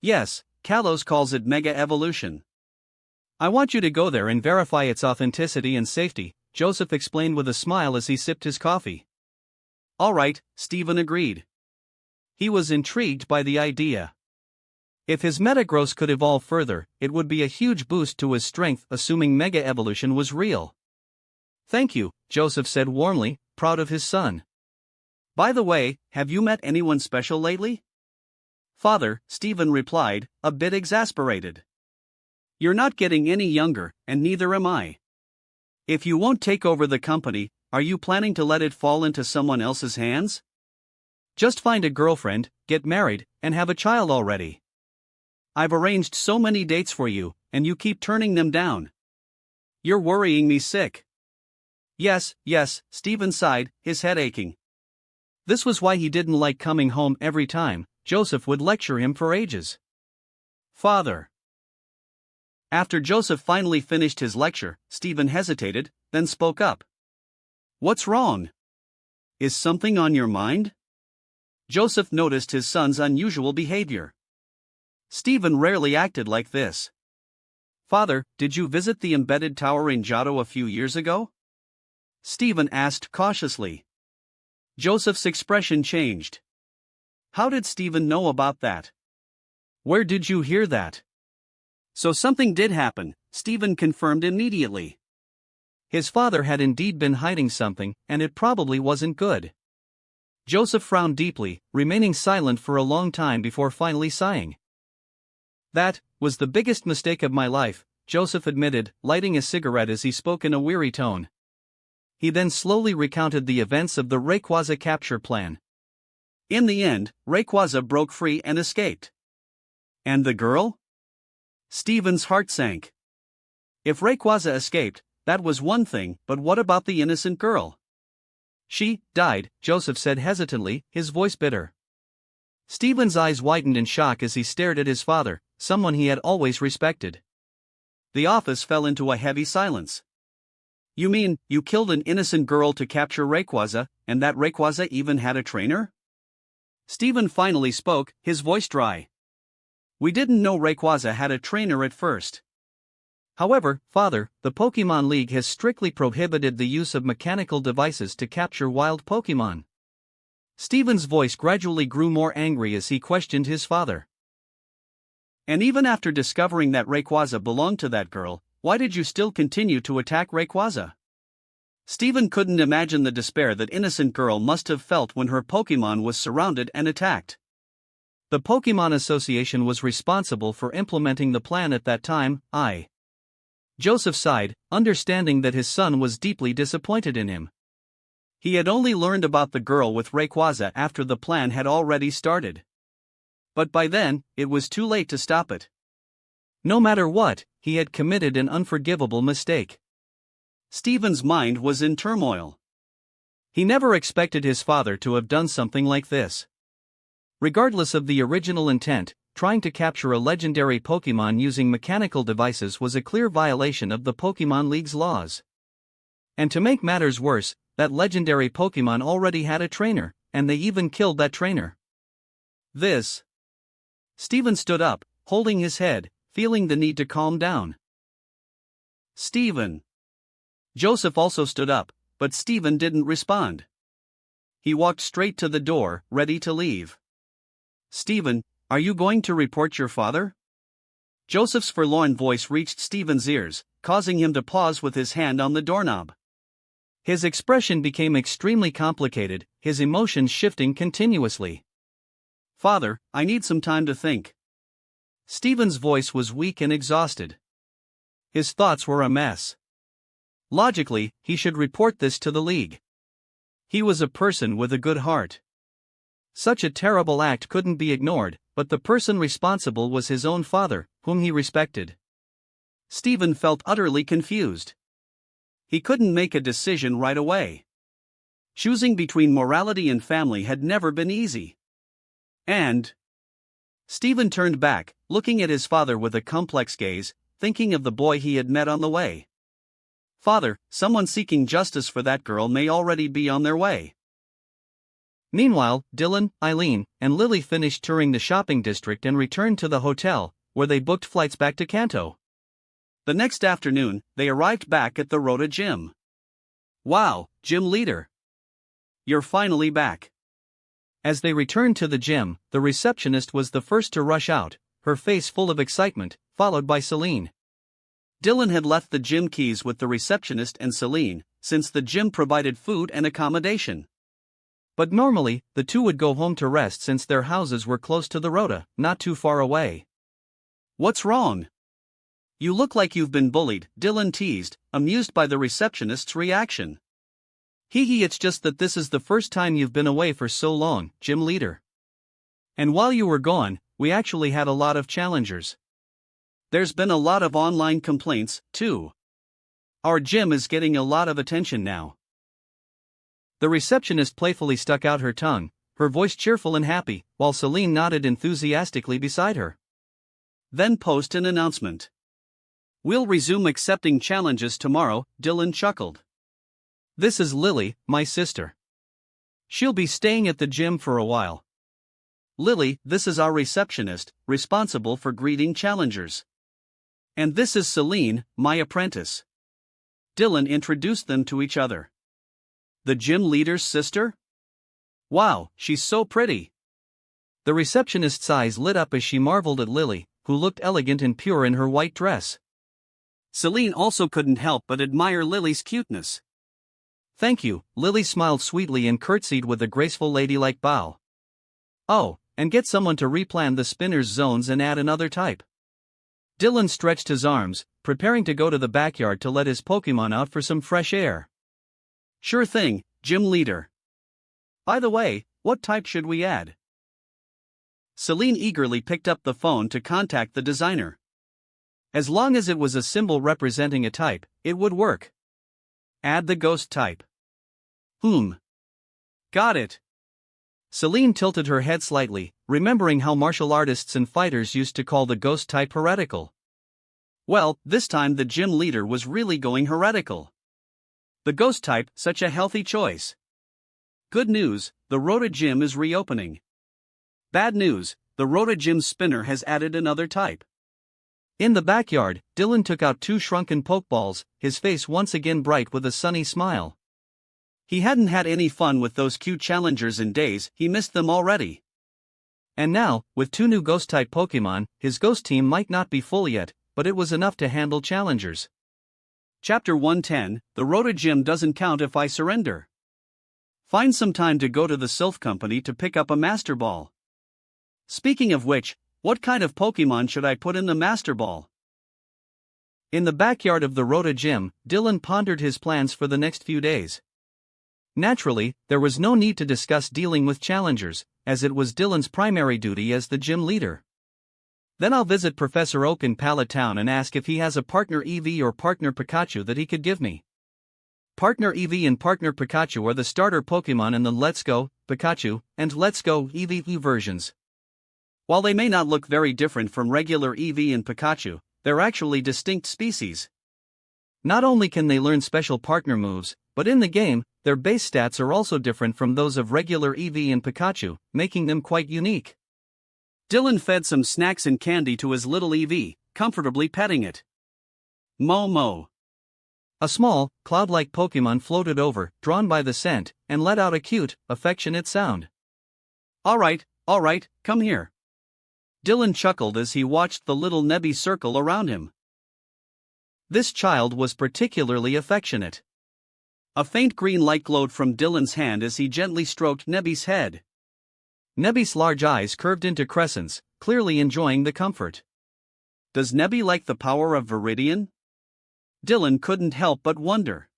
Yes, Kalos calls it Mega Evolution. I want you to go there and verify its authenticity and safety, Joseph explained with a smile as he sipped his coffee. All right, Stephen agreed. He was intrigued by the idea. If his Metagross could evolve further, it would be a huge boost to his strength, assuming Mega Evolution was real. Thank you, Joseph said warmly, proud of his son. By the way, have you met anyone special lately? Father, Stephen replied, a bit exasperated. You're not getting any younger, and neither am I. If you won't take over the company, are you planning to let it fall into someone else's hands? Just find a girlfriend, get married, and have a child already. I've arranged so many dates for you, and you keep turning them down. You're worrying me sick. Yes, Stephen sighed, his head aching. This was why he didn't like coming home every time. Joseph would lecture him for ages. Father. After Joseph finally finished his lecture, Stephen hesitated, then spoke up. What's wrong? Is something on your mind? Joseph noticed his son's unusual behavior. Stephen rarely acted like this. Father, did you visit the embedded tower in Johto a few years ago? Stephen asked cautiously. Joseph's expression changed. How did Stephen know about that? Where did you hear that? So something did happen, Stephen confirmed immediately. His father had indeed been hiding something, and it probably wasn't good. Joseph frowned deeply, remaining silent for a long time before finally sighing. That was the biggest mistake of my life, Joseph admitted, lighting a cigarette as he spoke in a weary tone. He then slowly recounted the events of the Rayquaza capture plan. In the end, Rayquaza broke free and escaped. And the girl? Stephen's heart sank. If Rayquaza escaped, that was one thing, but what about the innocent girl? She died, Joseph said hesitantly, his voice bitter. Stephen's eyes widened in shock as he stared at his father, someone he had always respected. The office fell into a heavy silence. You mean, you killed an innocent girl to capture Rayquaza, and that Rayquaza even had a trainer? Stephen finally spoke, his voice dry. We didn't know Rayquaza had a trainer at first. However, Father, the Pokémon League has strictly prohibited the use of mechanical devices to capture wild Pokémon. Stephen's voice gradually grew more angry as he questioned his father. And even after discovering that Rayquaza belonged to that girl, why did you still continue to attack Rayquaza? Stephen couldn't imagine the despair that innocent girl must have felt when her Pokémon was surrounded and attacked. The Pokémon Association was responsible for implementing the plan at that time. Joseph sighed, understanding that his son was deeply disappointed in him. He had only learned about the girl with Rayquaza after the plan had already started. But by then, it was too late to stop it. No matter what, he had committed an unforgivable mistake. Stephen's mind was in turmoil. He never expected his father to have done something like this. Regardless of the original intent, trying to capture a legendary Pokémon using mechanical devices was a clear violation of the Pokémon League's laws. And to make matters worse, that legendary Pokémon already had a trainer, and they even killed that trainer. Stephen stood up, holding his head, feeling the need to calm down. Stephen. Joseph also stood up, but Stephen didn't respond. He walked straight to the door, ready to leave. Stephen, are you going to report your father? Joseph's forlorn voice reached Stephen's ears, causing him to pause with his hand on the doorknob. His expression became extremely complicated, his emotions shifting continuously. Father, I need some time to think. Stephen's voice was weak and exhausted. His thoughts were a mess. Logically, he should report this to the League. He was a person with a good heart. Such a terrible act couldn't be ignored, but the person responsible was his own father, whom he respected. Stephen felt utterly confused. He couldn't make a decision right away. Choosing between morality and family had never been easy. And Stephen turned back, looking at his father with a complex gaze, thinking of the boy he had met on the way. Father, someone seeking justice for that girl may already be on their way. Meanwhile, Dylan, Eileen, and Lily finished touring the shopping district and returned to the hotel, where they booked flights back to Kanto. The next afternoon, they arrived back at the Rota gym. Wow, gym leader. You're finally back. As they returned to the gym, the receptionist was the first to rush out, her face full of excitement, followed by Celine. Dylan had left the gym keys with the receptionist and Celine, since the gym provided food and accommodation. But normally, the two would go home to rest since their houses were close to the Rota, not too far away. What's wrong? You look like you've been bullied, Dylan teased, amused by the receptionist's reaction. Hee, it's just that this is the first time you've been away for so long, gym leader. And while you were gone, we actually had a lot of challengers. There's been a lot of online complaints, too. Our gym is getting a lot of attention now. The receptionist playfully stuck out her tongue, her voice cheerful and happy, while Celine nodded enthusiastically beside her. Then post an announcement. We'll resume accepting challenges tomorrow, Dylan chuckled. This is Lily, my sister. She'll be staying at the gym for a while. Lily, this is our receptionist, responsible for greeting challengers. And this is Celine, my apprentice. Dylan introduced them to each other. The gym leader's sister? Wow, she's so pretty. The receptionist's eyes lit up as she marveled at Lily, who looked elegant and pure in her white dress. Celine also couldn't help but admire Lily's cuteness. Thank you, Lily smiled sweetly and curtsied with a graceful ladylike bow. Oh, and get someone to replan the spinner's zones and add another type. Dylan stretched his arms, preparing to go to the backyard to let his Pokemon out for some fresh air. Sure thing, gym leader. By the way, what type should we add? Celine eagerly picked up the phone to contact the designer. As long as it was a symbol representing a type, it would work. Add the ghost type. Got it. Celine tilted her head slightly, remembering how martial artists and fighters used to call the ghost type heretical. Well, this time the gym leader was really going heretical. The ghost type, such a healthy choice. Good news, the Rota Gym is reopening. Bad news, the Rota Gym spinner has added another type. In the backyard, Dylan took out 2 shrunken Pokeballs, his face once again bright with a sunny smile. He hadn't had any fun with those cute challengers in days, he missed them already. And now, with 2 new ghost-type Pokemon, his ghost team might not be full yet, but it was enough to handle challengers. Chapter 110, The Rota Gym Doesn't Count If I Surrender. Find some time to go to the Sylph Company to pick up a Master Ball. Speaking of which, what kind of Pokemon should I put in the Master Ball? In the backyard of the Rota Gym, Dylan pondered his plans for the next few days. Naturally, there was no need to discuss dealing with challengers, as it was Dylan's primary duty as the gym leader. Then I'll visit Professor Oak in Pallet Town and ask if he has a partner Eevee or partner Pikachu that he could give me. Partner Eevee and partner Pikachu are the starter Pokemon in the Let's Go, Pikachu, and Let's Go Eevee versions. While they may not look very different from regular Eevee and Pikachu, they're actually distinct species. Not only can they learn special partner moves, but in the game, their base stats are also different from those of regular Eevee and Pikachu, making them quite unique. Dylan fed some snacks and candy to his little Eevee, comfortably petting it. Mo. A small, cloud-like Pokemon floated over, drawn by the scent, and let out a cute, affectionate sound. All right, come here. Dylan chuckled as he watched the little Nebby circle around him. This child was particularly affectionate. A faint green light glowed from Dylan's hand as he gently stroked Nebby's head. Nebby's large eyes curved into crescents, clearly enjoying the comfort. Does Nebby like the power of Viridian? Dylan couldn't help but wonder.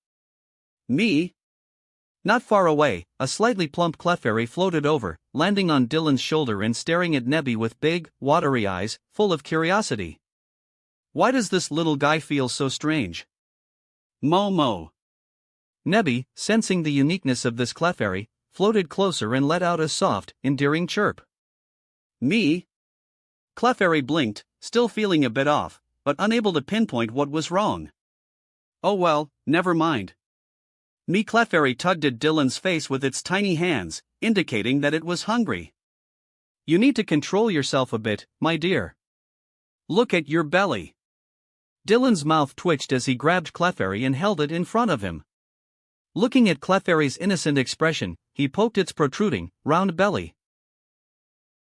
Me? Not far away, a slightly plump Clefairy floated over, landing on Dylan's shoulder and staring at Nebby with big, watery eyes, full of curiosity. Why does this little guy feel so strange? Mo. Nebby, sensing the uniqueness of this Clefairy, floated closer and let out a soft, endearing chirp. Me? Clefairy blinked, still feeling a bit off, but unable to pinpoint what was wrong. Oh well, never mind. Me Clefairy tugged at Dylan's face with its tiny hands, indicating that it was hungry. You need to control yourself a bit, my dear. Look at your belly. Dylan's mouth twitched as he grabbed Clefairy and held it in front of him. Looking at Clefairy's innocent expression, he poked its protruding, round belly.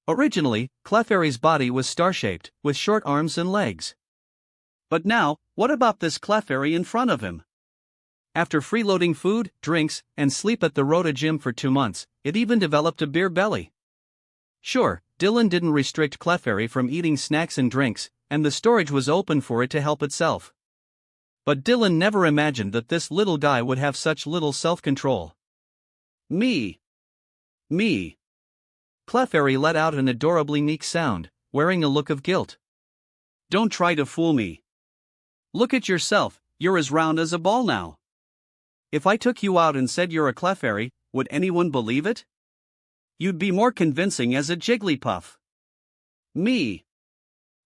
Originally, Clefairy's body was star-shaped, with short arms and legs. But now, what about this Clefairy in front of him? After freeloading food, drinks, and sleep at the Rota Gym for 2 months, it even developed a beer belly. Sure, Dylan didn't restrict Clefairy from eating snacks and drinks, and the storage was open for it to help itself. But Dylan never imagined that this little guy would have such little self-control. Me. Clefairy let out an adorably meek sound, wearing a look of guilt. Don't try to fool me. Look at yourself, you're as round as a ball now. If I took you out and said you're a Clefairy, would anyone believe it? You'd be more convincing as a Jigglypuff. Me.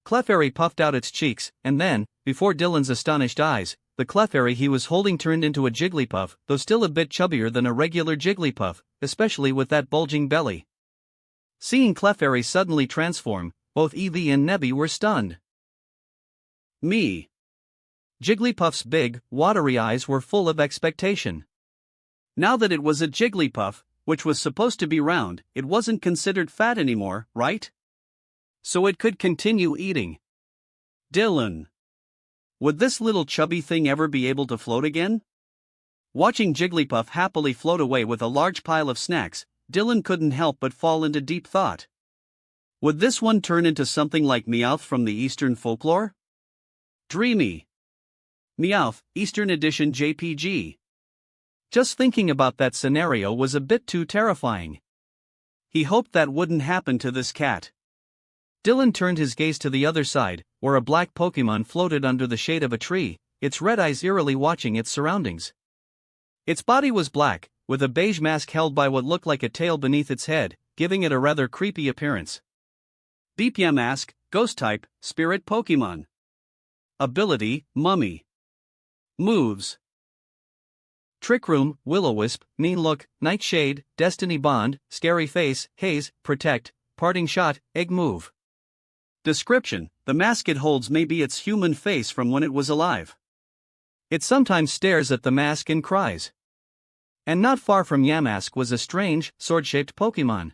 Clefairy puffed out its cheeks, and then, before Dylan's astonished eyes, the Clefairy he was holding turned into a Jigglypuff, though still a bit chubbier than a regular Jigglypuff, especially with that bulging belly. Seeing Clefairy suddenly transform, both Eevee and Nebby were stunned. Me. Jigglypuff's big, watery eyes were full of expectation. Now that it was a Jigglypuff, which was supposed to be round, it wasn't considered fat anymore, right? So it could continue eating. Dylan. Would this little chubby thing ever be able to float again? Watching Jigglypuff happily float away with a large pile of snacks, Dylan couldn't help but fall into deep thought. Would this one turn into something like Meowth from the Eastern folklore? Dreamy. Meowth, Eastern Edition JPG. Just thinking about that scenario was a bit too terrifying. He hoped that wouldn't happen to this cat. Dylan turned his gaze to the other side, where a black Pokemon floated under the shade of a tree, its red eyes eerily watching its surroundings. Its body was black, with a beige mask held by what looked like a tail beneath its head, giving it a rather creepy appearance. BPM Mask, Ghost Type, Spirit Pokemon. Ability, Mummy. Moves: Trick Room, Will-O-Wisp, Mean Look, Nightshade, Destiny Bond, Scary Face, Haze, Protect, Parting Shot, Egg Move. Description: the mask it holds may be its human face from when it was alive. It sometimes stares at the mask and cries. And not far from Yamask was a strange, sword-shaped Pokemon.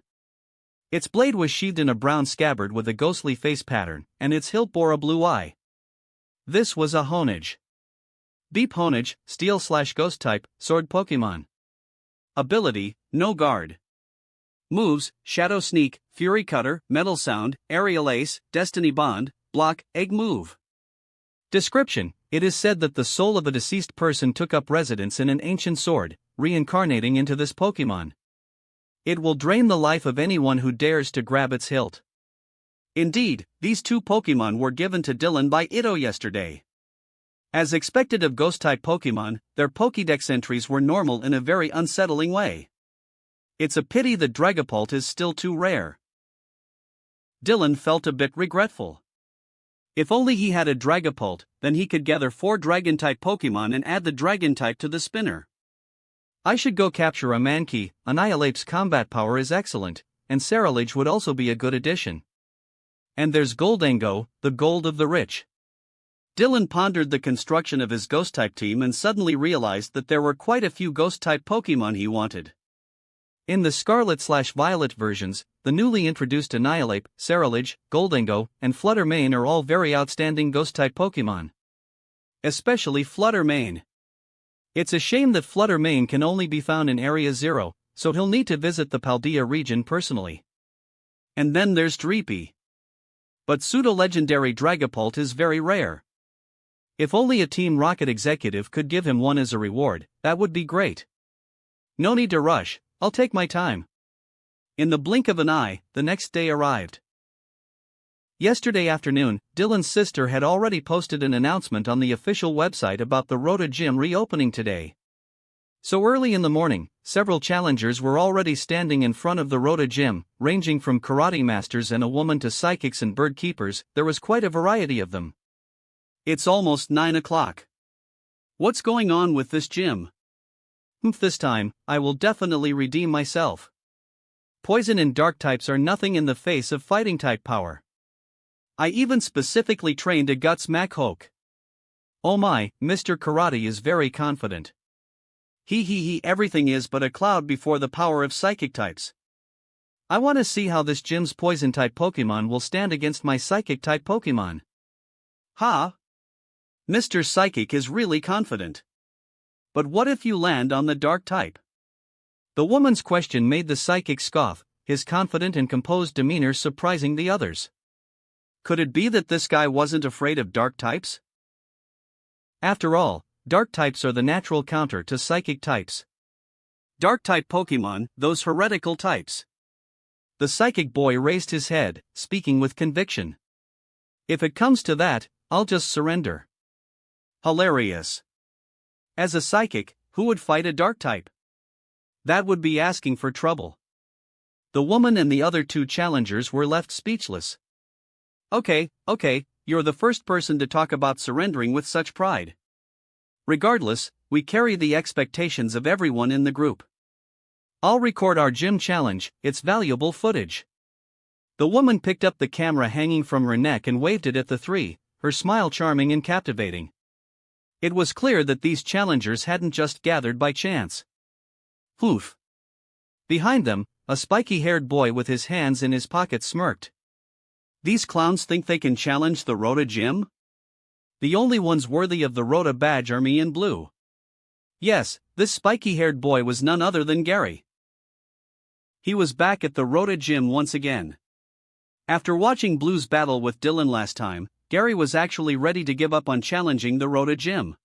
Its blade was sheathed in a brown scabbard with a ghostly face pattern, and its hilt bore a blue eye. This was a Honage. Beep Honage, Steel/Ghost type, Sword Pokemon. Ability, No Guard. Moves: Shadow Sneak, Fury Cutter, Metal Sound, Aerial Ace, Destiny Bond, Block, Egg Move. Description: it is said that the soul of a deceased person took up residence in an ancient sword, reincarnating into this Pokemon. It will drain the life of anyone who dares to grab its hilt. Indeed, these two Pokemon were given to Dylan by Itto yesterday. As expected of Ghost-type Pokemon, their Pokédex entries were normal in a very unsettling way. It's a pity that Dragapult is still too rare. Dylan felt a bit regretful. If only he had a Dragapult, then he could gather 4 Dragon-type Pokemon and add the Dragon-type to the spinner. I should go capture a Mankey. Annihilape's combat power is excellent, and Cerulege would also be a good addition. And there's Goldango, the gold of the rich. Dylan pondered the construction of his Ghost-type team and suddenly realized that there were quite a few Ghost-type Pokemon he wanted. In the Scarlet/Violet versions, the newly introduced Annihilape, Cerulege, Goldango, and Fluttermane are all very outstanding Ghost-type Pokemon. Especially Fluttermane. It's a shame that Fluttermane can only be found in Area 0, so he'll need to visit the Paldea region personally. And then there's Dreepy. But pseudo-legendary Dragapult is very rare. If only a Team Rocket executive could give him one as a reward, that would be great. No need to rush, I'll take my time. In the blink of an eye, the next day arrived. Yesterday afternoon, Dylan's sister had already posted an announcement on the official website about the Rota Gym reopening today. So early in the morning, several challengers were already standing in front of the Rota Gym, ranging from karate masters and a woman to psychics and bird keepers. There was quite a variety of them. It's almost 9 o'clock. What's going on with this gym? This time, I will definitely redeem myself. Poison and dark types are nothing in the face of fighting type power. I even specifically trained a Guts Machoke. Oh my, Mr. Karate is very confident. Everything is but a cloud before the power of psychic types. I want to see how this gym's poison type Pokemon will stand against my psychic type Pokemon. Ha! Mr. Psychic is really confident. But what if you land on the dark type? The woman's question made the psychic scoff, his confident and composed demeanor surprising the others. Could it be that this guy wasn't afraid of dark types? After all, dark types are the natural counter to psychic types. Dark-type Pokemon, those heretical types. The psychic boy raised his head, speaking with conviction. If it comes to that, I'll just surrender. Hilarious. As a psychic, who would fight a dark type? That would be asking for trouble. The woman and the other two challengers were left speechless. Okay, you're the first person to talk about surrendering with such pride. Regardless, we carry the expectations of everyone in the group. I'll record our gym challenge, it's valuable footage. The woman picked up the camera hanging from her neck and waved it at the three, her smile charming and captivating. It was clear that these challengers hadn't just gathered by chance. Oof. Behind them, a spiky-haired boy with his hands in his pockets smirked. These clowns think they can challenge the Rota Gym? The only ones worthy of the Rota badge are me and Blue. Yes, this spiky-haired boy was none other than Gary. He was back at the Rota Gym once again. After watching Blue's battle with Dylan last time, Gary was actually ready to give up on challenging the Rota Gym.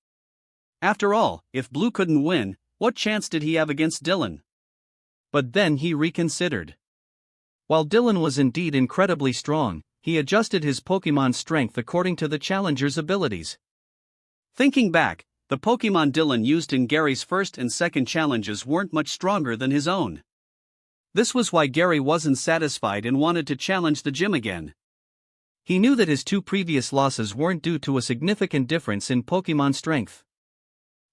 After all, if Blue couldn't win, what chance did he have against Dylan? But then he reconsidered. While Dylan was indeed incredibly strong, he adjusted his Pokémon strength according to the challenger's abilities. Thinking back, the Pokémon Dylan used in Gary's first and second challenges weren't much stronger than his own. This was why Gary wasn't satisfied and wanted to challenge the gym again. He knew that his two previous losses weren't due to a significant difference in Pokémon strength.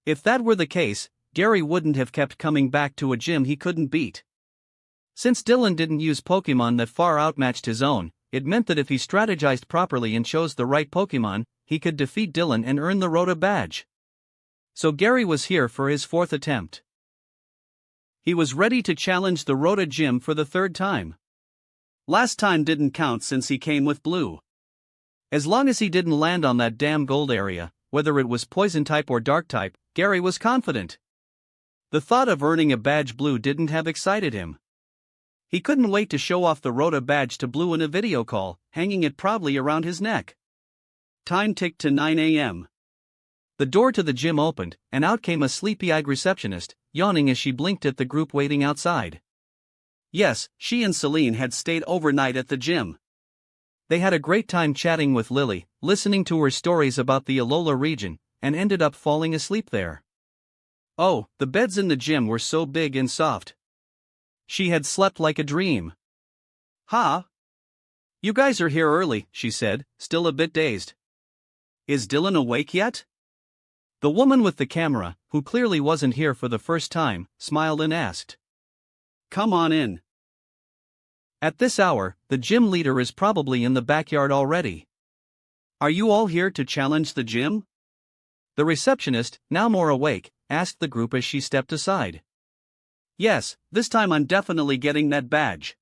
If that were the case, Gary wouldn't have kept coming back to a gym he couldn't beat. Since Dylan didn't use Pokémon that far outmatched his own, it meant that if he strategized properly and chose the right Pokémon, he could defeat Dylan and earn the Rota badge. So Gary was here for his fourth attempt. He was ready to challenge the Rota Gym for the third time. Last time didn't count since he came with Blue. As long as he didn't land on that damn gold area, whether it was poison type or dark type, Gary was confident. The thought of earning a badge Blue didn't have excited him. He couldn't wait to show off the Rota badge to Blue in a video call, hanging it proudly around his neck. Time ticked to 9 a.m. The door to the gym opened, and out came a sleepy-eyed receptionist, yawning as she blinked at the group waiting outside. Yes, she and Celine had stayed overnight at the gym. They had a great time chatting with Lily, listening to her stories about the Alola region, and ended up falling asleep there. Oh, the beds in the gym were so big and soft. She had slept like a dream. "Ha! You guys are here early," she said, still a bit dazed. Is Dylan awake yet?" The woman with the camera, who clearly wasn't here for the first time, smiled and asked. "Come on in." At this hour, the gym leader is probably in the backyard already. "Are you all here to challenge the gym?" The receptionist, now more awake, asked the group as she stepped aside. "Yes, this time I'm definitely getting that badge,"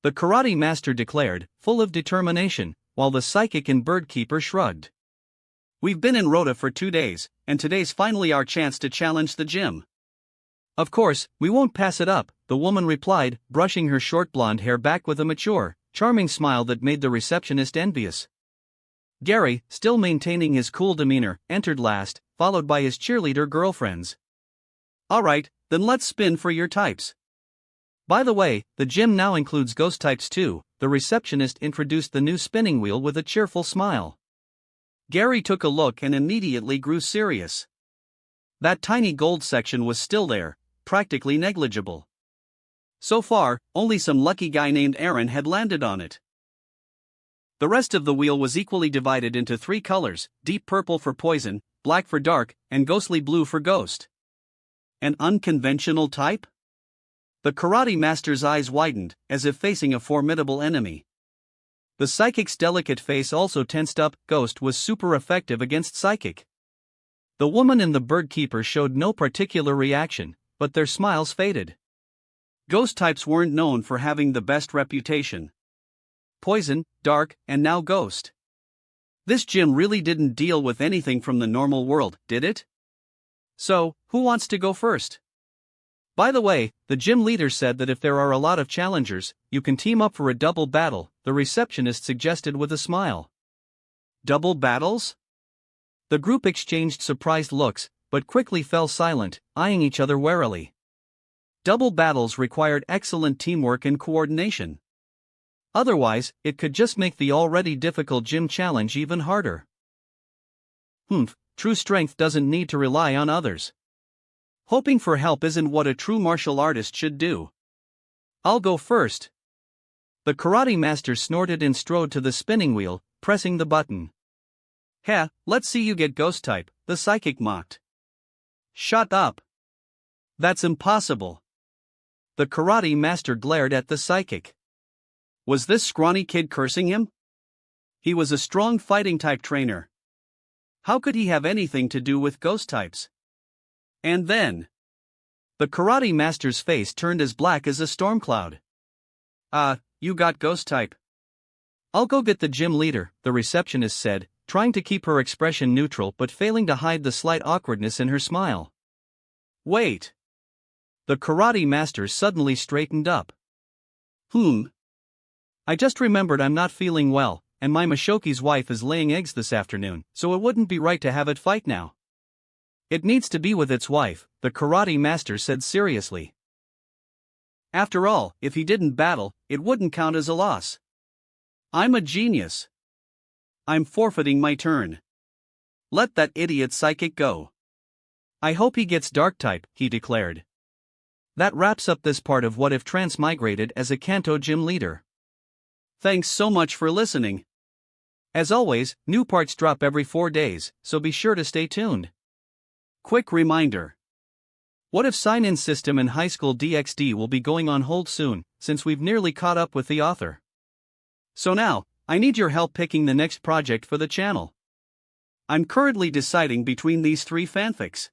the karate master declared, full of determination, while the psychic and bird keeper shrugged. "We've been in Rota for 2 days, and today's finally our chance to challenge the gym." "Of course, we won't pass it up," the woman replied, brushing her short blonde hair back with a mature, charming smile that made the receptionist envious. Gary, still maintaining his cool demeanor, entered last, followed by his cheerleader girlfriends. "All right, then let's spin for your types." "By the way, the gym now includes ghost types too," the receptionist introduced the new spinning wheel with a cheerful smile. Gary took a look and immediately grew serious. That tiny gold section was still there, practically negligible. So far, only some lucky guy named Aaron had landed on it. The rest of the wheel was equally divided into 3 colors: deep purple for poison, black for dark, and ghostly blue for ghost. An unconventional type? The karate master's eyes widened, as if facing a formidable enemy. The psychic's delicate face also tensed up. Ghost was super effective against psychic. The woman and the bird keeper showed no particular reaction, but their smiles faded. Ghost types weren't known for having the best reputation. Poison, dark, and now ghost. This gym really didn't deal with anything from the normal world, did it? So, who wants to go first? By the way, the gym leader said that if there are a lot of challengers, you can team up for a double battle, the receptionist suggested with a smile. Double battles? The group exchanged surprised looks, but quickly fell silent, eyeing each other warily. Double battles required excellent teamwork and coordination. Otherwise, it could just make the already difficult gym challenge even harder. True strength doesn't need to rely on others. Hoping for help isn't what a true martial artist should do. I'll go first. The karate master snorted and strode to the spinning wheel, pressing the button. Heh, let's see you get ghost type, the psychic mocked. Shut up. That's impossible. The karate master glared at the psychic. Was this scrawny kid cursing him? He was a strong fighting type trainer. How could he have anything to do with ghost types? And then, the karate master's face turned as black as a storm cloud. You got ghost type. I'll go get the gym leader, the receptionist said, trying to keep her expression neutral but failing to hide the slight awkwardness in her smile. Wait. The karate master suddenly straightened up. I just remembered I'm not feeling well, and my Mashoki's wife is laying eggs this afternoon, so it wouldn't be right to have it fight now. It needs to be with its wife, the karate master said seriously. After all, if he didn't battle, it wouldn't count as a loss. I'm a genius. I'm forfeiting my turn. Let that idiot psychic go. I hope he gets dark type, he declared. That wraps up this part of What If Transmigrated as a Kanto gym leader. Thanks so much for listening. As always, new parts drop every 4 days, so be sure to stay tuned. Quick reminder. What If sign-in system in High School DxD will be going on hold soon, since we've nearly caught up with the author. So now, I need your help picking the next project for the channel. I'm currently deciding between these 3 fanfics.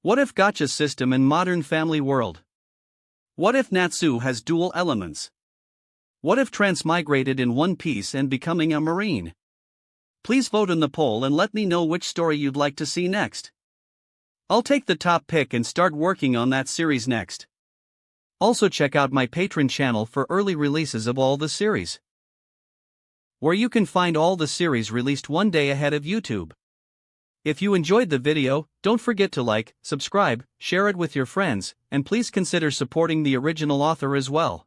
What if Gacha system in Modern Family World? What if Natsu has dual elements? What if Transmigrated in One Piece and becoming a Marine? Please vote in the poll and let me know which story you'd like to see next. I'll take the top pick and start working on that series next. Also check out my Patreon channel for early releases of all the series, where you can find all the series released one day ahead of YouTube. If you enjoyed the video, don't forget to like, subscribe, share it with your friends, and please consider supporting the original author as well.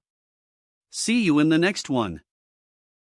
See you in the next one.